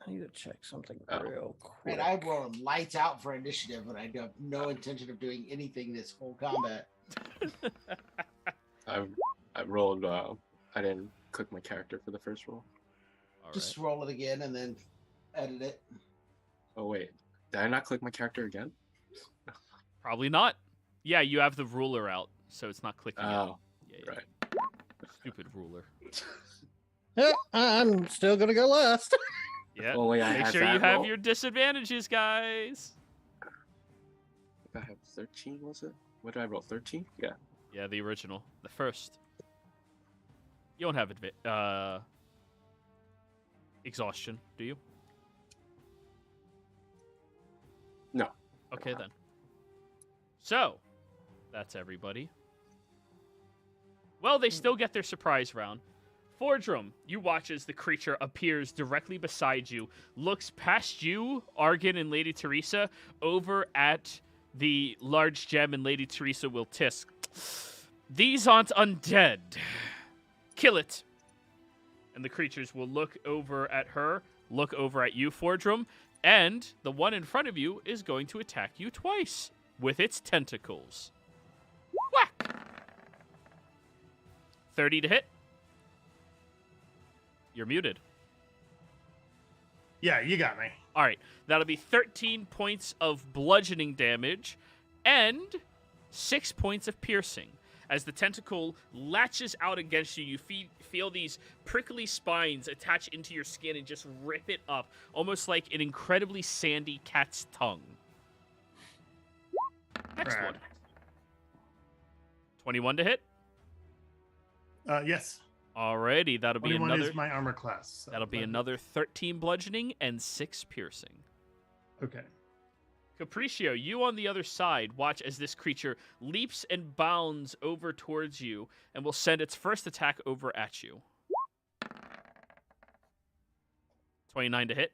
I need to check something Oh. real quick. And I rolled lights out for initiative, but I have no intention of doing anything this whole combat. I rolled. I didn't click my character for the first roll. All Just right. roll it again and then edit it. Oh wait, did I not click my character again? Probably not. Yeah, you have the ruler out, so it's not clicking. Oh, Yeah, right. Stupid ruler. Yeah, I'm still gonna go last. Yeah. Only I Make have sure you that have roll. your disadvantages, guys. I have 13. Was it? What did I roll? 13? Yeah. Yeah, the original, the first. You don't have exhaustion, do you? No. Okay then. So, that's everybody. Well, they still get their surprise round. Fordrum, you watch as the creature appears directly beside you, looks past you, Argon and Lady Teresa, over at the large gem, and Lady Teresa will tisk. These aren't undead. Kill it. And the creatures will look over at her, look over at you, Fordrum, and the one in front of you is going to attack you twice with its tentacles. Whack! 30 to hit. You're muted. Yeah, you got me. All right, that'll be 13 points of bludgeoning damage and 6 points of piercing. As the tentacle latches out against you, you feel these prickly spines attach into your skin and just rip it up, almost like an incredibly sandy cat's tongue. Next Rad. one. 21 to hit. Yes. Alrighty, that'll be 21 another. is my armor class. So That'll be but- another 13 bludgeoning and 6 piercing. Okay. Capriccio, you on the other side watch as this creature leaps and bounds over towards you and will send its first attack over at you. 29 to hit.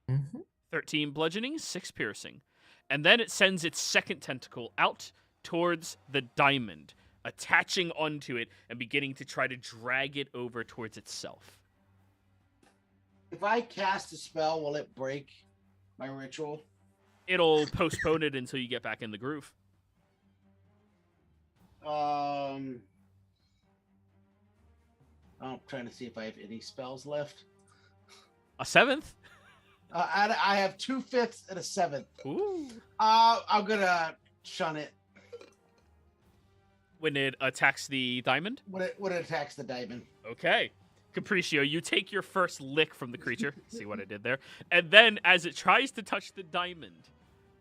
Mm-hmm. 13 bludgeoning, 6 piercing. And then it sends its second tentacle out towards the diamond, attaching onto it and beginning to try to drag it over towards itself. If I cast a spell, will it break my ritual? It'll postpone it until you get back in the groove. I'm trying to see if I have any spells left. A 7th? I have 2/5 and a 7th. Ooh. I'm gonna shun it When it attacks the diamond? when it attacks the diamond. Okay. Capriccio, you take your first lick from the creature. See what I did there? And then as it tries to touch the diamond,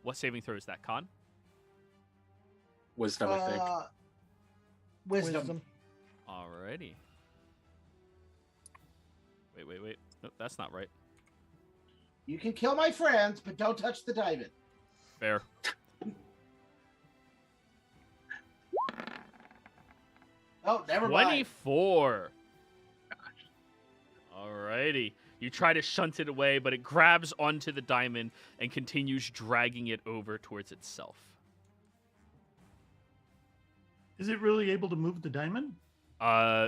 what saving throw is that, Con? Wisdom, I think. Wisdom. Alrighty. Wait. Nope, that's not right. You can kill my friends, but don't touch the diamond. Fair. Oh, never mind. 24. Alrighty. You try to shunt it away, but it grabs onto the diamond and continues dragging it over towards itself. Is it really able to move the diamond?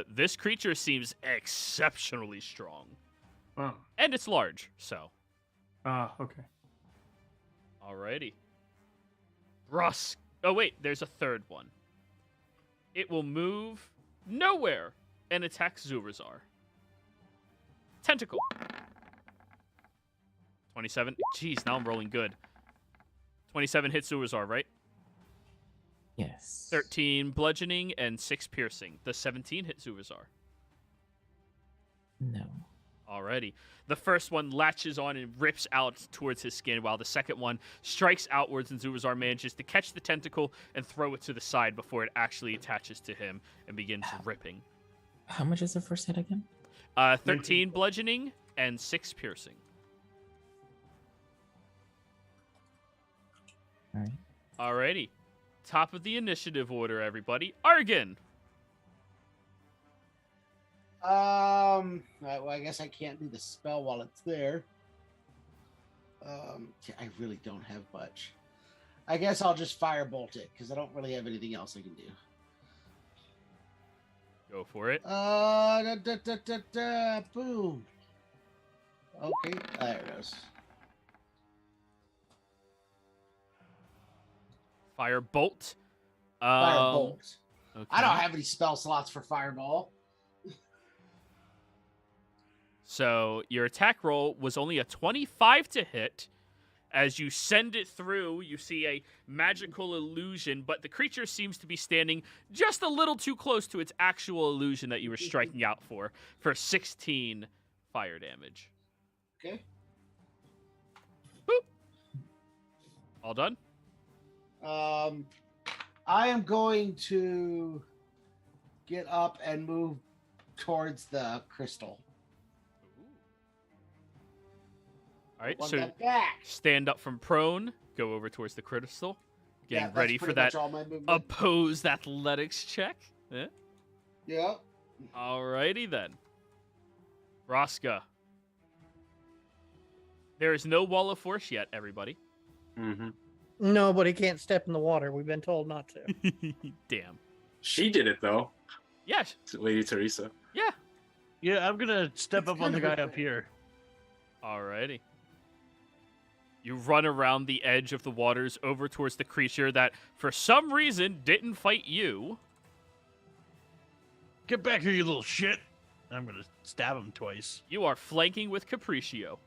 This creature seems exceptionally strong. Oh. And it's large, so. Okay. Alrighty. Rusk. Oh, wait, there's a third one. It will move nowhere and attack Zurazar. Tentacle. 27. Jeez, now I'm rolling good. 27 hits Zurazar, right? Yes. 13 bludgeoning and 6 piercing. The 17 hit Zurazar. No. Alrighty. The first one latches on and rips out towards his skin, while the second one strikes outwards, and Zurazar manages to catch the tentacle and throw it to the side before it actually attaches to him and begins ripping. How much is the first hit again? 13 bludgeoning and 6 piercing. All right. Alrighty. Top of the initiative order, everybody. Argon! Well, I guess I can't do the spell while it's there. I really don't have much. I guess I'll just firebolt it because I don't really have anything else I can do. Go for it. Boom. Okay, there it goes. Firebolt. Firebolt. Okay. I don't have any spell slots for fireball. So your attack roll was only a 25 to hit. As you send it through, you see a magical illusion, but the creature seems to be standing just a little too close to its actual illusion that you were striking out for 16 fire damage. Okay. Boop. All done? I am going to get up and move towards the crystal. All right, Want so that back. stand up from prone, go over towards the crystal, getting That's ready for pretty that much all my movement. opposed athletics check. Yeah. Yep. Alrighty then. Roska. There is no wall of force yet, everybody. Mm-hmm. No, but he can't step in the water. We've been told not to. Damn. She did it though, Yes. Lady Teresa. Yeah. Yeah, I'm gonna step up on the guy up here. Alrighty. You run around the edge of the waters over towards the creature that, for some reason, didn't fight you. Get back here, you little shit! I'm gonna stab him twice. You are flanking with Capriccio.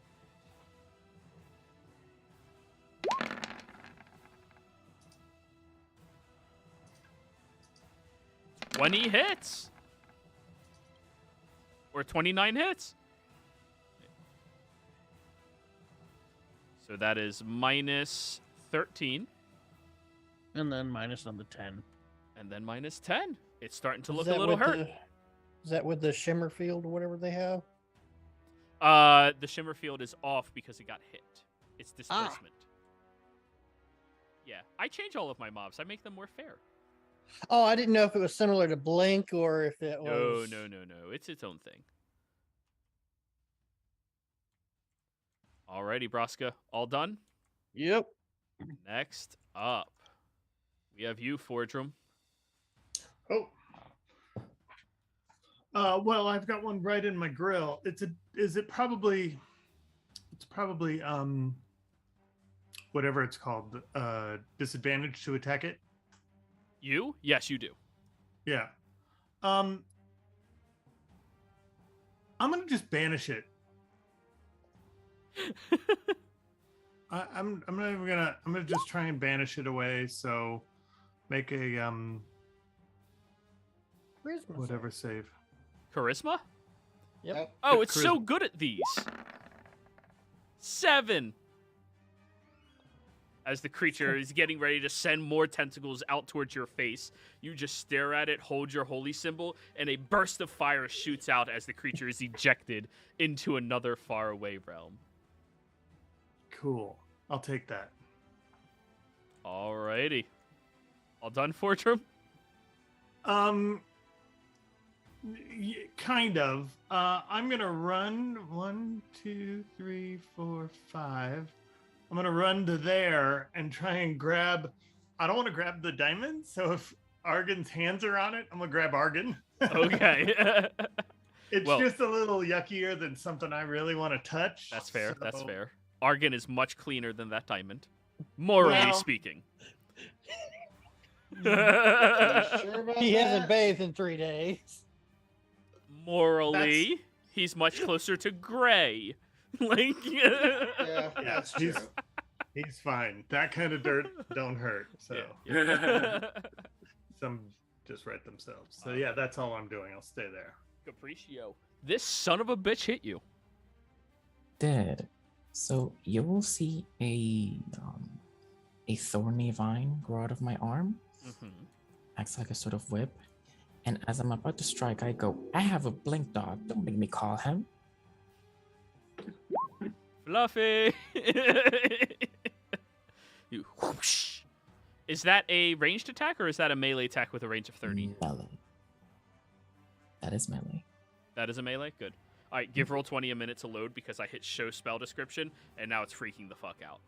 "20 hits. Or 29 hits. So that is minus 13. And then minus another 10. And then minus 10. It's starting to Is look a that little with hurt. Is that with the shimmer field or whatever they have? The shimmer field is off because it got hit. It's displacement. Yeah, I change all of my mobs. I make them more fair. Oh, I didn't know if it was similar to Blink or if it was. No. It's its own thing. Alrighty, Braska. All done? Yep. Next up, we have you, Fordrum. Oh. Well, I've got one right in my grill. It's probably whatever it's called, disadvantage to attack it. You? Yes, you do. Yeah. I'm gonna just banish it. I'm not even gonna. I'm gonna just try and banish it away. So, make a Charisma whatever save. Charisma? Yep. Oh, it's so Charisma. good at these. 7. As the creature is getting ready to send more tentacles out towards your face, you just stare at it, hold your holy symbol, and a burst of fire shoots out as the creature is ejected into another faraway realm. Cool. I'll take that. Alrighty. All done, Fortrum? Kind of. I'm gonna run 1, 2, 3, 4, 5. I'm gonna run to there and try and grab. I don't want to grab the diamond, so if Argon's hands are on it, I'm gonna grab Argon. Okay. It's Well- just a little yuckier than something I really want to touch. That's fair. That's so- fair. Argon is much cleaner than that diamond, morally Well- speaking. You sure about He hasn't that? bathed in 3 days. Morally, he's much closer to gray. Like, Yeah, Yeah, that's true. he's fine. That kind of dirt don't hurt. So yeah. some just right themselves. So yeah, that's all I'm doing. I'll stay there. Capriccio. This son of a bitch hit you. Dead. So you will see a thorny vine grow out of my arm, acts like a sort of whip, and as I'm about to strike, I go, "I have a blink dog. Don't make me call him." Fluffy. You whoosh. Is that a ranged attack or is that a melee attack with a range of 30? Melee. That is melee. That is a melee? Good. All right, give Roll20 a minute to load because I hit show spell description and now it's freaking the fuck out.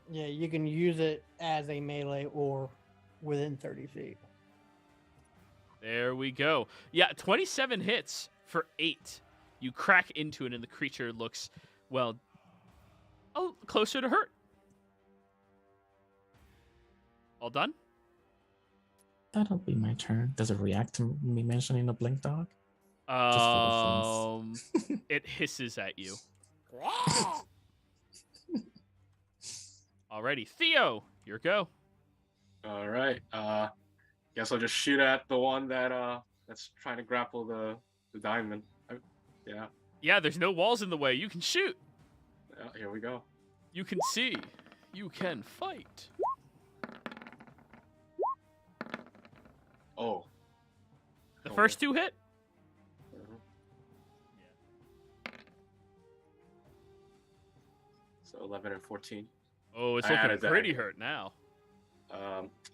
Yeah, you can use it as a melee or within 30 feet. There we go. Yeah, 27 hits for 8. You crack into it and the creature looks, well, closer to hurt. All done? That'll be my turn. Does it react to me mentioning a blink dog? Just for the It hisses at you. Alrighty, Theo, your go. All right. Guess I'll just shoot at the one that's trying to grapple the diamond. Yeah. Yeah, there's no walls in the way. You can shoot. Yeah. Here we go. You can see. You can fight. Oh. The first 2 hit. Mhm. So 11 and 14. Oh, it's I looking added that. pretty hurt now.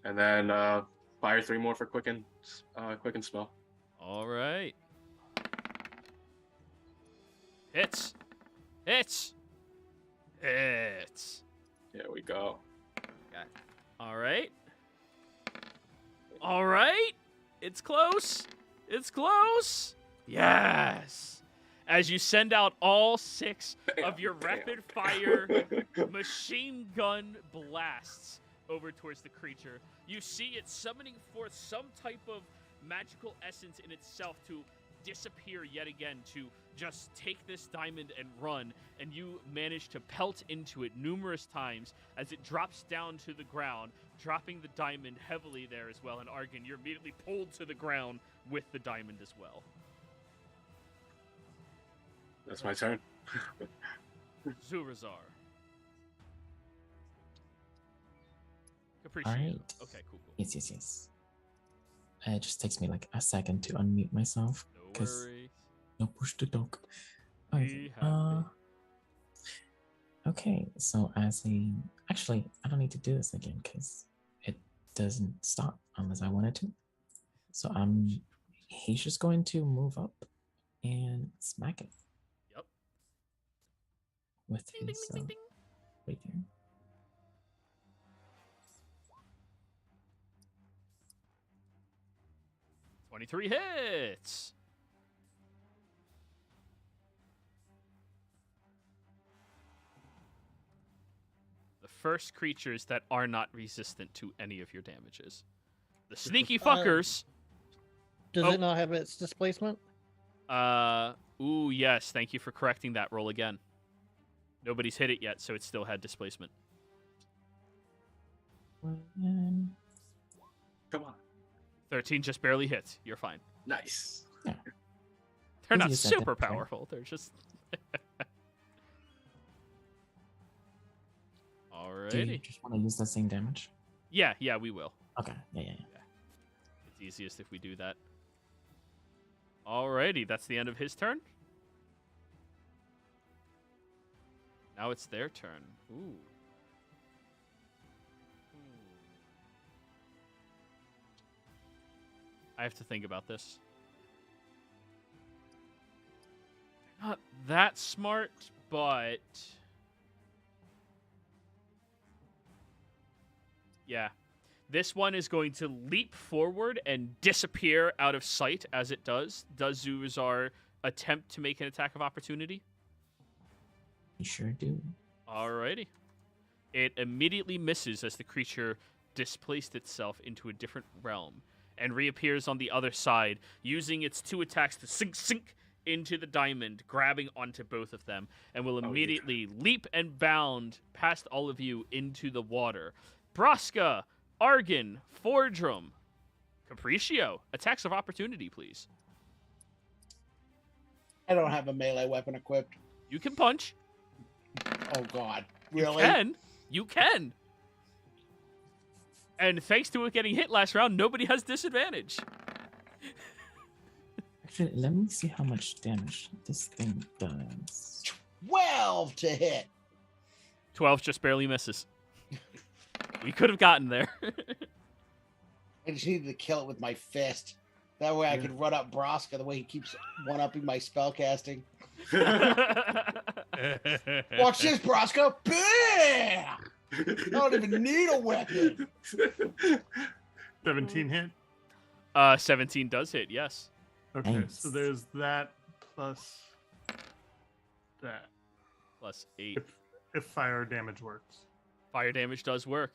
And then fire 3 more for quicken spell. All right. Hits. Hits. Hits. Here we go. All right. All right. It's close. It's close. Yes. As you send out all 6 of your rapid fire machine gun blasts over towards the creature, you see it summoning forth some type of magical essence in itself to disappear yet again, to just take this diamond and run, and you manage to pelt into it numerous times as it drops down to the ground, dropping the diamond heavily there as well. And Argon, you're immediately pulled to the ground with the diamond as well. That's my turn. Zurazar. Capriccio. Alright. Okay, cool. Yes. It just takes me like a second to unmute myself. No 'cause- worries. No push to talk. Be Okay. happy. Okay, so actually, I don't need to do this again because it doesn't stop unless I wanted to. So he's just going to move up and smack it. Yep. with Ding, ding, his ding, ding, ding. rapier. "23 hits." The first creatures that are not resistant to any of your damages. The sneaky fuckers. Does Oh. it not have its displacement? Ooh, yes. Thank you for correcting that roll again. Nobody's hit it yet, so it still had displacement. And Come on. 13 just barely hits. You're fine. Nice. They're not Use that super damage, right? powerful. They're just... do you Alrighty. just want to use the same damage? Yeah, we will. Okay, yeah. It's easiest if we do that. Alrighty, that's the end of his turn. Now it's their turn. Ooh. I have to think about this. Not that smart, but... yeah. This one is going to leap forward and disappear out of sight as it does. Does Zuzar attempt to make an attack of opportunity? You sure do. Alrighty. It immediately misses as the creature displaced itself into a different realm and reappears on the other side, using its 2 attacks to sink into the diamond, grabbing onto both of them, and will immediately leap and bound past all of you into the water. Braska, Argon, Fordrum, Capriccio, attacks of opportunity, please. I don't have a melee weapon equipped. You can punch. Oh God, You really? can. You can. And thanks to it getting hit last round, nobody has disadvantage. Actually, let me see how much damage this thing does. 12 to hit. 12 just barely misses. We could have gotten there. I just needed to kill it with my fist. That way I could run up Braska the way he keeps one-upping my spell casting. Watch this, Braska. Bam! I don't even need a weapon. 17 hit. 17 does hit, yes. Okay, Nice. so there's that plus that. Plus 8. If fire damage works. Fire damage does work.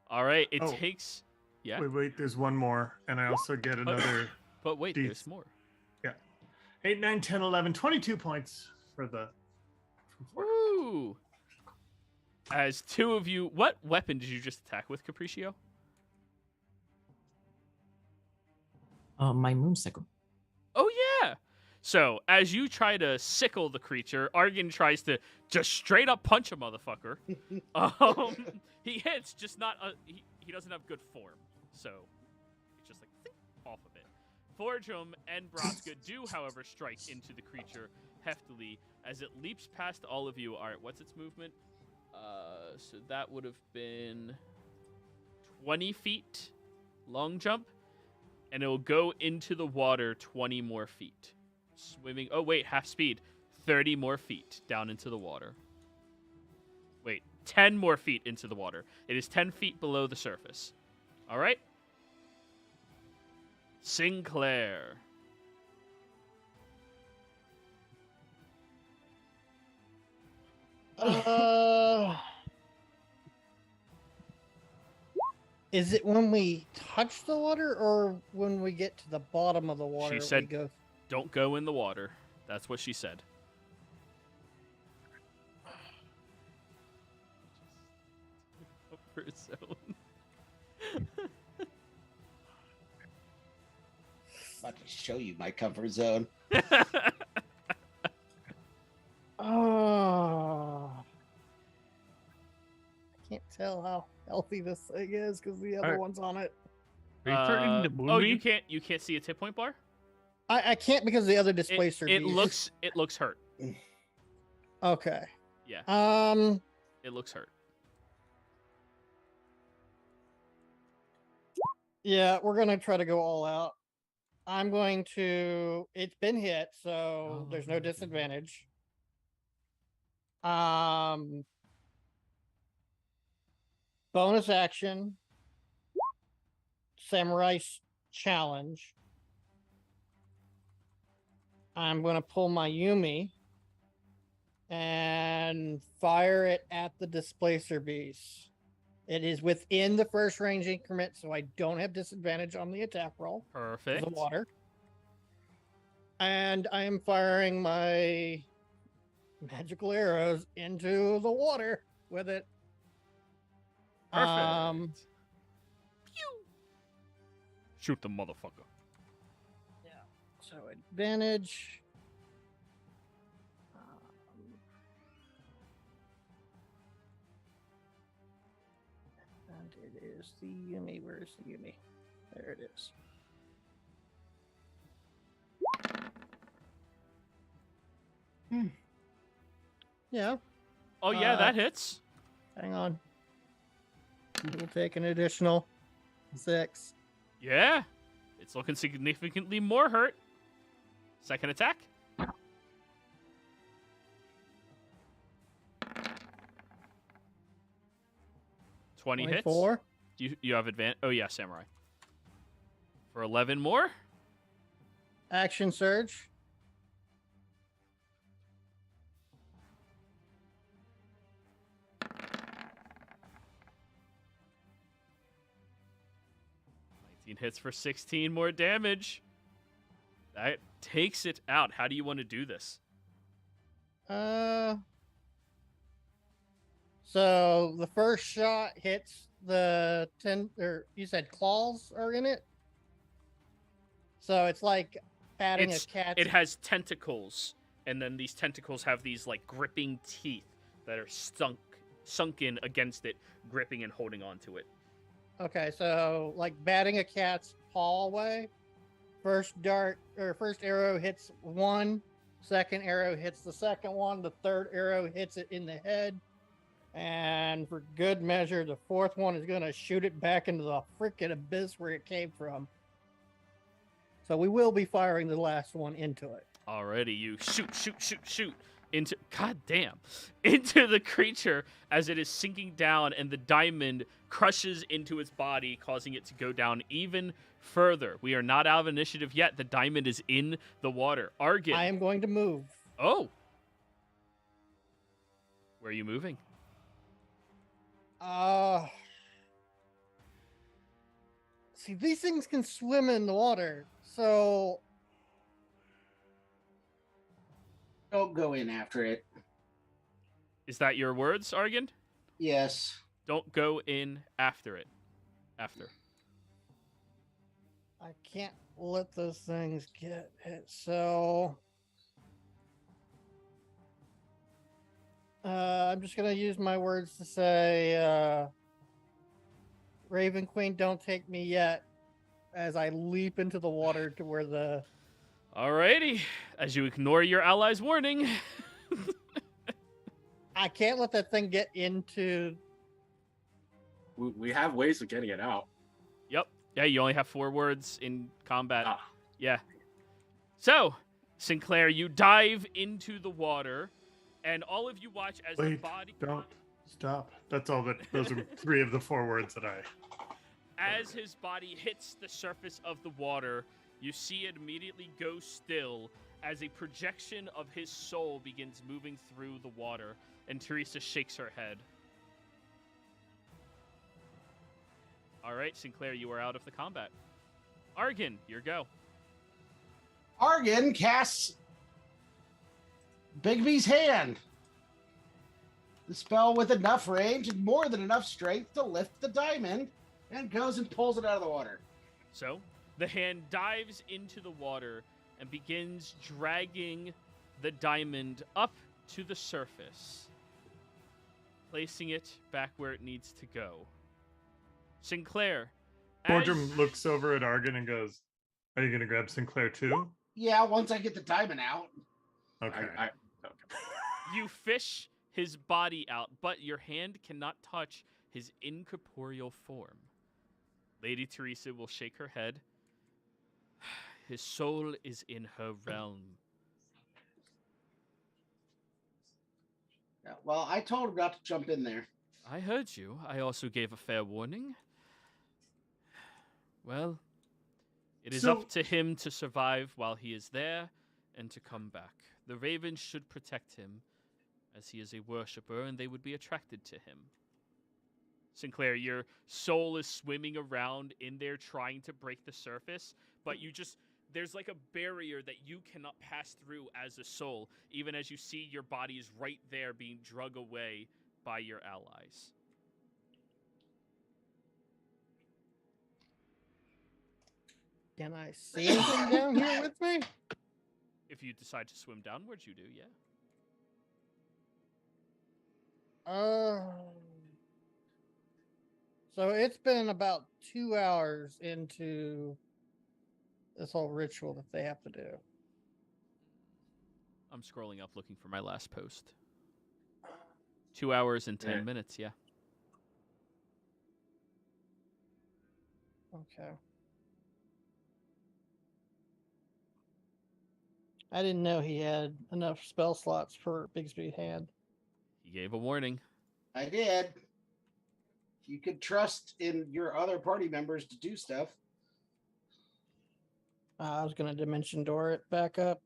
All right, it Oh. takes... Yeah, Wait, there's one more, and I also get another but wait, Deeds. there's more. 8, 9, 10, 11, 22 points for the. Woo! As 2 of you... What weapon did you just attack with, Capriccio? My moonsicle. Oh, yeah! So, as you try to sickle the creature, Argon tries to just straight up punch a motherfucker. He hits, just not... he doesn't have good form, so it's just like think, off of it. Forgem and Braska do, however, strike into the creature heftily as it leaps past all of you. All right, what's its movement? So that would have been 20 feet long jump, and it will go into the water 20 more feet. Swimming. Oh, wait, half speed. 30 more feet down into the water. Wait, 10 more feet into the water. It is 10 feet below the surface. All right? Sinclair. Is it when we touch the water or when we get to the bottom of the water? She said- we go... Don't go in the water. That's what she said. Comfort zone. About to show you my comfort zone. Oh, I can't tell how healthy this thing is because the other Alright. one's on it. Are you threatening to wound oh, me? you can't see its hit point bar? I can't because the other displacer. It beast. looks hurt. Okay. Yeah, it looks hurt. Yeah, we're gonna try to go all out. I'm going to. It's been hit, so there's no disadvantage. Bonus action. Samurai's challenge. I'm going to pull my Yumi and fire it at the displacer beast. It is within the first range increment, so I don't have disadvantage on the attack roll. Perfect. The water. And I am firing my magical arrows into the water with it. Perfect. Pew! Shoot the motherfucker. Yeah. So advantage. And it is the Yumi. Where's the Yumi? There it is. Yeah. Oh, yeah, that hits. Hang on. We'll take an additional 6. Yeah. It's looking significantly more hurt. Second attack. Twenty hits. 24. You have advantage. Oh, yeah, Samurai. For 11 more. Action surge. Hits for 16 more damage. That takes it out. How do you want to do this? So the first shot hits the 10, or you said claws are in it? So it's like patting a cat. It has tentacles, and then these tentacles have these like gripping teeth that are sunk in against it, gripping and holding onto it. Okay, so like batting a cat's paw away. First arrow hits one, second arrow hits the second one, the third arrow hits it in the head, and for good measure, the fourth one is going to shoot it back into the freaking abyss where it came from. So we will be firing the last one into it. Alrighty, you shoot into into the creature as it is sinking down, and the diamond crushes into its body, causing it to go down even further. We are not out of initiative yet. The diamond is in the water. Argon. I am going to move. Oh. Where are you moving? See, these things can swim in the water, so Don't go in after it. Is that your words, Argon? Yes. Don't go in after it. After. I can't let those things get hit. So I'm just gonna use my words to say, Raven Queen, don't take me yet, as I leap into the water to where the... Alrighty. As you ignore your ally's warning. I can't let that thing get into... We have ways of getting it out. Yep. Yeah, you only have 4 words in combat. Ah. Yeah. So, Sinclair, you dive into the water, and all of you watch as the body... Don't stop. That's all that... Those are 3 of the 4 words that I... As his body hits the surface of the water, you see it immediately go still as a projection of his soul begins moving through the water, and Teresa shakes her head. All right, Sinclair, you are out of the combat. Argon, your go. Argon casts Bigby's hand. The spell with enough range and more than enough strength to lift the diamond, and goes and pulls it out of the water. So, the hand dives into the water and begins dragging the diamond up to the surface, placing it back where it needs to go. Sinclair. Boardroom looks over at Argon and goes, "Are you going to grab Sinclair too?" Yeah, once I get the diamond out. Okay. Okay. You fish his body out, but your hand cannot touch his incorporeal form. Lady Teresa will shake her head. His soul is in her realm. No. Well, I told him not to jump in there. I heard you. I also gave a fair warning. Well, it is So- up to him to survive while he is there and to come back. The ravens should protect him, as he is a worshipper, and they would be attracted to him. Sinclair, your soul is swimming around in there trying to break the surface, but there's like a barrier that you cannot pass through as a soul, even as you see your body is right there being drug away by your allies. Can I see anything down here with me? If you decide to swim downwards, you do, yeah. So it's been about 2 hours into this whole ritual that they have to do. I'm scrolling up looking for my last post. 2 hours and 10 Yeah. minutes, yeah. Okay. I didn't know he had enough spell slots for Bigsby had. He gave a warning. I did. You could trust in your other party members to do stuff. I was going to dimension door it back up.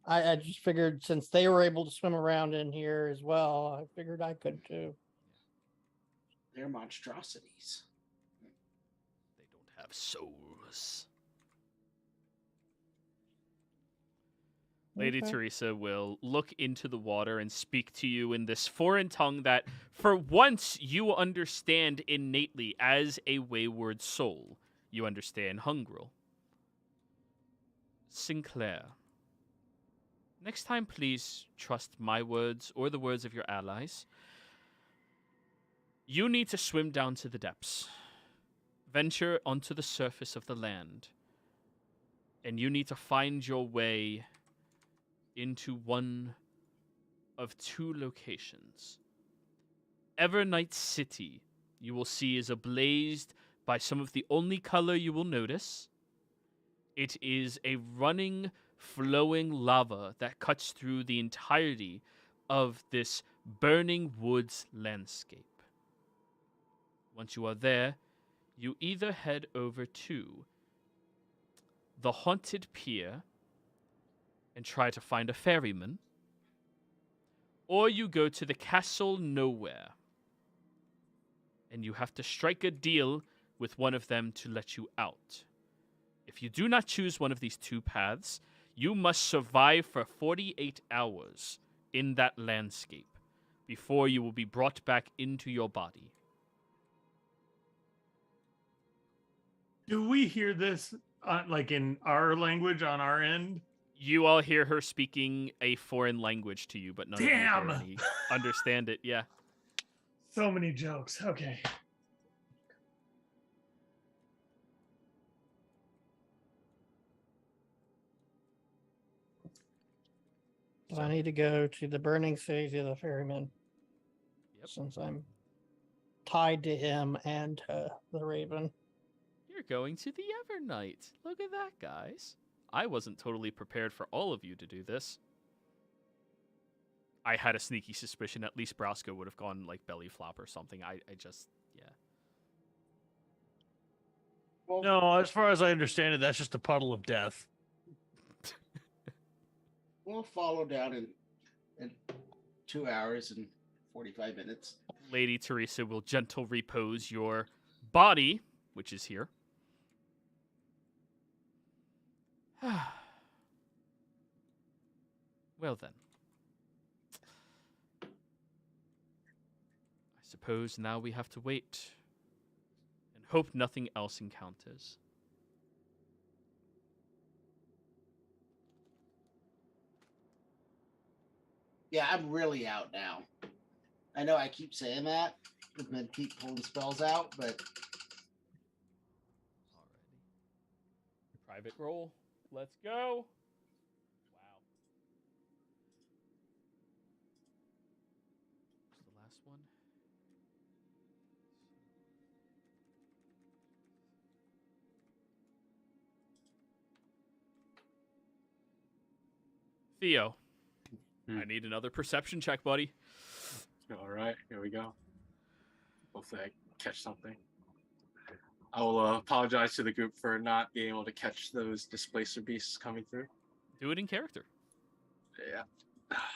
I just figured since they were able to swim around in here as well, I figured I could too. They're monstrosities. They don't have souls. Lady Okay. Teresa will look into the water and speak to you in this foreign tongue that, for once, you understand innately as a wayward soul. You understand Hungrel. Sinclair, next time, please trust my words or the words of your allies. You need to swim down to the depths. Venture onto the surface of the land. And you need to find your way into one of two locations. Evernight City, you will see, is ablaze by some of the only color you will notice. It is a running, flowing lava that cuts through the entirety of this burning woods landscape. Once you are there, you either head over to the haunted pier and try to find a ferryman, or you go to the Castle Nowhere, and you have to strike a deal with one of them to let you out. If you do not choose one of these two paths, you must survive for 48 hours in that landscape before you will be brought back into your body. Do we hear this like in our language on our end? You all hear her speaking a foreign language to you, but none Damn! of you hear any understand it. Yeah. So many jokes. Okay. So I need to go to the burning city of the ferryman. Yep. Since I'm tied to him and the raven. You're going to the Evernight. Look at that, guys. I wasn't totally prepared for all of you to do this. I had a sneaky suspicion at least Brasco would have gone like belly flop or something. I just, yeah. Well, No, as far as I understand it, that's just a puddle of death. we'll follow down in 2 hours and 45 minutes. Lady Teresa will gentle repose your body, which is here. Well then. I suppose now we have to wait and hope nothing else encounters. Yeah, I'm really out now. I know I keep saying that and then keep pulling spells out, but Alrighty. Private roll. Let's go. Wow. What's the last one? Theo, I need another perception check, buddy. All right, here we go. Hopefully I catch something. I will apologize to the group for not being able to catch those displacer beasts coming through. Do it in character. Yeah.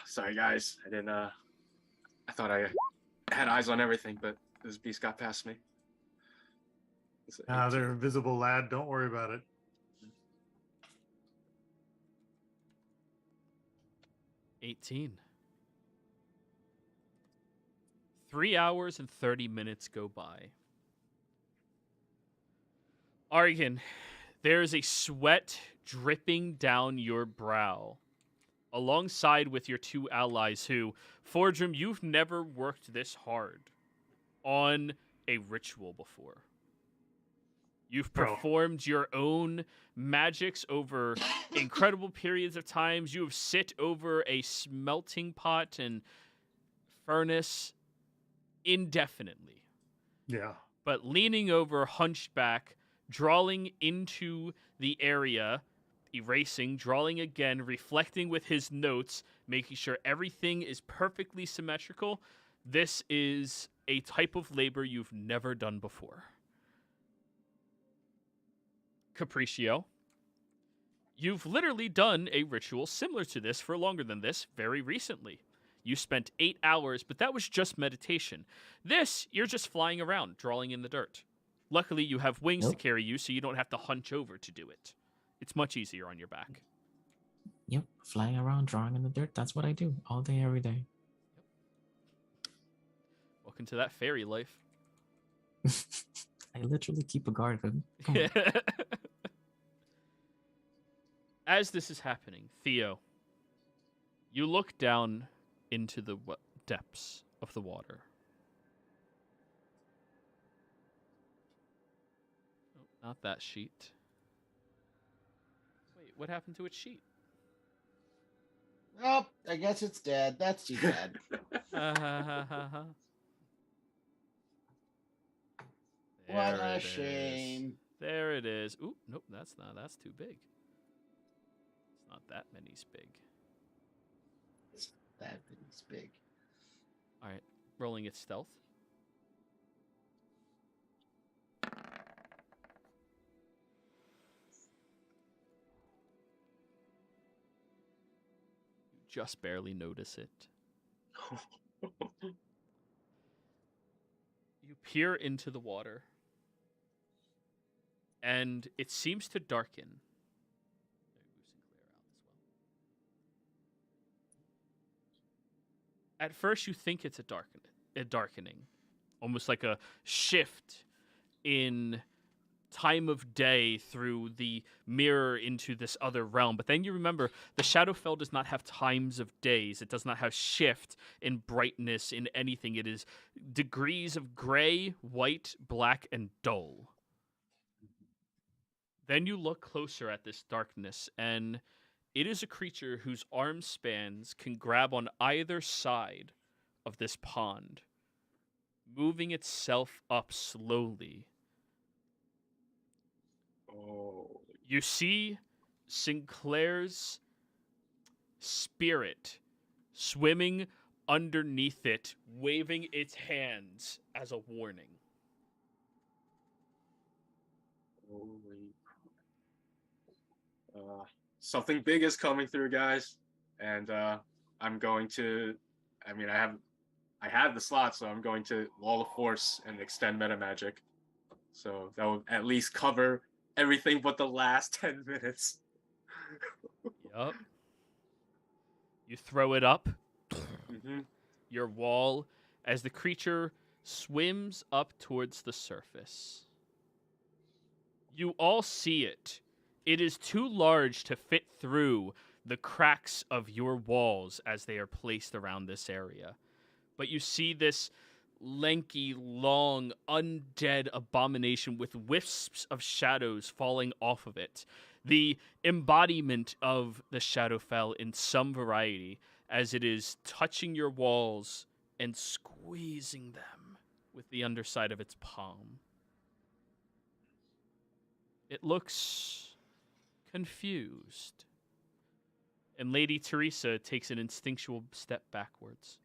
Sorry, guys. I didn't. I thought I had eyes on everything, but those beasts got past me. They're invisible, lad. Don't worry about it. $18. 3 hours and 30 minutes go by. Argan, there is a sweat dripping down your brow, alongside with your two allies who, Fordrum, you've never worked this hard on a ritual before. You've performed your own magics over incredible periods of times. You have sit over a smelting pot and furnace indefinitely. Yeah. But leaning over, hunched back, drawing into the area, erasing, drawing again, reflecting with his notes, making sure everything is perfectly symmetrical. This is a type of labor you've never done before. Capriccio, you've literally done a ritual similar to this for longer than this very recently. You spent 8 hours, but that was just meditation. This, you're just flying around, drawing in the dirt. Luckily, you have wings to carry you, so you don't have to hunch over to do it. It's much easier on your back. Yep, flying around, drawing in the dirt. That's what I do all day, every day. Welcome to that fairy life. I literally keep a guard of him. Come on. As this is happening, Theo, you look down into the depths of the water. Oh, not that sheet. Wait, what happened to its sheet? Oh, I guess it's dead. That's too bad. What a shame. There it is. Ooh, nope, that's too big. It's not that many's big. That thing's big. All right, rolling its stealth. You just barely notice it. You peer into the water, and it seems to darken. At first, you think it's a darkening, almost like a shift in time of day through the mirror into this other realm. But then you remember the Shadowfell does not have times of days. It does not have shift in brightness in anything. It is degrees of gray, white, black, and dull. Then you look closer at this darkness, and it is a creature whose arm spans can grab on either side of this pond, moving itself up slowly. Oh. You see Sinclair's spirit swimming underneath it, waving its hands as a warning. Holy crap. Something big is coming through, guys, and I'm going to. I mean, I have the slot, so I'm going to Wall of Force and extend meta magic. So that will at least cover everything but the last 10 minutes. Yup. You throw it up. Mm-hmm. Your wall as the creature swims up towards the surface. You all see it. It is too large to fit through the cracks of your walls as they are placed around this area. But you see this lanky, long, undead abomination with wisps of shadows falling off of it. The embodiment of the Shadowfell in some variety, as it is touching your walls and squeezing them with the underside of its palm. It looks confused. And Lady Teresa takes an instinctual step backwards.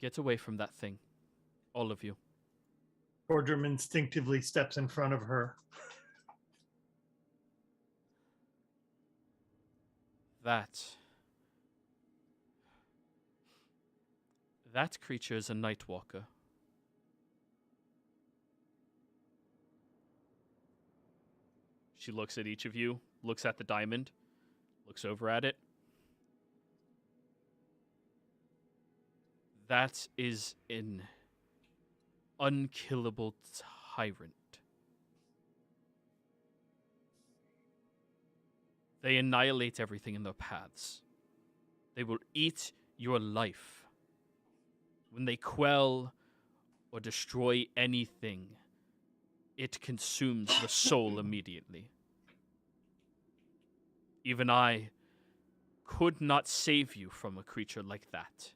Get away from that thing. All of you. Cordrum instinctively steps in front of her. That creature is a Nightwalker. She looks at each of you, looks at the diamond, looks over at it. That is an unkillable tyrant. They annihilate everything in their paths. They will eat your life. When they quell or destroy anything, it consumes the soul immediately. Even I could not save you from a creature like that.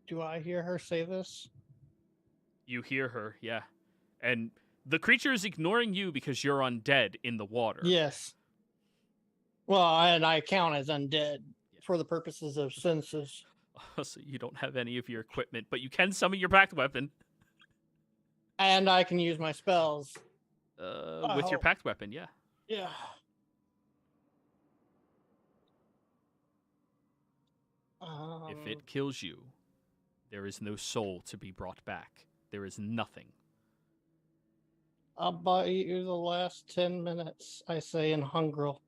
Do I hear her say this? You hear her, yeah. And the creature is ignoring you because you're undead in the water. Yes. Well, and I count as undead for the purposes of census. So you don't have any of your equipment, but you can summon your packed weapon. And I can use my spells. With your packed weapon, yeah. Yeah. If it kills you, there is no soul to be brought back. There is nothing. I'll buy you the last 10 minutes, I say in Hungrel.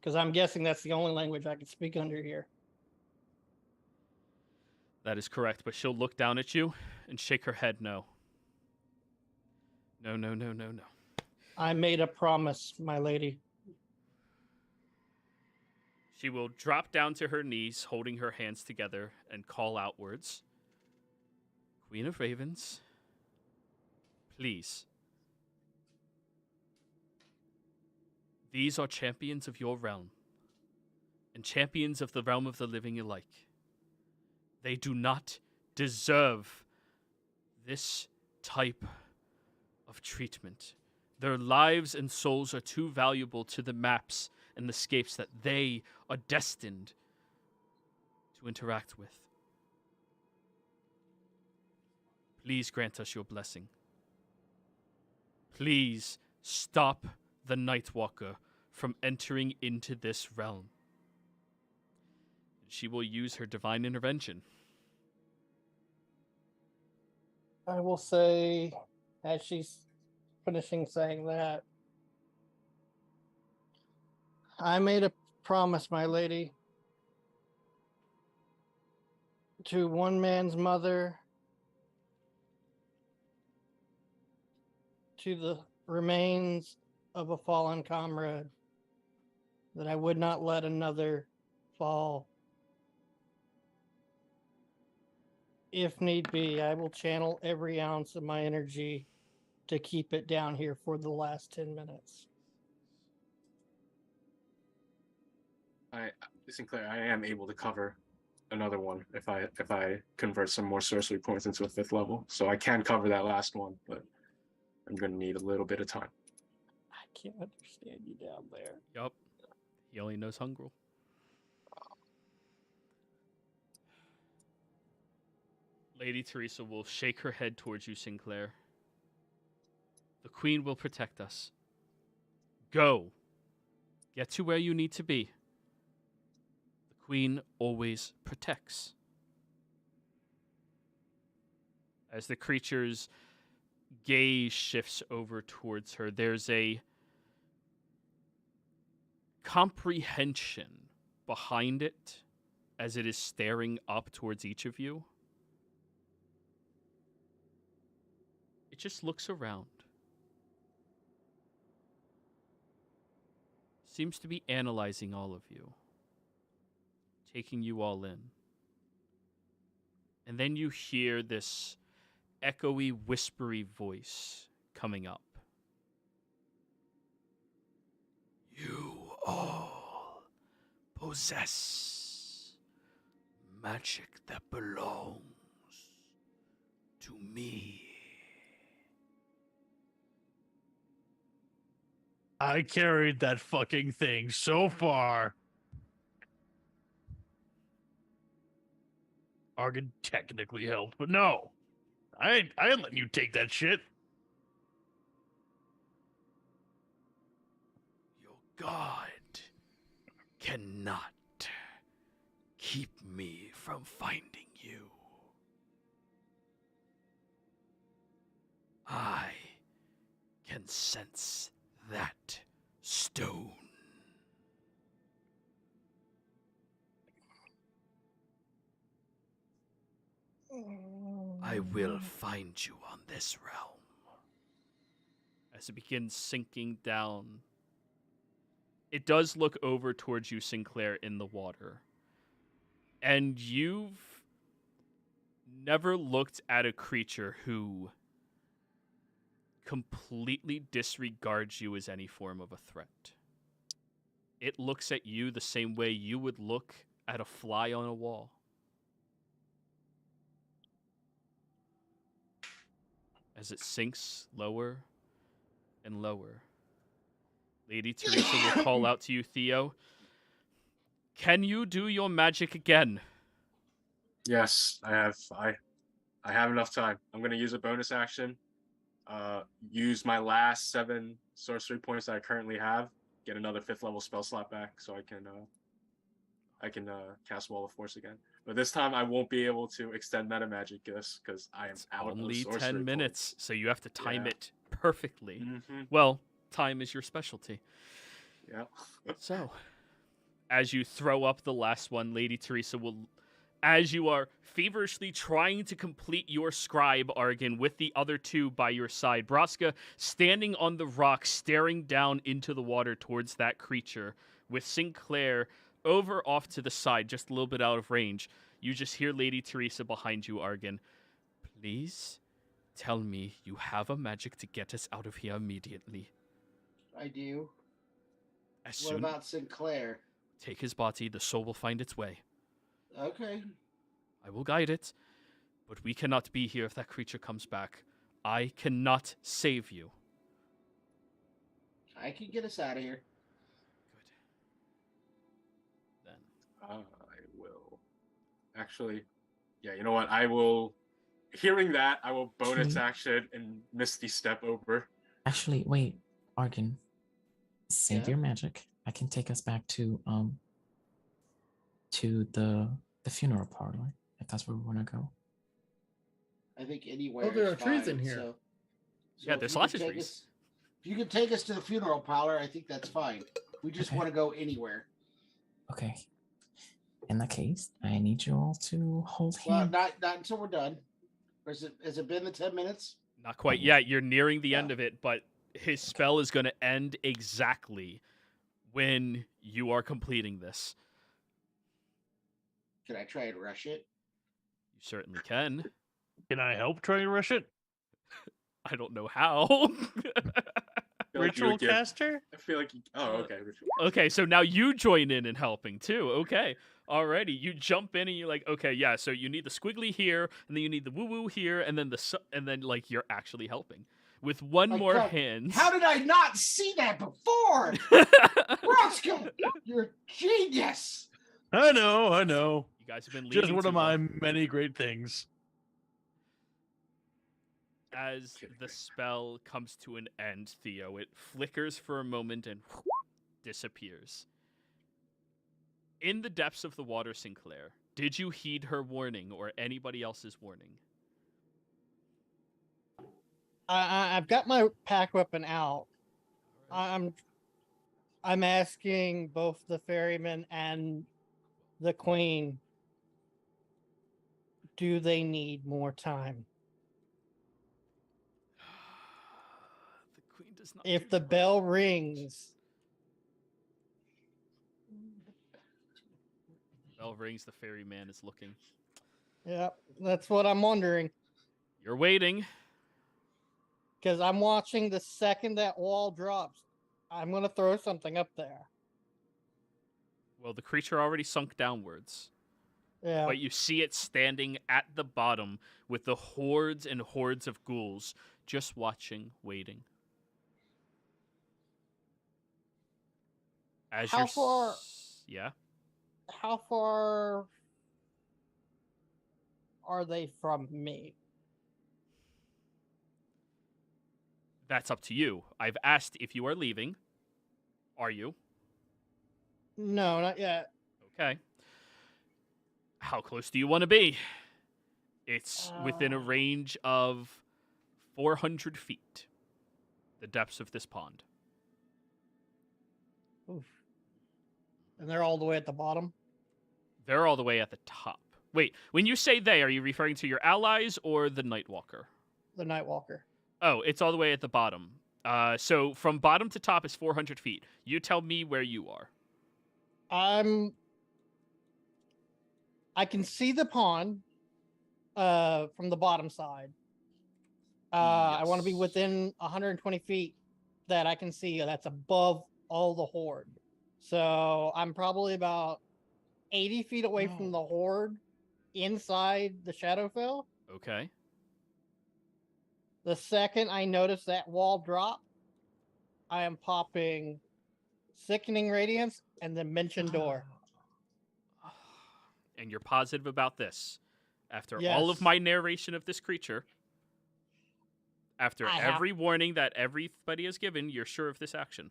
Because I'm guessing that's the only language I can speak under here. That is correct, but she'll look down at you and shake her head no. No, no, no, no, no. I made a promise, my lady. She will drop down to her knees, holding her hands together, and call outwards. Queen of Ravens, please. These are champions of your realm, and champions of the realm of the living alike. They do not deserve this type of treatment. Their lives and souls are too valuable to the maps and the scapes that they are destined to interact with. Please grant us your blessing. Please stop the Nightwalker from entering into this realm. She will use her divine intervention. I will say, as she's finishing saying that, I made a promise, my lady, to one man's mother, to the remains of a fallen comrade, that I would not let another fall. If need be, I will channel every ounce of my energy to keep it down here for the last 10 minutes. Sinclair, I am able to cover another one if I convert some more sorcery points into a 5th level. So I can cover that last one, but I'm gonna need a little bit of time. I can't understand you down there. Yup. He only knows Hungrel. Lady Teresa will shake her head towards you, Sinclair. The Queen will protect us. Go. Get to where you need to be. The Queen always protects. As the creature's gaze shifts over towards her, there's a comprehension behind it as it is staring up towards each of you. It just looks around. Seems to be analyzing all of you. Taking you all in. And then you hear this echoey, whispery voice coming up. You all possess magic that belongs to me. I carried that fucking thing so far. Argon technically helped, but no. I ain't letting you take that shit. Your God cannot keep me from finding you. I can sense that stone. I will find you on this realm. As it begins sinking down, it does look over towards you, Sinclair, in the water. And you've never looked at a creature who completely disregards you as any form of a threat. It looks at you the same way you would look at a fly on a wall. As it sinks lower and lower, Lady Teresa will call out to you, Theo. Can you do your magic again? Yes, I have. I have enough time. I'm gonna use a bonus action. Use my last 7 sorcery points that I currently have. Get another 5th level spell slot back, so I can cast Wall of Force again. But this time I won't be able to extend meta magic gifts because I am out Only of sorcery 10 minutes, points. so you have to time Yeah. it perfectly. Mm-hmm. Well, time is your specialty. Yeah. So, as you throw up the last one, Lady Teresa will, as you are feverishly trying to complete your scribe, Argon, with the other 2 by your side, Braska standing on the rock, staring down into the water towards that creature, with Sinclair over off to the side, just a little bit out of range. You just hear Lady Teresa behind you, Argon. Please tell me you have a magic to get us out of here immediately. I do. As What soon about Sinclair? take his body, the soul will find its way. Okay. I will guide it, but we cannot be here if that creature comes back. I cannot save you. I can get us out of here. Good. Then. I will. Actually, yeah, you know what? I will. Hearing that, I will bonus Actually- action and Misty Step over. Actually, wait, Argon, save Yeah? your magic. I can take us back to the funeral parlor if that's where we want to go. I think anywhere. Oh, there is are trees in fine, here. So Yeah, if there's you lots could of take trees. us- if you could take us to the funeral parlor, I think that's fine. We just Okay. want to go anywhere. Okay. In that case, I need you all to hold Well, hands. not until we're done. Or has it been the 10 minutes? Not quite yet. You're nearing the end Yeah. of it, but his spell is going to end exactly when you are completing this. Can I try and rush it? You certainly can. Can I help try and rush it? I don't know how. I feel like you Ritual would give- caster? I feel like. Oh, okay. Ritual. Okay, so now you join in helping too. Okay. Alrighty. You jump in and you're like, okay, yeah, so you need the squiggly here, and then you need the woo-woo here, and then and then like you're actually helping. With one My more God, hand. How did I not see that before? Roscoe, you're a genius. I know. You guys have been leading Just one too of my well. many great things. As the spell comes to an end, Theo, it flickers for a moment and disappears. In the depths of the water, Sinclair, did you heed her warning or anybody else's warning? I've got my pack weapon out. I'm asking both the ferryman and the queen, do they need more time? The queen does not. If do the trust. bell rings, Bell rings. The ferryman is looking. yeah, that's what I'm wondering. You're waiting. Because I'm watching the second that wall drops, I'm going to throw something up there. Well, the creature already sunk downwards. Yeah. But you see it standing at the bottom with the hordes and hordes of ghouls just watching, waiting. As How you're far? Yeah. How far are they from me? That's up to you. I've asked if you are leaving. Are you? No, not yet. Okay. How close do you want to be? It's within a Uh, range of 400 feet, the depths of this pond. Oof. And they're all the way at the bottom. They're all the way at the top. Wait, when you say they, are you referring to your allies or the Nightwalker? The Nightwalker. Oh, it's all the way at the bottom. So from bottom to top is 400 feet. You tell me where you are. I can see the pond from the bottom side. I want to be Yes. within 120 feet that I can see that's above all the horde. So I'm probably about 80 feet away from the horde inside the Shadowfell. Okay. The second I notice that wall drop, I am popping Sickening Radiance and Dimension Door. And you're positive about this. After Yes. all of my narration of this creature, after I have- every warning that everybody has given, you're sure of this action.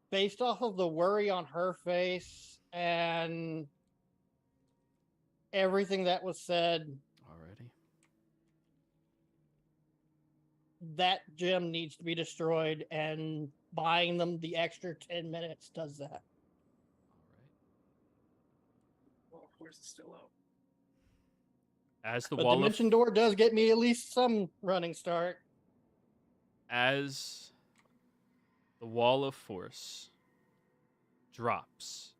Based off of the worry on her face and everything that was said, Alrighty. that gem needs to be destroyed, and buying them the extra 10 minutes does that. Alright. Well, of course, it's still out. As the But wall Dimension of Door does get me at least some running start. as the wall of force drops,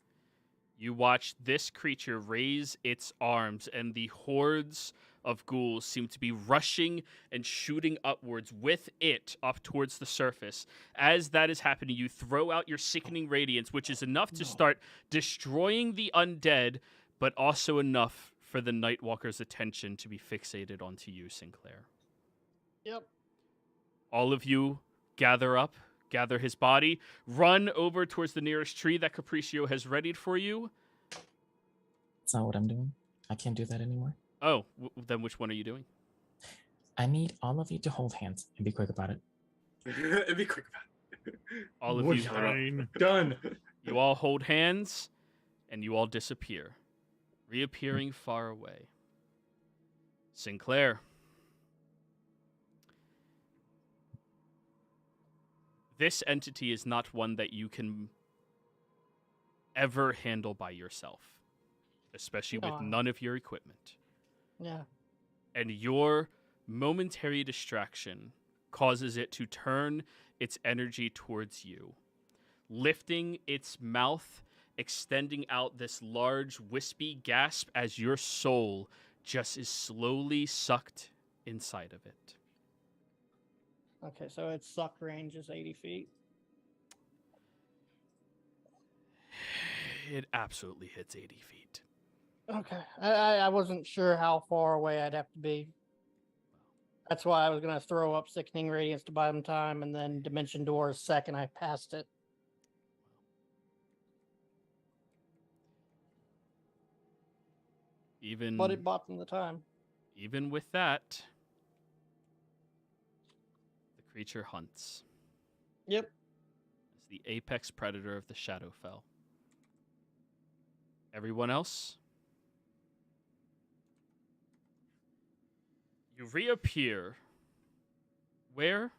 you watch this creature raise its arms, and the hordes of ghouls seem to be rushing and shooting upwards with it up towards the surface. As that is happening, you throw out your sickening radiance, which is enough to start destroying the undead, but also enough for the Nightwalker's attention to be fixated onto you, Sinclair. Yep. All of you gather his body, run over towards the nearest tree that Capriccio has readied for you. That's not what I'm doing. I can't do that anymore. Oh, then which one are you doing? I need all of you to hold hands and be quick about it. It'd be quick about it. All of Would you, fine. Done. you all hold hands, and you all disappear, reappearing far away. Sinclair. This entity is not one that you can ever handle by yourself, especially with No. none of your equipment. Yeah. And your momentary distraction causes it to turn its energy towards you, lifting its mouth, extending out this large wispy gasp as your soul just is slowly sucked inside of it. Okay, so its suck range is 80 feet. It absolutely hits 80 feet. Okay. I wasn't sure how far away I'd have to be. That's why I was going to throw up Sickening Radiance to buy them time, and then Dimension Door second I passed it. But it bought them the time. Even with that, the creature hunts. Yep. As the apex predator of the Shadowfell. Everyone else? You reappear. Where?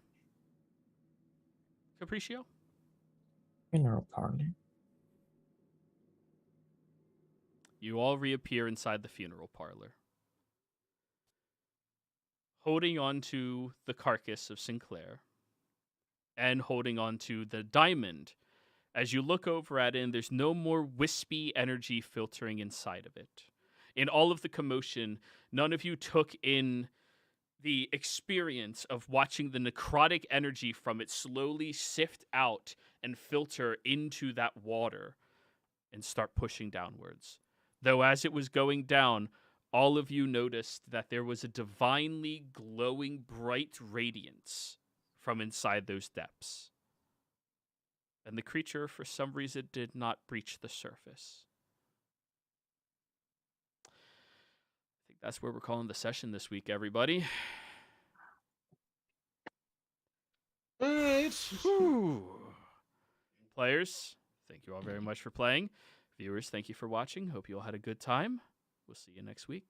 Capriccio? Funeral parlor. You all reappear inside the funeral parlor, holding on to the carcass of Sinclair and holding on to the diamond. As you look over at it, and there's no more wispy energy filtering inside of it. In all of the commotion, none of you took in the experience of watching the necrotic energy from it slowly sift out and filter into that water and start pushing downwards. Though as it was going down, all of you noticed that there was a divinely glowing bright radiance from inside those depths. And the creature, for some reason, did not breach the surface. I think that's where we're calling the session this week, everybody. All right. Whew. Players, thank you all very much for playing. Viewers, thank you for watching. Hope you all had a good time. We'll see you next week.